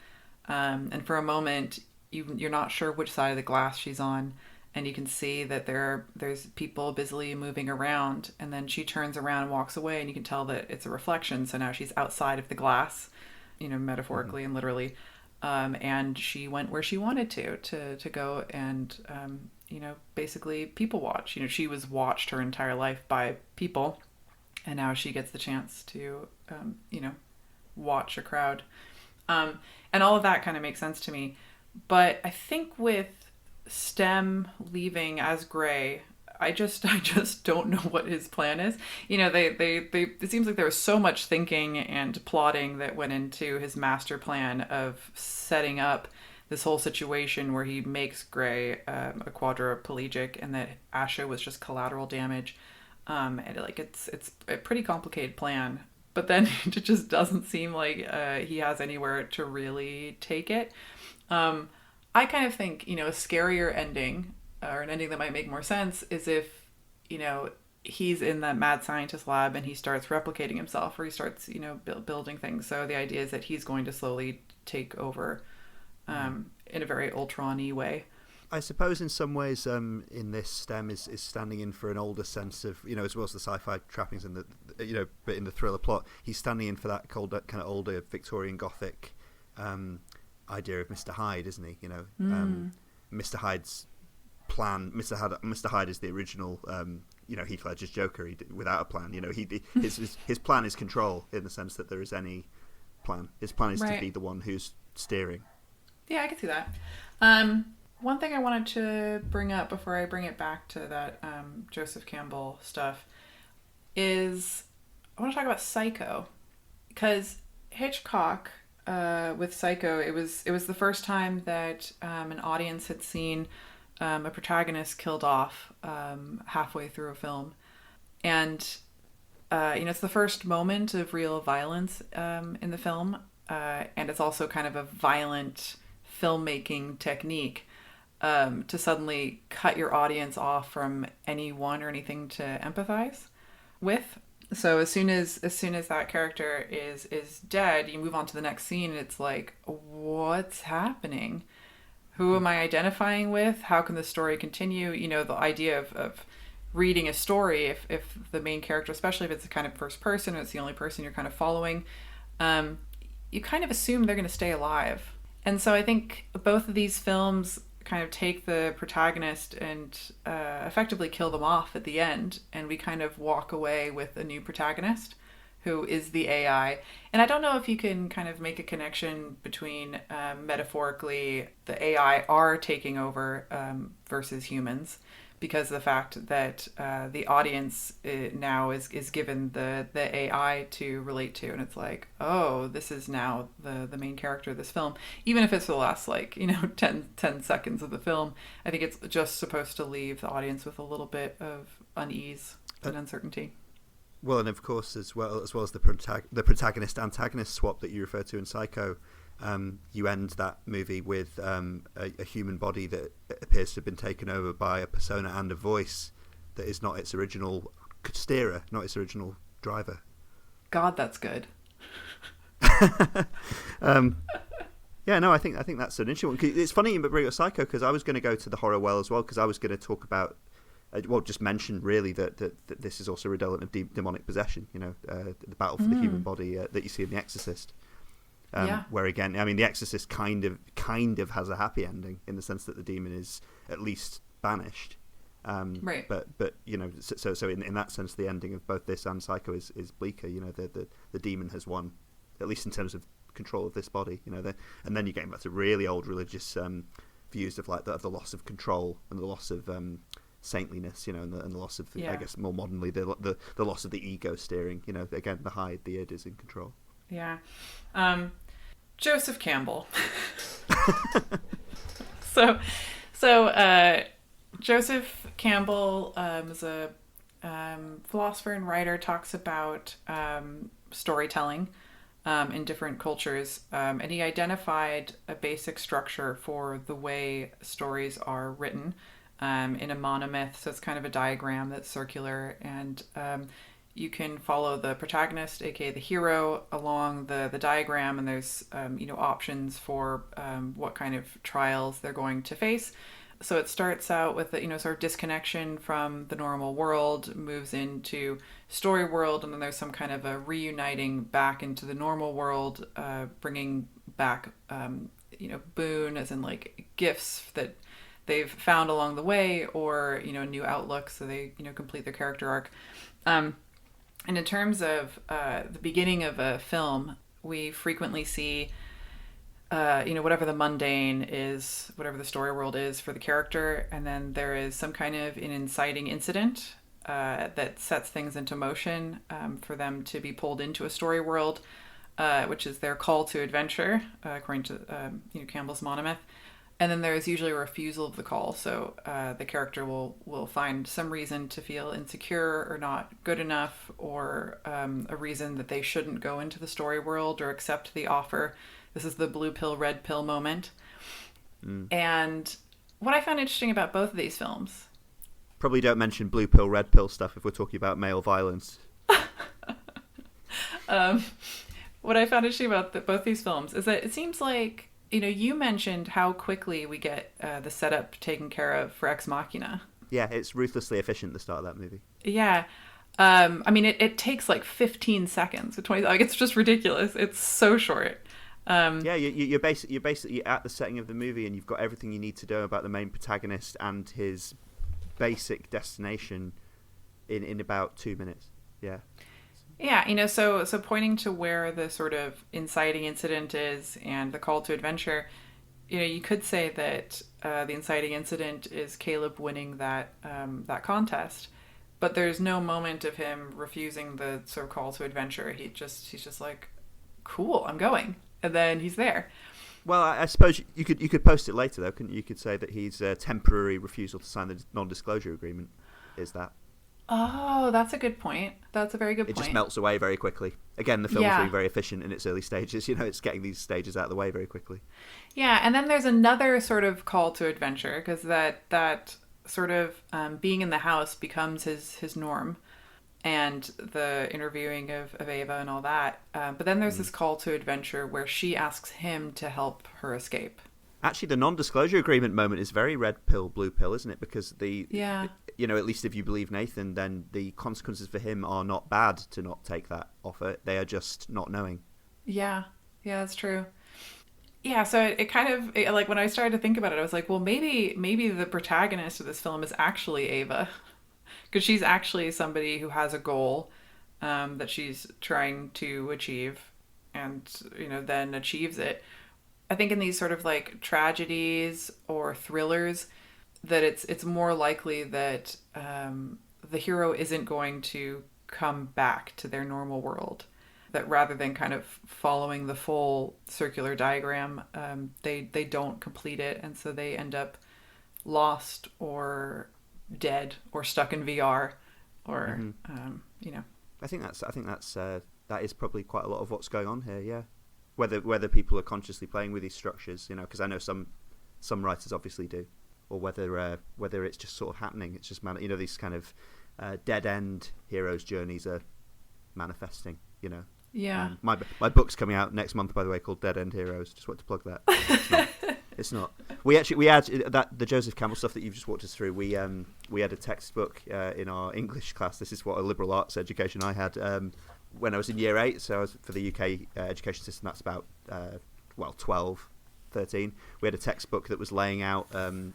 and for a moment you're not sure which side of the glass she's on, and you can see that there's people busily moving around, and then she turns around and walks away, and you can tell that it's a reflection, so now she's outside of the glass, metaphorically and literally, and she went where she wanted to go, and basically people watch. She was watched her entire life by people, and now she gets the chance to watch a crowd, and all of that kind of makes sense to me. But I think with Stem leaving as Gray, I just don't know what his plan is. It seems like there was so much thinking and plotting that went into his master plan of setting up this whole situation where he makes Gray a quadriplegic, and that Asha was just collateral damage. And it's a pretty complicated plan, but then it just doesn't seem like he has anywhere to really take it. I kind of think, a scarier ending, or an ending that might make more sense, is if, he's in that mad scientist lab and he starts replicating himself, or he starts, building things. So the idea is that he's going to slowly take over in a very Ultron-y way. I suppose in some ways, in this, Stem is standing in for an older sense of, as well as the sci-fi trappings and but in the thriller plot, he's standing in for that kind of older Victorian Gothic idea of Mr. Hyde, isn't he? Mr. Hyde's plan. Mr. Hyde is the original, Heath Ledger's Joker without a plan. His plan is control, in the sense that there is any plan. His plan is to be the one who's steering. Yeah, I can see that. One thing I wanted to bring up before I bring it back to that Joseph Campbell stuff is I want to talk about Psycho, because Hitchcock with Psycho, it was the first time that an audience had seen a protagonist killed off halfway through a film, and it's the first moment of real violence in the film, and it's also kind of a violent filmmaking technique. To suddenly cut your audience off from anyone or anything to empathize with. So as soon as that character is dead, you move on to the next scene, and it's like, what's happening? Who am I identifying with? How can the story continue? The idea of reading a story, if the main character, especially if it's a kind of first person, and it's the only person you're kind of following, you kind of assume they're going to stay alive. And so I think both of these films kind of take the protagonist and effectively kill them off at the end, and we kind of walk away with a new protagonist who is the AI. And I don't know if you can kind of make a connection between metaphorically the AI are taking over versus humans, because of the fact that the audience now is given the AI to relate to, and it's like, oh, this is now the main character of this film, even if it's for the last 10 seconds of the film. I think it's just supposed to leave the audience with a little bit of unease and uncertainty. Well, and of course, as well as the protagonist-antagonist swap that you referred to in Psycho, you end that movie with a human body that appears to have been taken over by a persona and a voice that is not its original steerer, not its original driver. God, that's good. Yeah, no, I think that's an interesting one. It's funny you bring up Psycho, because I was going to go to the horror well as well, because I was going to talk about, just mention really that this is also redolent of demonic possession. The battle for the human body that you see in The Exorcist. Where again, I mean, The Exorcist kind of has a happy ending in the sense that the demon is at least banished. Right. But so in that sense, the ending of both this and Psycho is bleaker. The demon has won, at least in terms of control of this body. And then you're getting back to really old religious views of of the loss of control and the loss of saintliness. And the loss of, I guess more modernly, the loss of the ego steering. Again, the id is in control. Yeah. Joseph Campbell. So Joseph Campbell is a philosopher and writer, talks about storytelling in different cultures, and he identified a basic structure for the way stories are written in a monomyth. So it's kind of a diagram that's circular, and you can follow the protagonist, aka the hero, along the diagram, and there's options for what kind of trials they're going to face. So it starts out with sort of disconnection from the normal world, moves into story world, and then there's some kind of a reuniting back into the normal world, bringing back boon, as in like gifts that they've found along the way, or a new outlook, so they complete their character arc. And in terms of the beginning of a film, we frequently see, whatever the mundane is, whatever the story world is for the character, and then there is some kind of an inciting incident that sets things into motion for them to be pulled into a story world, which is their call to adventure, according to Campbell's monomyth. And then there's usually a refusal of the call. So the character will find some reason to feel insecure or not good enough, or a reason that they shouldn't go into the story world or accept the offer. This is the blue pill, red pill moment. And what I found interesting about both of these films... Probably don't mention blue pill, red pill stuff if we're talking about male violence. What I found interesting about both these films is that it seems like, you mentioned how quickly we get the setup taken care of for Ex Machina. Yeah, it's ruthlessly efficient, the start of that movie. Yeah. I mean, it takes like 15 seconds or 20. Like, it's just ridiculous. It's so short. Yeah, you're basically at the setting of the movie, and you've got everything you need to know about the main protagonist and his basic destination in about 2 minutes. Yeah. Yeah, so pointing to where the sort of inciting incident is and the call to adventure, you could say that the inciting incident is Caleb winning that contest, but there's no moment of him refusing the sort of call to adventure. He's just like, cool, I'm going, and then he's there. Well, I suppose you could post it later though, couldn't you? You could say that his temporary refusal to sign the non-disclosure agreement is that. Oh, that's a good point. That's a very good point. It just melts away very quickly. Again, the film's being very efficient in its early stages. It's getting these stages out of the way very quickly. Yeah, and then there's another sort of call to adventure, because that sort of being in the house becomes his norm, and the interviewing of Ava and all that. But then there's this call to adventure where she asks him to help her escape. Actually, the non-disclosure agreement moment is very red pill, blue pill, isn't it? Because at least if you believe Nathan, then the consequences for him are not bad to not take that offer. They are just not knowing. Yeah, that's true. Yeah, so it kind of, like, when I started to think about it, I was like, well, maybe the protagonist of this film is actually Ava. Because she's actually somebody who has a goal that she's trying to achieve, and, then achieves it. I think in these sort of like tragedies or thrillers, that it's more likely that the hero isn't going to come back to their normal world. That rather than kind of following the full circular diagram, they don't complete it, and so they end up lost or dead or stuck in VR, or I think that is probably quite a lot of what's going on here. Yeah. Whether people are consciously playing with these structures, because I know some writers obviously do. or whether it's just sort of happening. It's just these kind of dead end heroes' journeys are manifesting. Yeah. My book's coming out next month, by the way, called Dead End Heroes. Just want to plug that. It's not. We had the Joseph Campbell stuff that you've just walked us through. We had a textbook in our English class. This is what a liberal arts education I had when I was in year 8. So I was for the UK education system. That's about 12, 13. We had a textbook that was laying out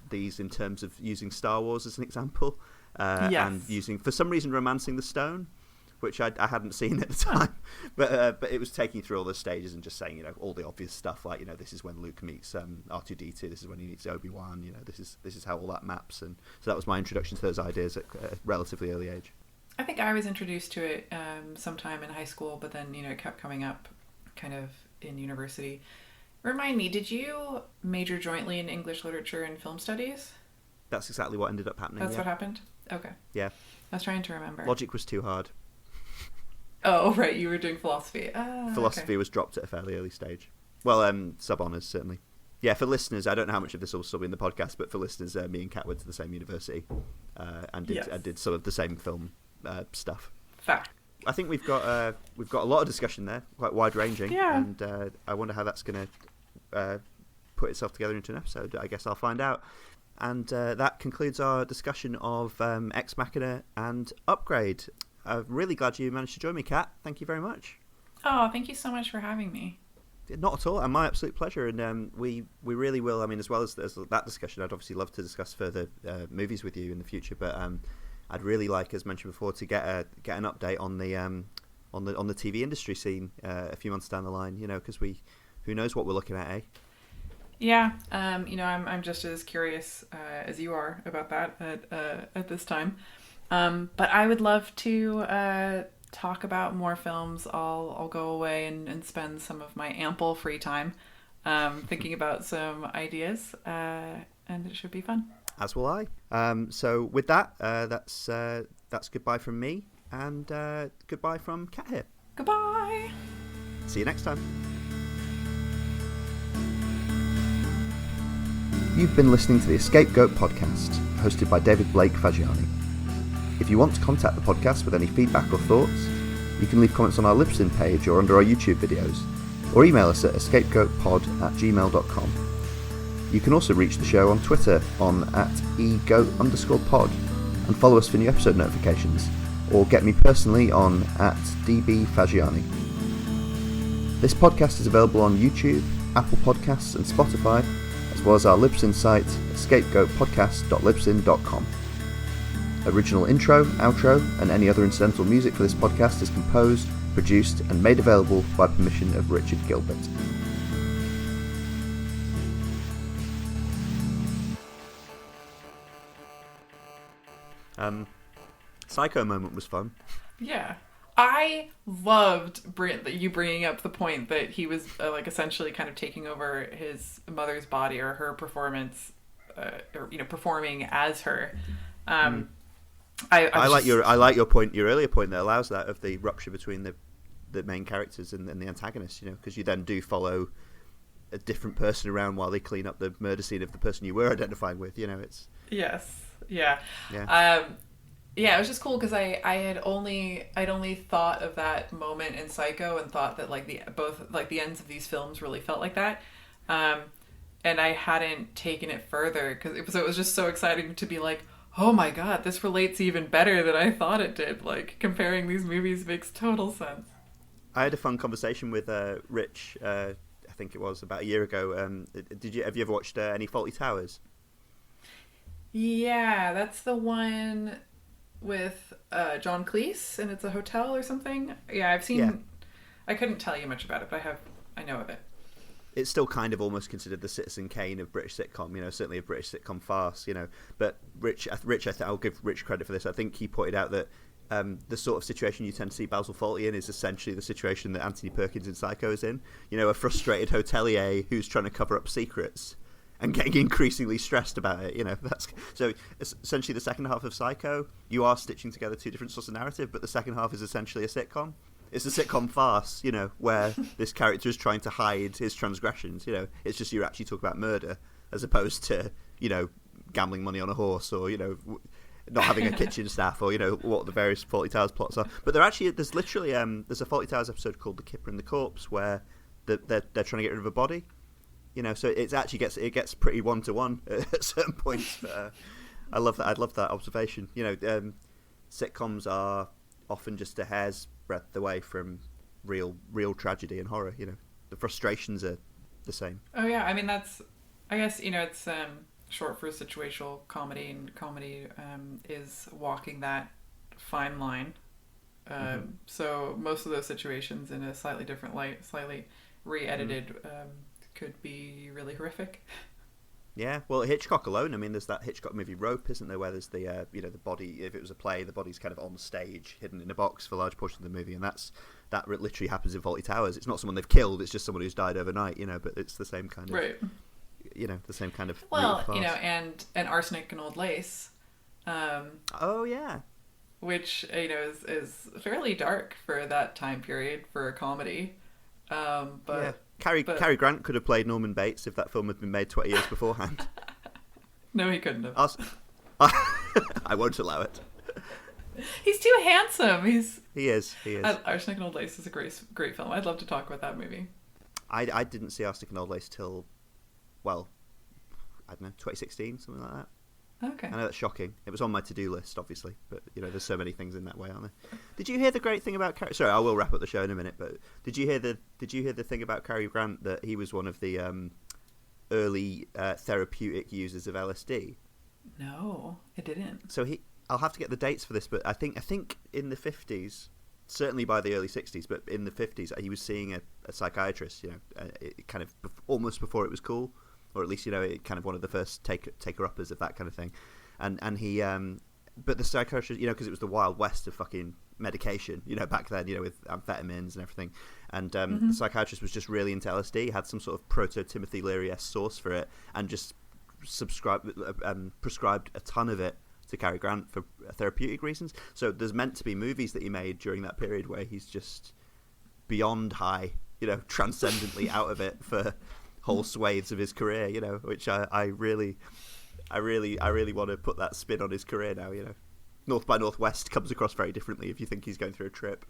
these in terms of using Star Wars as an example, and using, for some reason, Romancing the Stone, which I hadn't seen at the time, but it was taking through all the stages and just saying, all the obvious stuff, like, this is when Luke meets R2-D2, this is when he meets Obi-Wan, this is how all that maps, and so that was my introduction to those ideas at a relatively early age. I think I was introduced to it sometime in high school, but then it kept coming up kind of in university. Remind me, did you major jointly in English literature and film studies? That's exactly what ended up happening. That's what happened? Okay. Yeah. I was trying to remember. Logic was too hard. Oh, right, you were doing philosophy. Philosophy was dropped at a fairly early stage. Well, sub-honours, certainly. Yeah, for listeners, I don't know how much of this will still be in the podcast, but for listeners, me and Kat went to the same university and did some of the same film stuff. Fact. I think we've got a lot of discussion there, quite wide-ranging, and I wonder how that's going to put itself together into an episode. I guess I'll find out. And that concludes our discussion of Ex Machina and Upgrade. I'm really glad you managed to join me, Kat. Thank you very much. Oh, thank you so much for having me. Not at all, and my absolute pleasure. And we really will. I mean, as well as that discussion, I'd obviously love to discuss further movies with you in the future. But I'd really like, as mentioned before, to get an update on the TV industry scene a few months down the line. Because who knows what we're looking at, eh? Yeah. I'm just as curious as you are about that at this time. But I would love to talk about more films. I'll go away and spend some of my ample free time thinking about some ideas, and it should be fun. As will I. So with that, that's goodbye from me, and goodbye from Kat here. Goodbye. See you next time. You've been listening to the EscapeGoat podcast, hosted by David Blake Fagiani. If you want to contact the podcast with any feedback or thoughts, you can leave comments on our Libsyn page or under our YouTube videos, or email us at escapegoatpod@gmail.com. You can also reach the show on Twitter on @egoat_pod and follow us for new episode notifications, or get me personally on @dbfagiani. This podcast is available on YouTube, Apple Podcasts and Spotify, as well as our Libsyn site, escapegoatpodcast.libsyn.com. Original intro, outro, and any other incidental music for this podcast is composed, produced, and made available by permission of Richard Gilbert. Psycho moment was fun. Yeah. I loved you bringing up the point that he was essentially kind of taking over his mother's body, or her performance, or performing as her. I like your point, your earlier point that allows that of the rupture between the main characters and the antagonists. Because you then do follow a different person around while they clean up the murder scene of the person you were identifying with. It's Yeah, it was just cool because I'd only thought of that moment in Psycho and thought that the ends of these films really felt like that, and I hadn't taken it further because it was just so exciting to be like, oh my god, this relates even better than I thought it did. Like, comparing these movies makes total sense. I had a fun conversation with Rich. I think it was about a year ago. Have you ever watched any Fawlty Towers? Yeah, that's the one with John Cleese, and it's a hotel or something. Yeah, I've seen. Yeah. I couldn't tell you much about it, but I know of it. It's still kind of almost considered the Citizen Kane of British sitcom, certainly a British sitcom farce, But Rich, I'll give Rich credit for this. I think he pointed out that the sort of situation you tend to see Basil Fawlty in is essentially the situation that Anthony Perkins in Psycho is in. A frustrated hotelier who's trying to cover up secrets and getting increasingly stressed about it. That's so essentially the second half of Psycho. You are stitching together two different sorts of narrative, but the second half is essentially a sitcom. It's a sitcom farce, where this character is trying to hide his transgressions. It's just you're actually talking about murder as opposed to gambling money on a horse, or not having a kitchen staff, or what the various Fawlty Towers plots are. But there's literally there's a Fawlty Towers episode called The Kipper and the Corpse where they're trying to get rid of a body. So it gets pretty one-to-one at certain points. But, I love that observation. Sitcoms are often just a hair's breadth away from real tragedy and horror. The frustrations are the same. Oh yeah, I mean I guess it's short for situational comedy, and comedy is walking that fine line. So most of those situations in a slightly different light, slightly re-edited, could be really horrific. Yeah, well, Hitchcock alone. I mean, there's that Hitchcock movie Rope, isn't there? Where there's the the body. If it was a play, the body's kind of on stage, hidden in a box for large portions of the movie, and that literally happens in Fawlty Towers. It's not someone they've killed; it's just someone who's died overnight. But it's the same kind of right. The same kind of and Arsenic and Old Lace. Oh yeah, which is fairly dark for that time period for a comedy. But yeah. Cary Grant could have played Norman Bates if that film had been made 20 years beforehand. No, he couldn't have. I won't allow it. He's too handsome. He is. Arsenic and Old Lace is a great film. I'd love to talk about that movie. I didn't see Arsenic and Old Lace till, well, I don't know, 2016, something like that. Okay. I know that's shocking. It was on my to-do list, obviously, but there's so many things in that way, aren't there? Did you hear the great thing about Sorry, I will wrap up the show in a minute. But did you hear the thing about Cary Grant, that he was one of the early therapeutic users of LSD? No, I didn't. So I'll have to get the dates for this, but I think in the 50s, certainly by the early 60s, but in the 50s, he was seeing a psychiatrist. Kind of almost before it was cool. Or at least, kind of one of the first taker-uppers of that kind of thing. And he, but the psychiatrist, because it was the Wild West of fucking medication, back then, with amphetamines and everything. And the psychiatrist was just really into LSD, had some sort of proto-Timothy Leary-esque source for it, and just prescribed a ton of it to Cary Grant for therapeutic reasons. So there's meant to be movies that he made during that period where he's just beyond high, transcendently out of it for whole swathes of his career, which I really want to put that spin on his career now. North by Northwest comes across very differently if you think he's going through a trip.